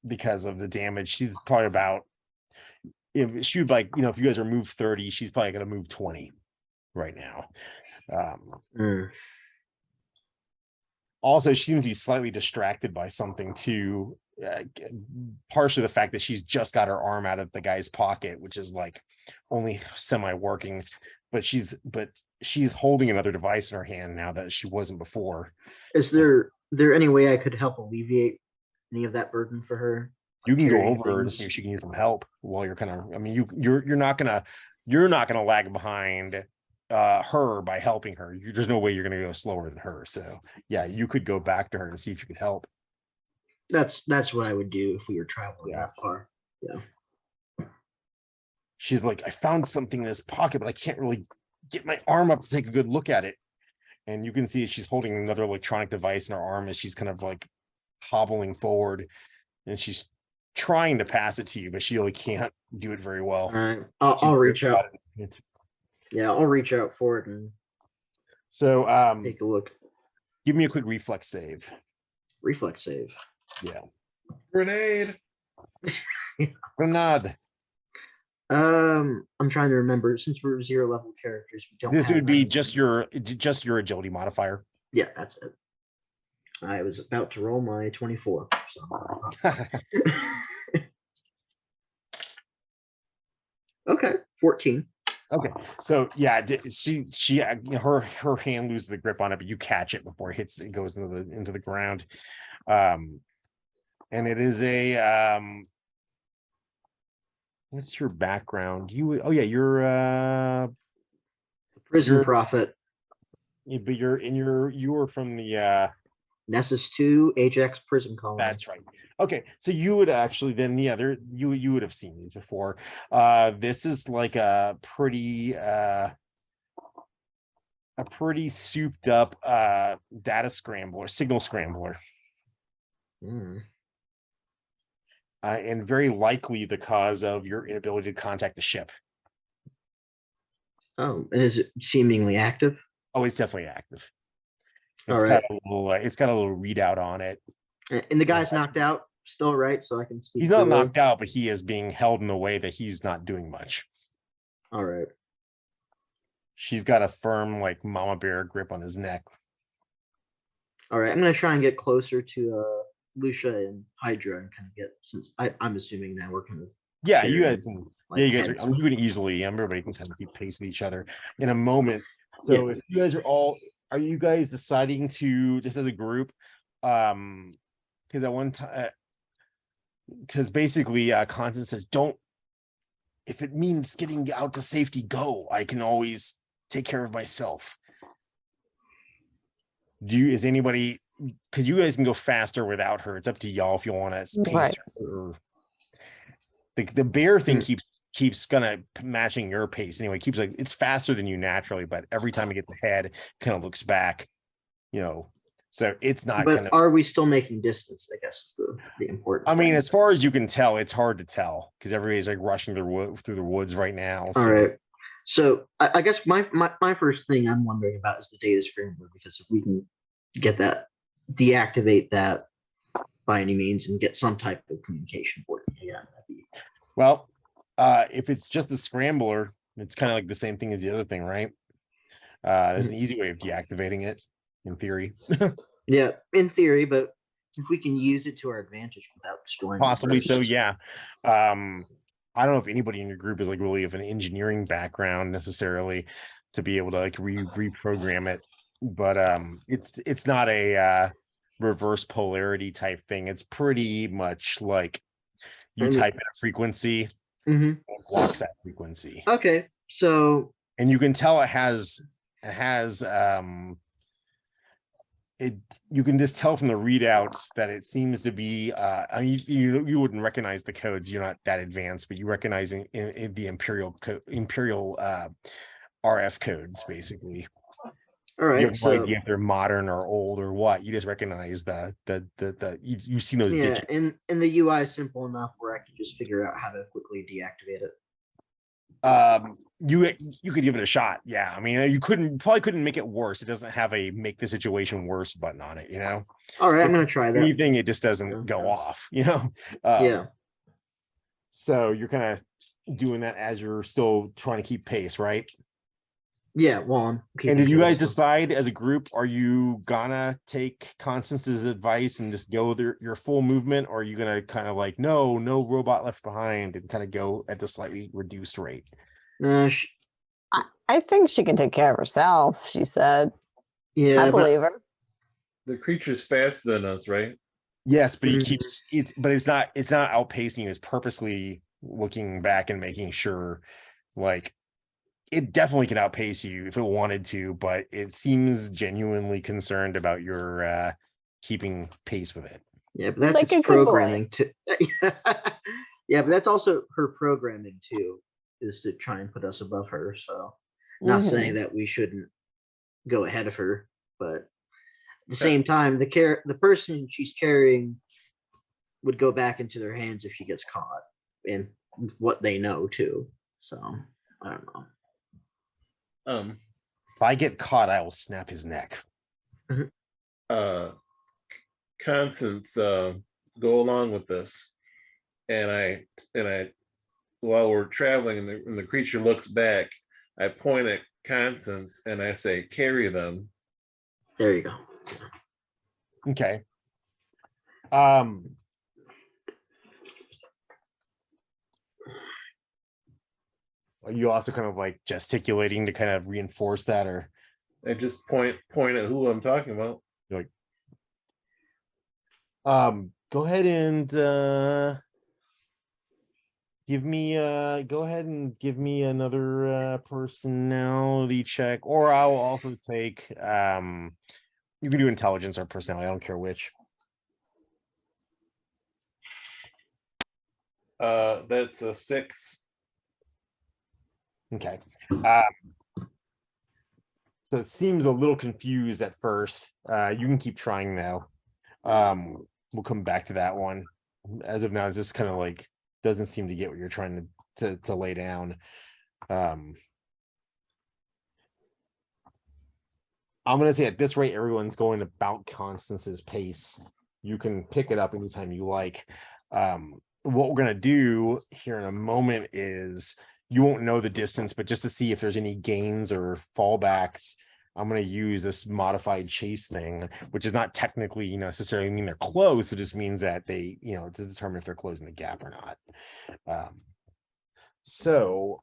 S1: because of the damage. She's probably about, if she would like, if you guys are move 30, she's probably gonna move 20 right now. Also, she seems to be slightly distracted by something too. Partially the fact that she's just got her arm out of the guy's pocket, which is like only semi-working, but she's holding another device in her hand now that she wasn't before.
S2: Is there there any way I could help alleviate any of that burden for her?
S1: You
S2: Like
S1: can go
S2: carrying
S1: over to
S2: things?
S1: see if she can use some help while you're kind of. I mean, you're not gonna lag behind her by helping her. There's no way you're gonna go slower than her. So yeah, you could go back to her and see if you could help.
S2: That's what I would do if we were traveling
S1: Yeah.
S2: that far. Yeah.
S1: She's like, I found something in this pocket, but I can't really get my arm up to take a good look at it. And you can see she's holding another electronic device in her arm as she's kind of like hobbling forward, and she's trying to pass it to you, but she really can't do it very well.
S2: All right.
S1: She's
S2: I'll
S1: very
S2: reach out.
S1: bad at it.
S2: Yeah, I'll reach out for it and
S1: So
S2: take a look.
S1: give me a quick reflex save.
S2: Reflex save.
S1: Yeah.
S3: Grenade.
S1: Grenade.
S2: I'm trying to remember. Since we're 0 level characters, we don't.
S1: This
S2: have
S1: would be
S2: any-
S1: just your agility modifier.
S2: Yeah, that's it. I was about to roll my 24. So. Okay, 14.
S1: Okay, so yeah, she her hand loses the grip on it, but you catch it before it goes into the ground. And it is a what's your background? You're
S2: Prison
S1: You're-
S2: Prophet.
S1: but you were from the
S2: Nessus 2, Ajax Prison Colony.
S1: that's right. Okay, so you would actually then you would have seen these before. This is like a pretty souped up data scrambler, signal scrambler.
S2: Hmm.
S1: And very likely the cause of your inability to contact the ship.
S2: Oh, and is it seemingly active?
S1: Oh, it's definitely active.
S2: All
S1: It's
S2: right.
S1: got a little it's got a little readout on it.
S2: And the guy's knocked out still, right? So I can speak.
S1: He's not
S2: freely?
S1: knocked out, but he is being held in a way that he's not doing much.
S2: All right.
S1: She's got a firm, like mama bear grip on his neck.
S2: All right. I'm gonna try and get closer to Lucia and Hydra and kind of get, since I'm assuming now we're kind of
S1: Yeah, you
S2: sharing,
S1: guys can.
S2: like,
S1: Yeah, you guys are.
S2: heads.
S1: You can easily. Everybody can kind of keep pace with each other in a moment. So if you guys are you guys deciding to just as a group? Because at one time, because basically, Constance says, "Don't. If it means getting out to safety, go. I can always take care of myself." Is anybody? Because you guys can go faster without her. It's up to y'all if you want to pace
S4: Right.
S1: her. The bear thing keeps kind of matching your pace anyway. Keeps like it's faster than you naturally, but every time it gets ahead, kind of looks back, So it's not
S2: But
S1: gonna.
S2: are we still making distance? I guess is the important.
S1: I mean,
S2: thing.
S1: as far as you can tell, it's hard to tell because everybody's like rushing through the woods right now.
S2: All right. So I guess my first thing I'm wondering about is the data scrambler, because if we can get that, deactivate that by any means and get some type of communication working again, that'd be.
S1: Well, if it's just a scrambler, it's kind of like the same thing as the other thing, right? There's an easy way of deactivating it, in theory.
S2: Yeah, in theory, but if we can use it to our advantage without destroying. the
S1: Possibly so,
S2: rest.
S1: yeah. I don't know if anybody in your group is like really of an engineering background necessarily to be able to like reprogram it, but it's not a reverse polarity type thing. It's pretty much like you type in a frequency
S2: Mhm.
S1: and it blocks that frequency,
S2: Okay, so
S1: and you can tell it has you can just tell from the readouts that it seems to be I mean, you wouldn't recognize the codes, you're not that advanced, but you recognize in the imperial RF codes basically.
S2: all
S1: You
S2: right,
S1: have no
S2: so
S1: idea if they're modern or old or what. You just recognize you've seen those
S2: yeah,
S1: digits.
S2: and the UI is simple enough where I can just figure out how to quickly deactivate it.
S1: You could give it a shot. Yeah, I mean, you probably couldn't make it worse. It doesn't have a make the situation worse button on it,
S2: All right, I'm
S1: If
S2: gonna try that.
S1: anything, it just doesn't go
S2: Okay.
S1: off,
S2: Yeah,
S1: So you're kind of doing that as you're still trying to keep pace, right?
S2: yeah. Well, I'm
S1: And
S2: keeping
S1: did you guys
S2: pace, so-
S1: decide as a group, are you gonna take Constance's advice and just go your full movement, or are you gonna kind of like no robot left behind and kind of go at the slightly reduced rate?
S2: sh-
S4: I think she can take care of herself, she said.
S2: yeah,
S4: I
S2: but
S4: believe her.
S3: The creature's faster than us, right?
S1: Yes, but he
S2: Mhm.
S1: keeps it, but it's not outpacing you. It's purposely looking back and making sure, like, it definitely can outpace you if it wanted to, but it seems genuinely concerned about your keeping pace with it.
S2: Yeah, but that's
S4: Like
S2: its
S4: a good boy.
S2: programming too. Yeah, but that's also her programming too, is to try and put us above her. So, not saying
S4: Mhm.
S2: that we shouldn't go ahead of her, but at the
S3: Yeah.
S2: same time, the person she's carrying would go back into their hands if she gets caught, and what they know too. So, I don't know.
S3: Um,
S1: If I get caught, I will snap his neck.
S3: Constance, go along with this, and I, while we're traveling, and the creature looks back, I point at Constance and I say, "Carry them."
S2: There you go.
S1: Okay. Are you also kind of like gesticulating to kind of reinforce that, or
S3: I just point at who I'm talking about.
S1: like, go ahead and go ahead and give me another personality check, or I will also take you can do intelligence or personality, I don't care which.
S3: That's a 6.
S1: Okay. So it seems a little confused at first. You can keep trying now. We'll come back to that one. As of now, it's just kind of like doesn't seem to get what you're trying to lay down. I'm gonna say at this rate, everyone's going about Constance's pace. You can pick it up anytime you like. What we're gonna do here in a moment is you won't know the distance, but just to see if there's any gains or fallbacks, I'm going to use this modified chase thing, which is not technically necessarily mean they're close. It just means that they, to determine if they're closing the gap or not. So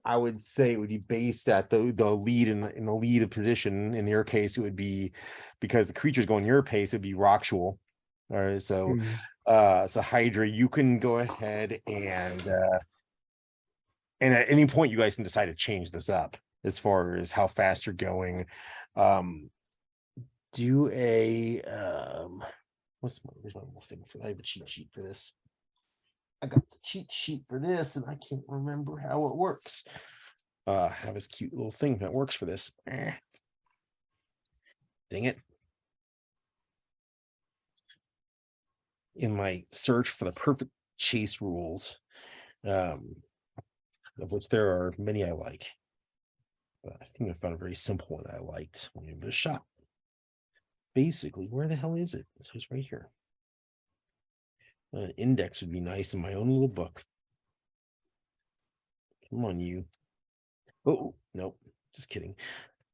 S1: I would say it would be based at the lead in the lead position. In your case, it would be because the creature's going your pace, it would be Roxual. All right, so so Hydra, you can go ahead and at any point you guys can decide to change this up as far as how fast you're going. Do a where's my little thing for that? I have a cheat sheet for this. I got the cheat sheet for this and I can't remember how it works. I have this cute little thing that works for this. Dang it. In my search for the perfect chase rules, of which there are many I like. But I think I found a very simple one that I liked. I'll give it a shot. Basically, where the hell is it? So it's right here. Index would be nice in my own little book. Come on, you. Oh, nope. Just kidding.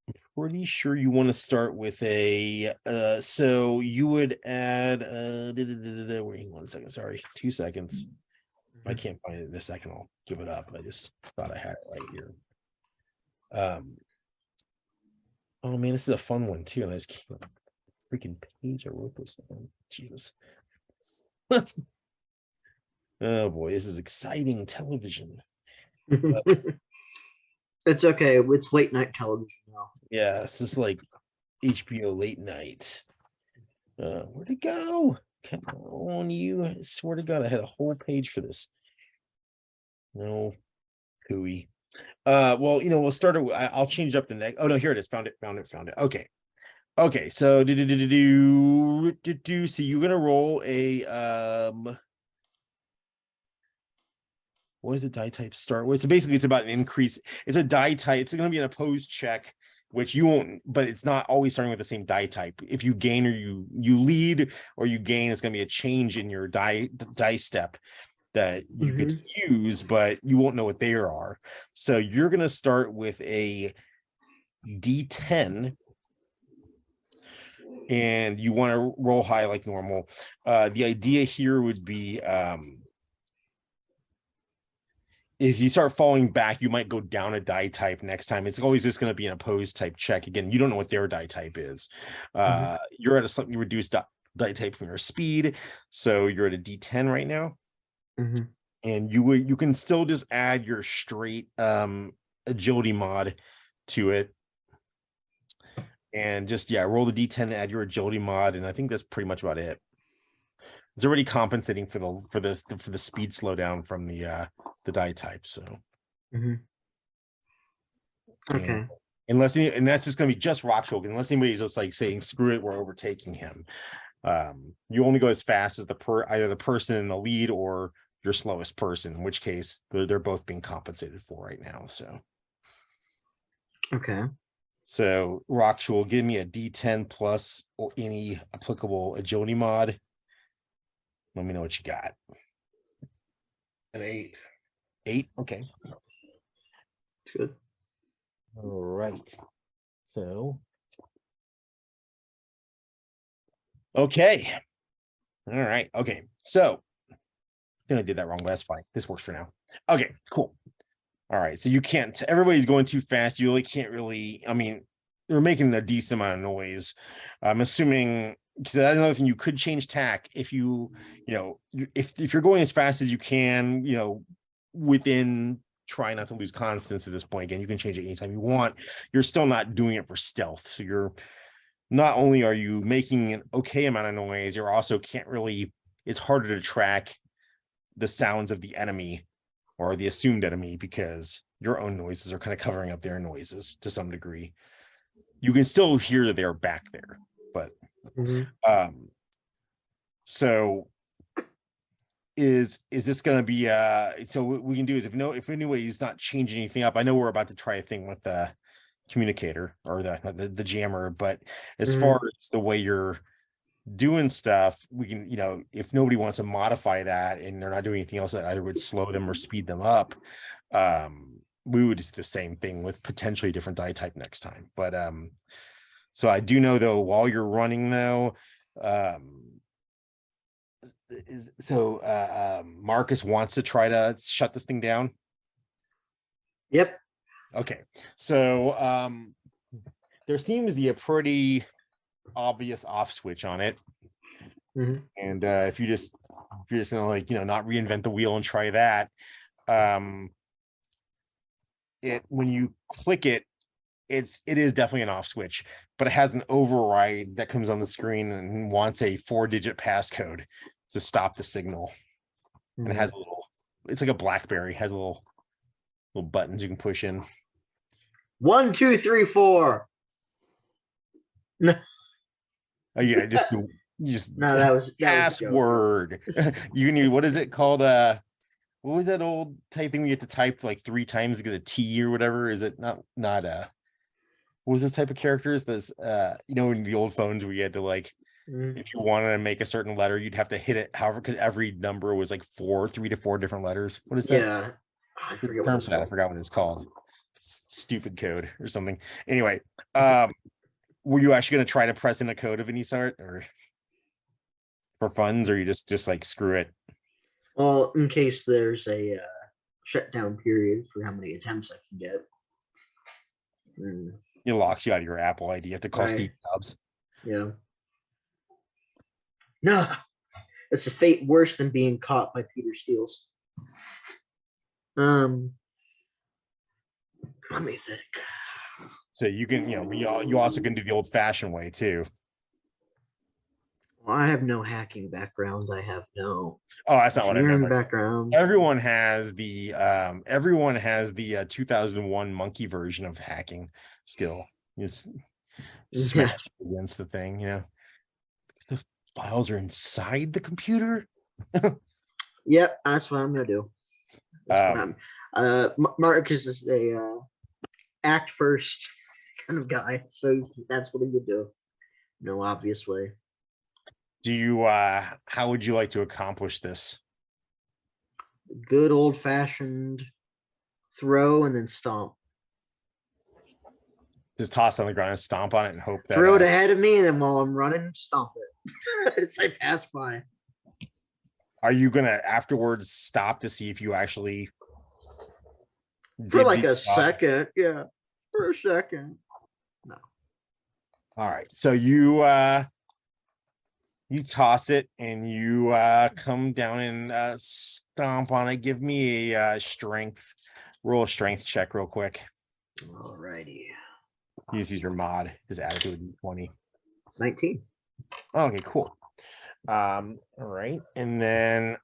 S1: I'm pretty sure you want to start with a so you would add wait 1 second, sorry, 2 seconds. If I can't find it in a second, I'll give it up. I just thought I had it right here. Oh man, this is a fun one too. And I just can't freaking page I wrote this on. Jesus. Oh boy, this is exciting television.
S2: It's okay. It's late night television now.
S1: Yeah, this is like HBO late night. Where'd it go? Come on, you. I swear to God, I had a whole page for this. No, hooey. Well, we'll start it. I'll change up the next. Oh no, here it is. Found it. Okay. Okay, so so you're gonna roll a what is the die type start with? So basically it's about an increase. It's a die type. It's going to be an opposed check, which you won't, but it's not always starting with the same die type. If you gain or you lead or you gain, it's going to be a change in your die step that you get to use, but you won't know what they are. So you're going to start with a D10 and you want to roll high like normal. The idea here would be if you start falling back, you might go down a die type next time. It's always just going to be an opposed type check. Again, you don't know what their die type is. You're at a slightly reduced die type from your speed, so you're at a D10 right now. And you can still just add your straight agility mod to it, and just roll the D10 to add your agility mod, and I think that's pretty much about it. It's already compensating for the speed slowdown from the die type. So
S2: Okay.
S1: and that's just going to be just rock choke, unless anybody's just like saying screw it, we're overtaking him. You only go as fast as either the person in the lead or your slowest person, in which case they're both being compensated for right now. So Rock will give me a D10 plus or any applicable agility mod. Let me know what you got.
S3: An 8.
S1: 8. Okay.
S2: It's good.
S1: All right. So. Okay. All right. Okay. So. I think I did that wrong, but that's fine. This works for now. Okay. Cool. All right. So you can't. Everybody's going too fast. You really can't really. I mean, they're making a decent amount of noise. I'm assuming. Because that's another thing, you could change tack if if you're going as fast as you can, within try not to lose constants at this point. Again, you can change it anytime you want. You're still not doing it for stealth. So you're not only are you making an okay amount of noise, you're also it's harder to track the sounds of the enemy or the assumed enemy because your own noises are kind of covering up their noises to some degree. You can still hear that they're back there, but so is this going to be so what we can do is if anyway he's not changing anything up. I know we're about to try a thing with the communicator or the jammer, but as far as the way you're doing stuff, we can, if nobody wants to modify that and they're not doing anything else that either would slow them or speed them up, we would do the same thing with potentially different die type next time. But so I do know though, while you're running though, Marcus wants to try to shut this thing down.
S2: Yep.
S1: Okay. So there seems to be a pretty obvious off switch on it. And if you're just gonna not reinvent the wheel and try that, when you click it, it is definitely an off switch, but it has an override that comes on the screen and wants a 4-digit passcode to stop the signal. And it has it's like a BlackBerry, has little buttons you can push in.
S2: 1, 2, 3, 4. No.
S1: Oh yeah, just
S2: No, that was
S1: password. You need, what is it called? What was that old type thing where you have to type like 3 times to get a T or whatever? Is it not what was this type of characters? This in the old phones where you had to if you wanted to make a certain letter, you'd have to hit it however, because every number was like 3 to 4 different letters. What is that?
S2: Yeah, I forget what it's
S1: I
S2: called.
S1: forgot what it's called. Stupid code or something. Anyway, were you actually going to try to press in a code of any sort, or for funds, or you just like screw it?
S2: Well, in case there's a shutdown period for how many attempts I can get.
S1: It locks you out of your Apple ID. You have to call Steve Jobs.
S2: Yeah. No, it's a fate worse than being caught by Peter Steele's. Let me think.
S1: So you can, you also can do the old-fashioned way too.
S2: Well, I have no hacking background. I have no.
S1: Oh, that's not what I meant.
S2: Background.
S1: Everyone has the 2001 monkey version of hacking skill. You just smash against the thing, The files are inside the computer.
S2: Yep, that's what I'm gonna do. Marcus is a act first kind of guy, so that's what he would do. No obvious way.
S1: Do you how would you like to accomplish this?
S2: Good old fashioned throw and then stomp.
S1: Just toss it on the ground and stomp on it and hope that
S2: throw it ahead of me, and then while I'm running, stomp it. It's like pass by.
S1: Are you gonna afterwards stop to see if you actually
S2: For
S1: Did
S2: like
S1: the
S2: a
S1: job.
S2: second, yeah. For a second. No.
S1: All right. So you toss it and you come down and stomp on it. Give me a roll a strength check real quick.
S2: Alrighty.
S1: You just use your mod, just add it to a d20.
S2: 19.
S1: Okay, cool. All right, and then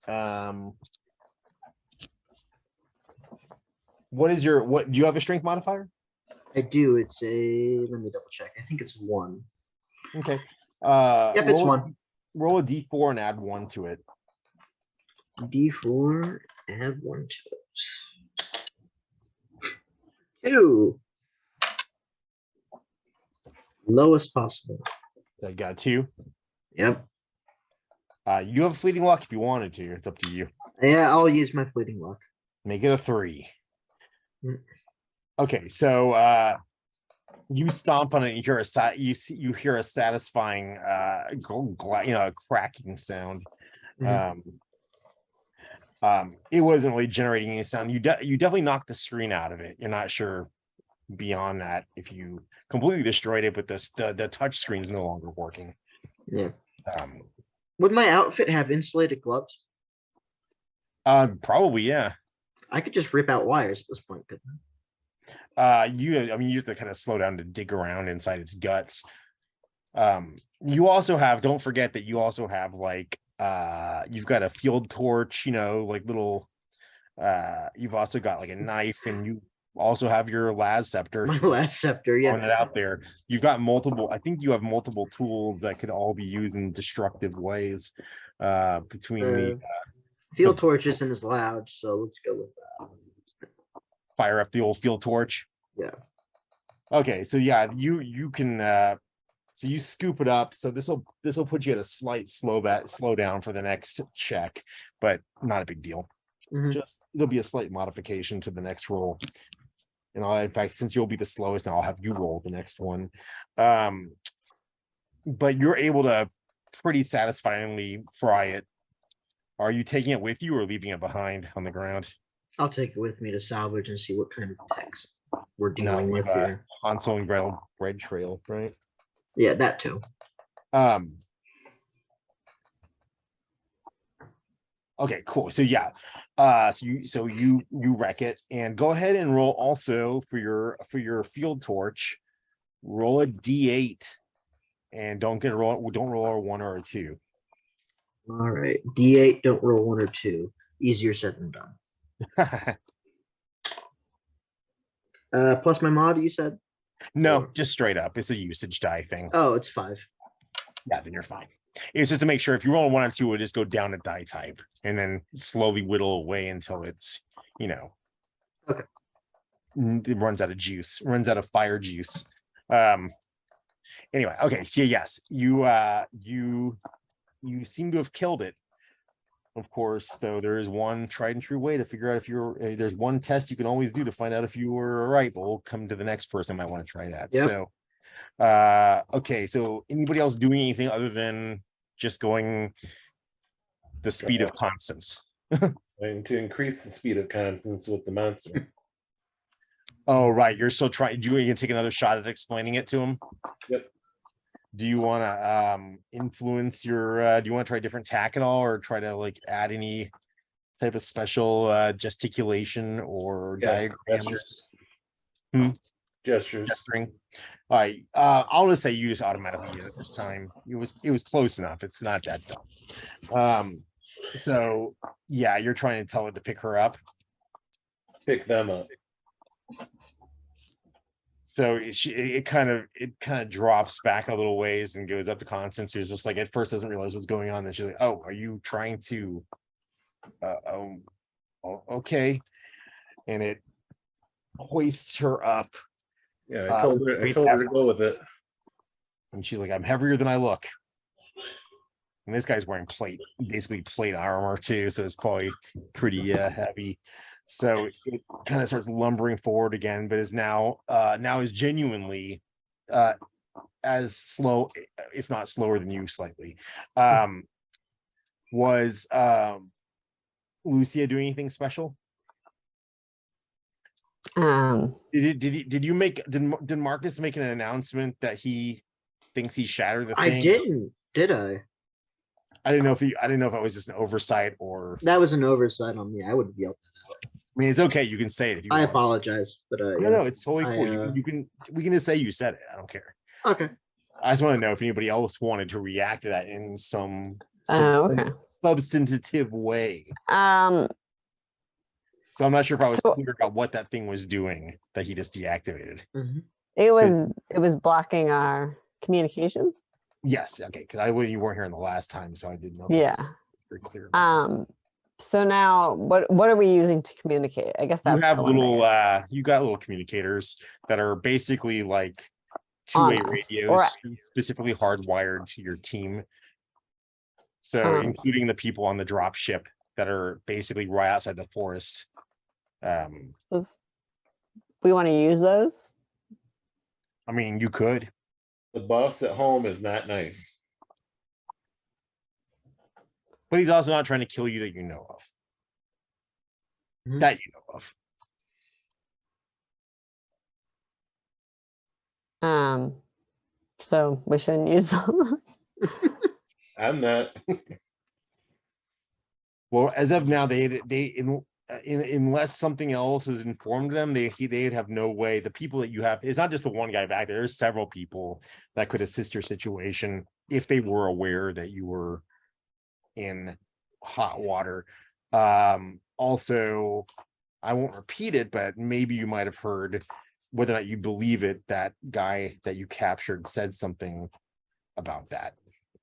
S1: what do you have a strength modifier?
S2: I do. It's a, let me double check. I think it's 1.
S1: Okay.
S2: Yep, it's
S1: roll,
S2: 1.
S1: roll a d4 and add 1 to it.
S2: D4, add 1 to it. 2. Lowest possible.
S1: So you got 2.
S2: Yep.
S1: You have fleeting luck if you wanted to. It's up to you.
S2: Yeah, I'll use my fleeting luck.
S1: Make it a 3.
S2: Mm.
S1: Okay, so you stomp on it. You hear you hear a satisfying cracking sound.
S2: Mhm.
S1: It wasn't really generating any sound. You definitely knocked the screen out of it. You're not sure beyond that if you completely destroyed it, but the touch screen's no longer working.
S2: Yeah.
S1: Um,
S2: Would my outfit have insulated gloves?
S1: Probably, yeah.
S2: I could just rip out wires at this point, couldn't
S1: You have to kind of slow down to dig around inside its guts. You also have, don't forget that you also have like you've got a field torch, like little you've also got like a knife, and you also have your las scepter.
S2: My last scepter,
S1: Throwing
S2: yeah.
S1: it out there. You've got multiple, I think you have multiple tools that could all be used in destructive ways between the
S2: Field torch isn't as loud, so let's go with that.
S1: fire up the old field torch.
S2: Yeah.
S1: Okay, so yeah, you can so you scoop it up. So this will put you at a slight slow down for the next check, but not a big deal.
S2: Mhm.
S1: Just it'll be a slight modification to the next roll. And in fact, since you'll be the slowest, now I'll have you roll the next one. But you're able to pretty satisfyingly fry it. Are you taking it with you or leaving it behind on the ground?
S2: I'll take it with me to salvage and see what kind of text we're
S1: No,
S2: dealing with here.
S1: Han and bread trail, right?
S2: Yeah, that too.
S1: Okay, cool. So yeah, so you wreck it, and go ahead and roll also for your field torch. Roll a d8, and don't roll a 1 or a 2.
S2: All right. D8, don't roll 1 or 2. Easier said than done. Plus my mod, you said?
S1: No,
S2: Or-
S1: just straight up. It's a usage die thing.
S2: Oh, it's 5.
S1: Yeah, then you're fine. It's just to make sure if you roll a 1 or 2, it'll just go down to die type and then slowly whittle away until it's,
S2: Okay.
S1: It runs out of juice, runs out of fire juice. Anyway, okay. So yes, you seem to have killed it. Of course, though, there is one tried and true way to figure out if there's one test you can always do to find out if you were right, but we'll come to the next person might want to try that.
S2: Yep.
S1: So okay, so anybody else doing anything other than just going the speed of Constance?
S3: And to increase the speed of Constance with the monster.
S1: Oh, right. You're still trying. You can take another shot at explaining it to him.
S3: Yep.
S1: Do you want to influence your? Do you want to try a different tack at all, or try to like add any type of special gesticulation or
S3: Yes,
S1: diagrams?
S3: Gestures.
S1: Gesturing. All right. I'll just say you just automatically get it this time. It was close enough. It's not that dumb. So yeah, you're trying to tell it to pick her up.
S3: Pick them up.
S1: So it kind of drops back a little ways and goes up to Constance, who's just like at first doesn't realize what's going on. Then she's like, "Oh, are you trying to?" Okay, and it hoists her up.
S3: Yeah, I told her to go with it.
S1: And she's like, "I'm heavier than I look." And this guy's wearing basically plate armor too, so it's probably pretty heavy. So it kind of starts lumbering forward again, but is now is genuinely as slow, if not slower than you slightly. Was Lucia doing anything special? Did Marcus make an announcement that he thinks he shattered the
S2: I
S1: thing?
S2: didn't, did I?
S1: I didn't know if it was just an oversight or.
S2: That was an oversight on me. I would be able to.
S1: I mean, it's okay. You can say it if you
S2: I
S1: want.
S2: apologize, but
S1: No,
S2: yeah.
S1: no, it's totally
S2: I,
S1: cool. We can just say you said it. I don't care.
S2: Okay.
S1: I just want to know if anybody else wanted to react to that in some
S4: Okay.
S1: substantive way. So I'm not sure if I was
S4: So-
S1: clear about what that thing was doing that he just deactivated.
S2: Mhm.
S4: It was blocking our communications.
S1: Yes, okay, because you weren't here in the last time, so I didn't know. If
S4: Yeah.
S1: it was very clear. About that.
S4: So now what are we using to communicate? I guess
S1: You
S4: that's
S1: have
S4: the one that
S1: little you got little communicators that are basically like
S4: On
S1: two-way
S4: us,
S1: radios
S4: or-
S1: specifically hardwired to your team. So including the people on the drop ship that are basically right outside the forest.
S4: we want to use those.
S1: I mean, you could.
S3: The boss at home is not nice.
S1: But he's also not trying to kill you that you know of.
S2: Mhm.
S1: That you know of.
S4: So we shouldn't use them.
S3: I'm not.
S1: Well, as of now, unless something else has informed them, they'd have no way. The people that you have, it's not just the one guy back there. There's several people that could assist your situation if they were aware that you were in hot water. Also, I won't repeat it, but maybe you might have heard, whether or not you believe it, that guy that you captured said something about that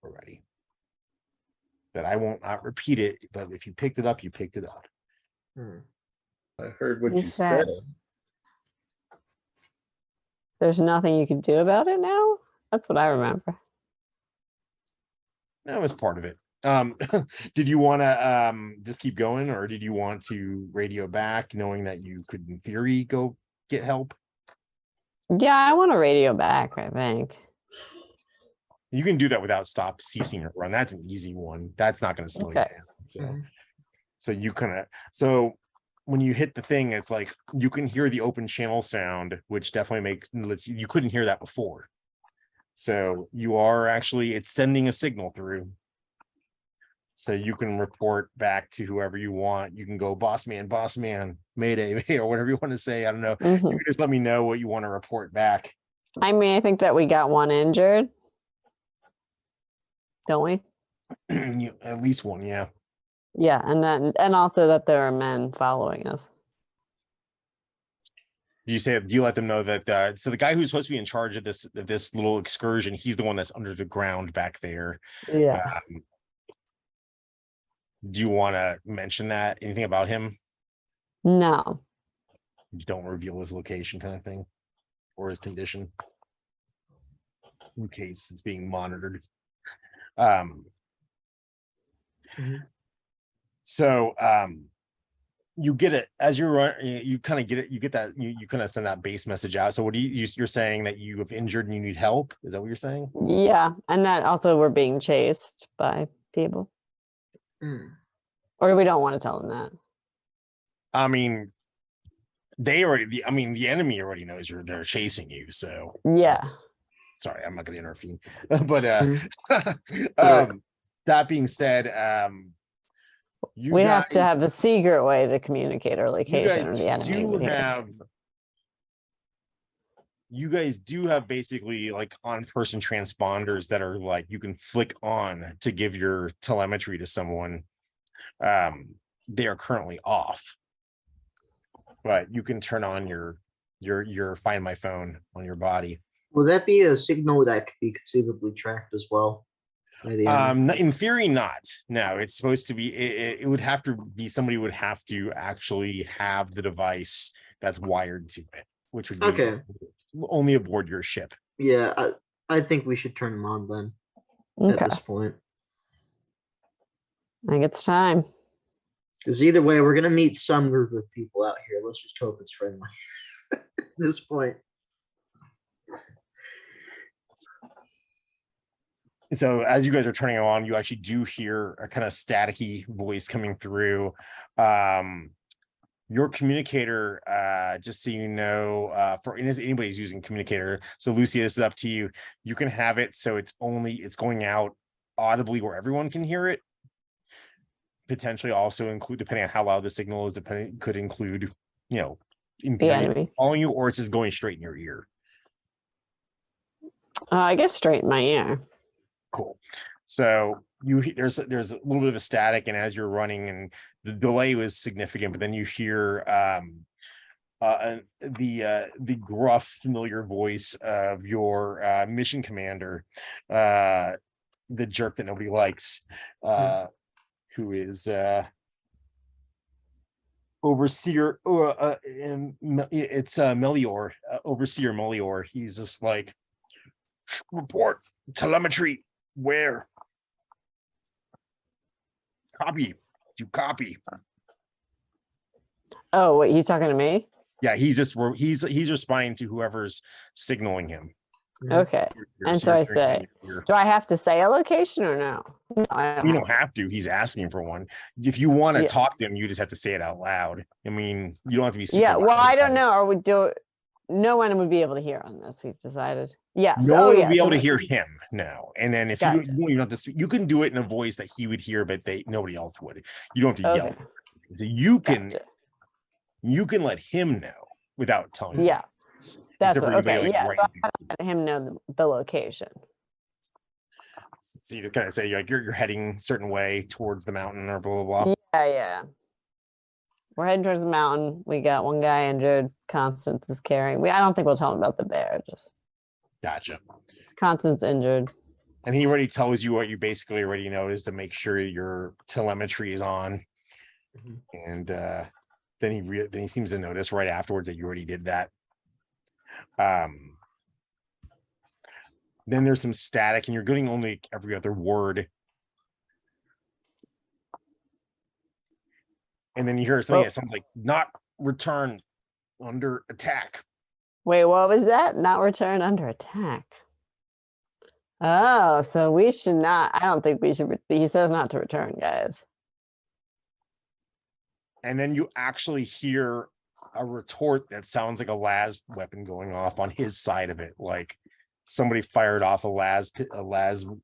S1: already. That I won't not repeat it, but if you picked it up, you picked it up.
S2: Hmm.
S3: I heard what
S4: You
S3: you
S4: said.
S3: said.
S4: There's nothing you can do about it now. That's what I remember.
S1: That was part of it. Did you want to just keep going, or did you want to radio back, knowing that you could, in theory, go get help?
S4: Yeah, I want to radio back, I think.
S1: You can do that without ceasing your run. That's an easy one. That's not going to slow you
S4: Okay.
S1: down. So you when you hit the thing, it's like you can hear the open channel sound, which definitely you couldn't hear that before. So you are actually, it's sending a signal through. So you can report back to whoever you want. You can go boss man, mayday, or whatever you want to say. I don't know. You can just let me know what you want to report back.
S4: I mean, I think that we got one injured. Don't we?
S1: At least one, yeah.
S4: Yeah, and also that there are men following us.
S1: Do you let them know that so the guy who's supposed to be in charge of this little excursion, he's the one that's under the ground back there.
S4: Yeah.
S1: Do you want to mention that? Anything about him?
S4: No.
S1: You don't reveal his location, kind of thing, or his condition, in case it's being monitored. So you get it as you kind of get it, you get that you kind of send that base message out. So what you're saying that you have injured and you need help? Is that what you're saying?
S4: Yeah, and that also we're being chased by people. Or we don't want to tell them that.
S1: I mean, the enemy already knows they're chasing you. So
S4: yeah.
S1: Sorry, I'm not going to intervene. But that being said,
S4: we have to have a secret way to communicate our location, or the enemy would hear.
S1: You guys do have basically like on-person transponders that are like you can flick on to give your telemetry to someone. They are currently off, but you can turn on your Find My Phone on your body.
S2: Will that be a signal that could be conceivably tracked as well?
S1: In theory, not. No, it's supposed to be. It would have to be somebody would have to actually have the device that's wired to it, which would be only aboard your ship.
S2: Yeah, I think we should turn them on then. At this point,
S4: I think it's time.
S2: Because either way, we're gonna meet some group of people out here. Let's just hope it's friendly. At this point.
S1: So as you guys are turning on, you actually do hear a kind of staticky voice coming through. your communicator, just so you know, for anybody's using communicator, so Lucy, this is up to you. You can have it so it's going out audibly where everyone can hear it. Potentially also include, depending on how loud the signal is, could include, in
S4: The
S1: theory,
S4: enemy.
S1: calling you, or it's just going straight in your ear.
S4: I guess straight in my ear.
S1: Cool. So there's a little bit of a static, and as you're running, and the delay was significant, but then you hear the gruff, familiar voice of your mission commander, the jerk that nobody likes, who is overseer, and it's Melior, overseer Melior. He's just like, report telemetry. Where? Copy. You copy.
S4: Oh, wait, he's talking to me?
S1: Yeah, he's responding to whoever's signaling him.
S4: Okay. And so I say, do I have to say a location or no? No, I
S1: You
S4: don't
S1: don't have to. He's asking for one. If you want to
S4: Yeah.
S1: talk to him, you just have to say it out loud. I mean, you don't have to be super
S4: Yeah, well,
S1: loud
S4: I
S1: about
S4: don't
S1: it.
S4: know. Or we do no one would be able to hear on this, we've decided. Yes.
S1: No
S4: Oh,
S1: one
S4: yeah.
S1: will be able
S4: so
S1: to hear him now. And then if
S4: Gotcha.
S1: you don't have to, you can do it in a voice that he would hear, but nobody else would. You don't have to yell.
S4: Okay.
S1: So you can
S4: Gotcha.
S1: let him know without telling him.
S4: Yeah. That's
S1: Except for anybody,
S4: okay.
S1: like,
S4: Yeah.
S1: right
S4: So I
S1: before.
S4: gotta let him know the location.
S1: So you just kind of say, like, you're heading a certain way towards the mountain, or blah blah blah.
S4: Yeah. We're heading towards the mountain. We got one guy injured. Constance is carrying. I don't think we'll tell him about the bear. Just
S1: Gotcha.
S4: Constance injured.
S1: And he already tells you what you basically already know, is to make sure your telemetry is on. And then he seems to notice right afterwards that you already did that. Then there's some static, and you're getting only every other word. And then you hear something that sounds like "not return under attack."
S4: Wait, what was that? Not return under attack. Oh, so we should not. I don't think we should. He says not to return, guys.
S1: And then you actually hear a retort that sounds like a las weapon going off on his side of it, like somebody fired off a las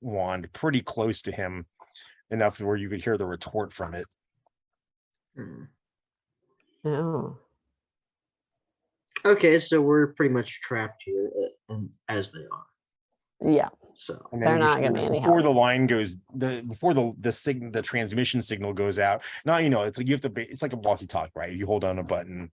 S1: wand pretty close to him, enough where you could hear the retort from it.
S4: Oh.
S2: Okay, so we're pretty much trapped here, as they are.
S4: Yeah.
S2: So
S1: And
S4: They're
S1: then
S4: not gonna be any
S1: before
S4: help.
S1: the line goes, before the transmission signal goes out. Now, it's like you have to it's like a walkie-talkie, right? You hold down a button,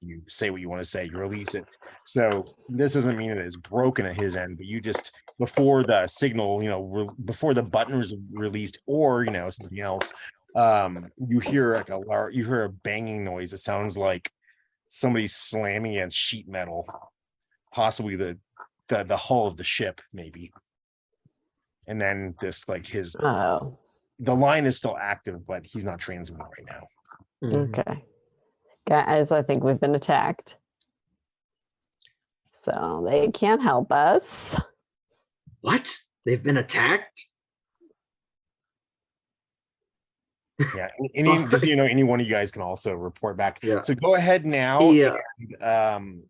S1: you say what you want to say, you release it. So this doesn't mean that it's broken at his end, but you just, before the signal, before the button was released, or something else, you hear a banging noise. It sounds like somebody slamming against sheet metal, possibly the hull of the ship, maybe. And then this, like,
S4: Oh.
S1: the line is still active, but he's not transmitting right now.
S4: Okay. Guys, I think we've been attacked. So they can't help us.
S2: What? They've been attacked?
S1: Yeah. Any one of you guys can also report back.
S2: Yeah.
S1: So go ahead now.
S2: Yeah.
S1: And,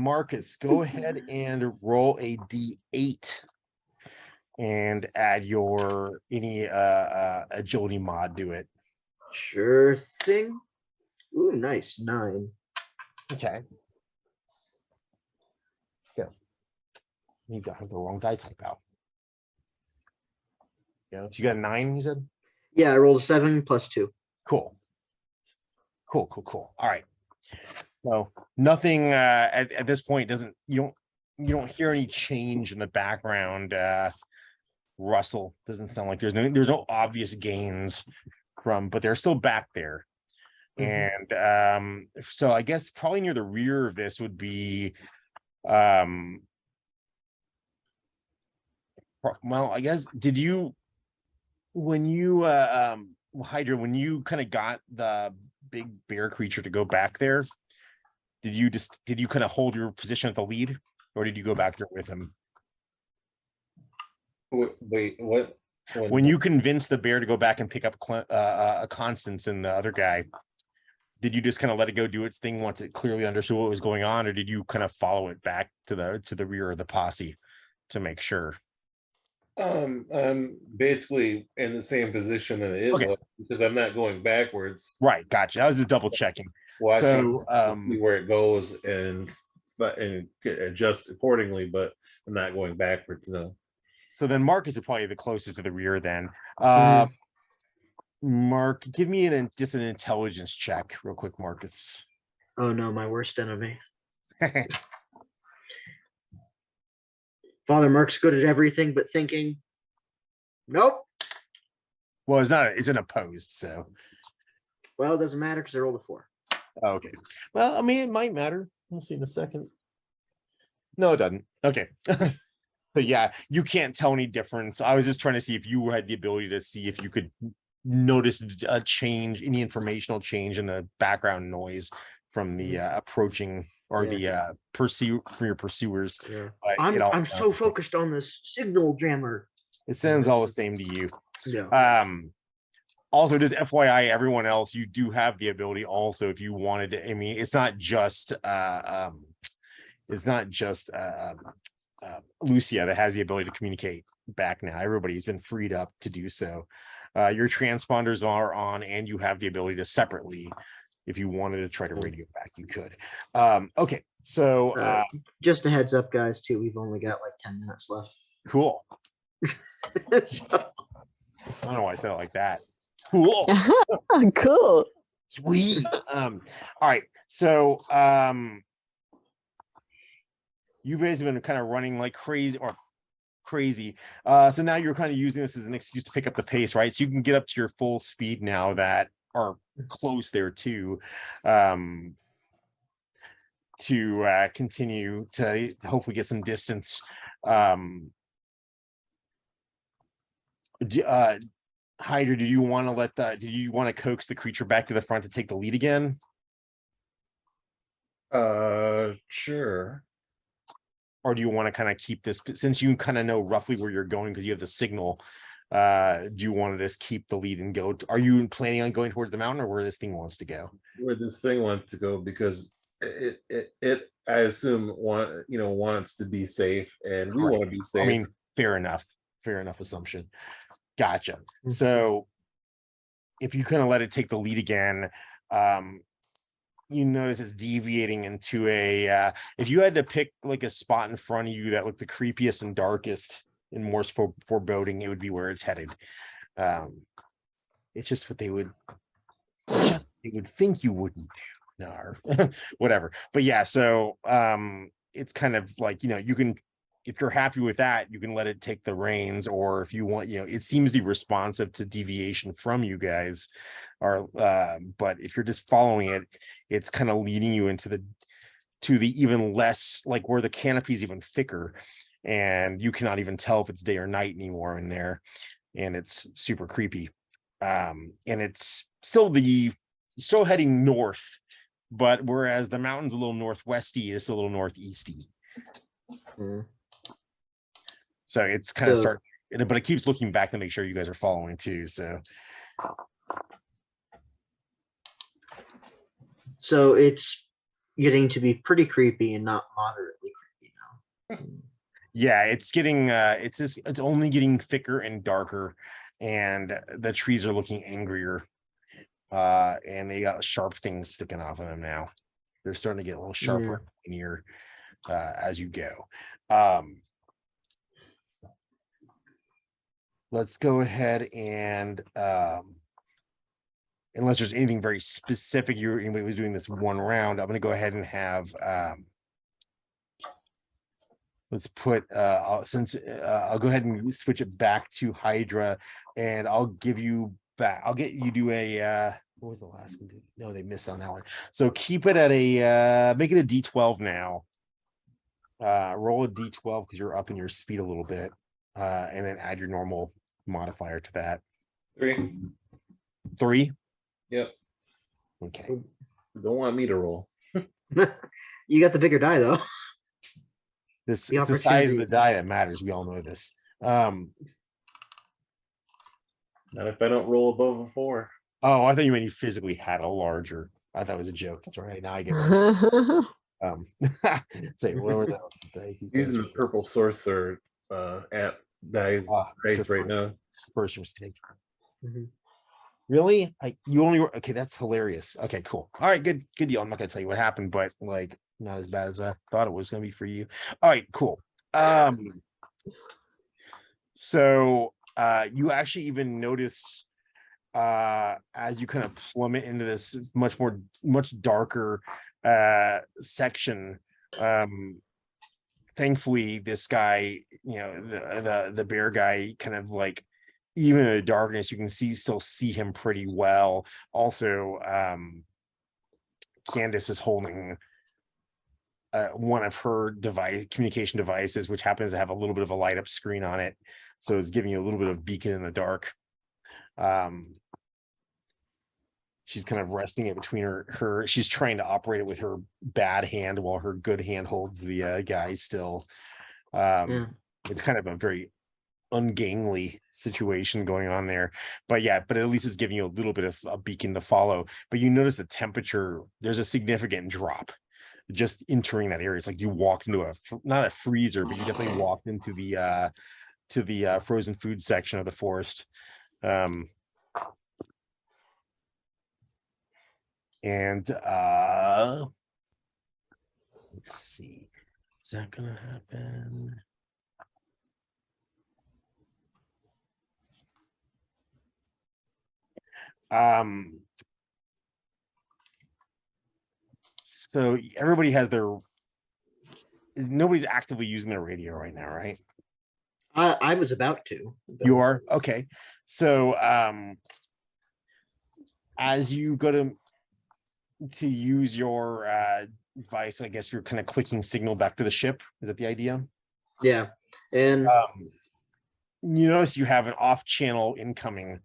S1: Marcus, go ahead and roll a D8 and add your any agility mod to it.
S2: Sure thing. Ooh, nice. 9.
S1: Okay. Good. You got the wrong die type out. Yeah, so you got a 9, you said?
S2: Yeah, I rolled a 7 plus 2.
S1: Cool. All right. So nothing at this point you don't hear any change in the background. Russell doesn't sound like there's no obvious gains but they're still back there. And so I guess probably near the rear of this would be well, I guess Hydra, when you kind of got the big bear creature to go back there, did you kind of hold your position at the lead, or did you go back there with him?
S3: Wait, what?
S1: When you convinced the bear to go back and pick up a Constance and the other guy, did you just kind of let it go do its thing once it clearly understood what was going on, or did you kind of follow it back to the rear of the posse to make sure?
S3: I'm basically in the same position that it
S1: Okay.
S3: was because I'm not going backwards.
S1: Right, gotcha. I was just double checking.
S3: Watching
S1: So
S3: see where it goes and adjust accordingly, but I'm not going backwards. No.
S1: so then Marcus is probably the closest to the rear then.
S2: Mhm.
S1: Mark, give me just an intelligence check real quick, Marcus.
S2: Oh no, my worst enemy. Father Mark's good at everything but thinking. Nope.
S1: Well, it's an opposed, so
S2: Well, it doesn't matter because I rolled a 4.
S1: okay. Well, I mean, it might matter. We'll see in a second. No, it doesn't. Okay. So yeah, you can't tell any difference. I was just trying to see if you had the ability to see if you could notice a change, any informational change in the background noise from the approaching or
S2: Yeah.
S1: the pursue for your pursuers.
S2: Yeah.
S1: But it all
S2: I'm so focused on this signal jammer.
S1: it sounds all the same to you.
S2: Yeah.
S1: Also, just FYI, everyone else, you do have the ability also if you wanted to. I mean, it's not just Lucia that has the ability to communicate back now. Everybody's been freed up to do so. Your transponders are on, and you have the ability to separately, if you wanted to try to radio back, you could. Okay, so
S2: Just a heads up, guys, too. We've only got like 10 minutes left.
S1: cool.
S2: So,
S1: I don't know why I said it like that. Cool.
S4: Cool.
S1: Sweet. All right. So you guys have been kind of running like crazy. So now you're kind of using this as an excuse to pick up the pace, right? So you can get up to your full speed now that are close there too. To continue to hopefully get some distance. Hydra, do you want to coax the creature back to the front to take the lead again?
S3: Sure.
S1: Or do you want to kind of keep this, since you kind of know roughly where you're going because you have the signal? Do you want to just keep the lead and go? Are you planning on going towards the mountain or where this thing wants to go?
S3: Where this thing wants to go, because it I assume wants to be safe, and we want to be safe.
S1: I mean, fair enough assumption. Gotcha. So if you kind of let it take the lead again, you notice it's deviating into if you had to pick like a spot in front of you that looked the creepiest and darkest and more foreboding, it would be where it's headed. It's just what they would think you wouldn't do. No, whatever. But yeah, so it's kind of like, you can, if you're happy with that, you can let it take the reins, or if you want, it seems to be responsive to deviation from you guys. But if you're just following it, it's kind of leading you into the even less, like where the canopy is even thicker, and you cannot even tell if it's day or night anymore in there, and it's super creepy. And it's still heading north, but whereas the mountain's a little northwesty, it's a little northeasty. So it's kind of but it keeps looking back to make sure you guys are following too.
S2: So it's getting to be pretty creepy and not moderately creepy now.
S1: Yeah, it's getting it's only getting thicker and darker, and the trees are looking angrier. And they got sharp things sticking off of them now. They're starting to get a little sharper in here as you go. Let's go ahead and unless there's anything very specific anybody was doing this one round, I'm going to go ahead and have let's put I'll go ahead and switch it back to Hydra, and I'll give you back. I'll get you do a what was the last one? No, they missed on that one. So keep it at make it a D12 now. Roll a D12 because you're up in your speed a little bit, and then add your normal modifier to that. 3.
S3: Yep.
S1: Okay.
S3: You don't want me to roll.
S2: You got the bigger die though.
S1: It's the size of the die that matters. We all know this.
S3: Not if I don't roll above a 4.
S1: Oh, I thought you meant you physically had a larger. I thought it was a joke. It's all right. Now I get what say what were those?
S3: Using the purple sorcerer app dice right now.
S1: First mistake.
S2: Mhm.
S1: Really? You only were okay, that's hilarious. Okay, cool. All right, good deal. I'm not gonna tell you what happened, but like not as bad as I thought it was gonna be for you. All right, cool. So you actually even notice as you kind of plummet into this much darker section. Thankfully this guy, the bear guy, kind of like, even in the darkness you can still see him pretty well. Also, Candace is holding one of her communication devices, which happens to have a little bit of a light up screen on it, so it's giving you a little bit of beacon in the dark. She's kind of resting it between her she's trying to operate it with her bad hand while her good hand holds the guy still. It's kind of a very ungainly situation going on there, but at least it's giving you a little bit of a beacon to follow. But you notice the temperature, there's a significant drop just entering that area. It's like you walked into not a freezer, but you definitely walked into the frozen food section of the forest. And let's see, is that gonna happen? So everybody has nobody's actively using their radio right now, right?
S2: I was about to.
S1: You are? Okay. So as you go to use your device, I guess you're kind of clicking signal back to the ship. Is that the idea?
S2: Yeah. And
S1: you notice you have an off-channel incoming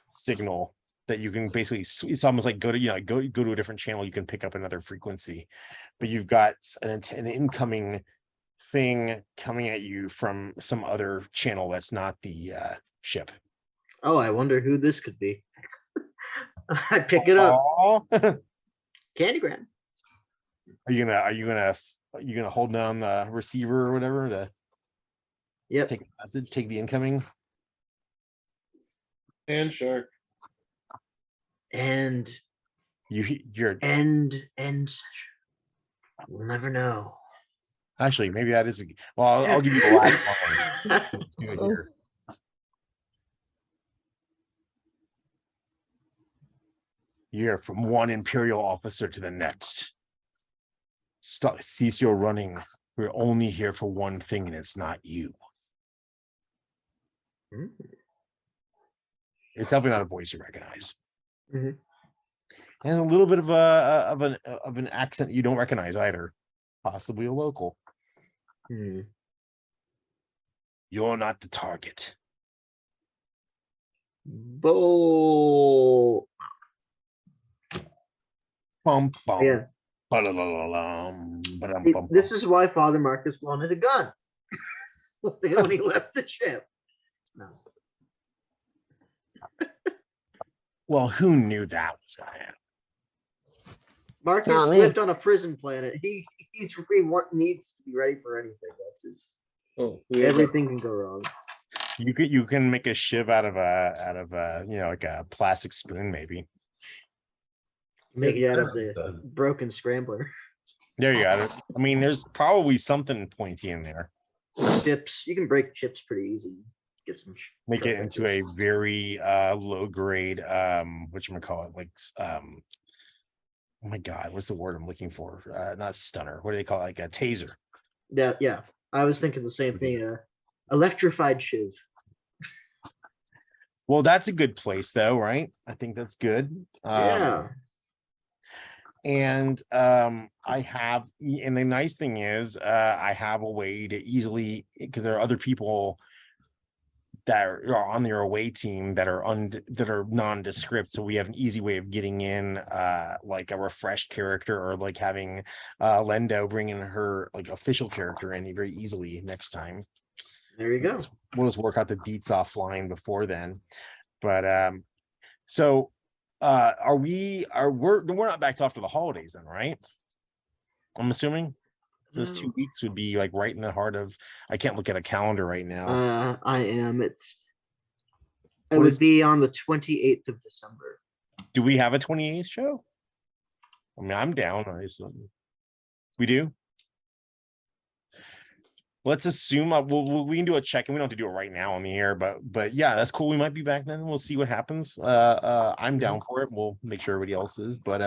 S1: signal that you can basically, it's almost like go to a different channel, you can pick up another frequency, but you've got an incoming thing coming at you from some other channel that's not the ship.
S2: oh, I wonder who this could be. I pick it up. Candygram.
S1: Are you gonna hold down the receiver or whatever to take a message, take the incoming?
S3: And shark.
S2: And
S1: you're
S2: end session. We'll never know.
S1: Actually, maybe that is well, I'll give you the last one. Let's do it here. You're from one Imperial officer to the next. Cease your running. We're only here for one thing, and it's not you. It's definitely not a voice you recognize.
S2: Mhm.
S1: And a little bit of an accent you don't recognize either. Possibly a local. You're not the target.
S2: Bo.
S1: Bum, bum.
S2: Yeah. This is why Father Marcus wanted a gun when he left the ship. No.
S1: Well, who knew that was gonna happen?
S2: Marcus lived on a prison planet. He needs to be ready for anything. That's his. Everything can go wrong.
S1: You can make a shiv out of a like a plastic spoon, maybe.
S2: Make it out of the broken scrambler.
S1: There you got it. I mean, there's probably something pointy in there.
S2: Chips. You can break chips pretty easy. Get some.
S1: Make it into a very low grade whatchamacallit, like oh my god, what's the word I'm looking for? Not stunner. What do they call it? Like a taser.
S2: Yeah. I was thinking the same thing. Electrified shiv.
S1: Well, that's a good place though, right? I think that's good.
S2: Yeah.
S1: And I have, and the nice thing is I have a way to easily, because there are other people that are on your away team that are nondescript, so we have an easy way of getting in like a refreshed character, or like having Lendo bring in her like official character in very easily next time.
S2: There you go.
S1: We'll just work out the deets offline before then. But so we're not backed off to the holidays then, right? I'm assuming those 2
S2: No.
S1: weeks would be like right in the heart of. I can't look at a calendar right now.
S2: I am. It
S1: What
S2: would
S1: is-
S2: be on the 28th of December.
S1: Do we have a 28th show? I mean, I'm down. We do. Let's assume we can do a check, and we don't have to do it right now on the air, but yeah, that's cool. We might be back then. We'll see what happens. I'm down for it. We'll make sure everybody else is, but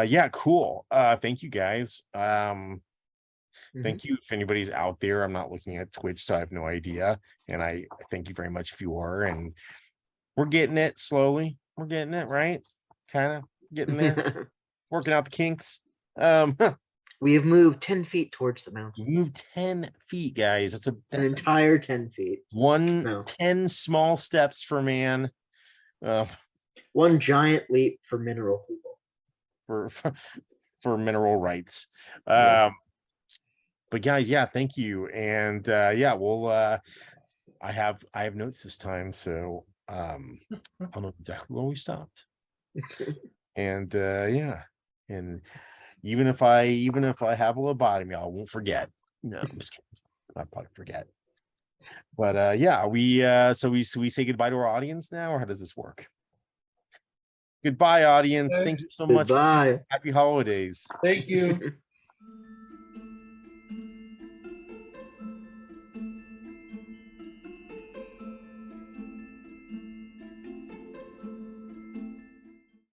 S1: yeah, cool. Thank you guys. Thank you if anybody's out there. I'm not looking at Twitch, so I have no idea. And I thank you very much if you are. And we're getting it slowly. We're getting it right, kind of getting there, working out the kinks.
S2: We have moved 10 feet towards the mountain.
S1: Move 10 feet, guys. That's
S2: An entire 10 feet. No.
S1: 10 small steps for man.
S2: One giant leap for mineral people.
S1: For mineral rights.
S2: Yeah.
S1: But guys, yeah, thank you. And yeah, we'll I have notes this time, so I don't know exactly when we stopped. And yeah, and even if I have a lobotomy, I won't forget. No, I'm just kidding. I'll probably forget. But yeah, so we say goodbye to our audience now, or how does this work? Goodbye, audience. Thank you so much.
S2: Goodbye.
S1: Happy holidays.
S3: Thank you.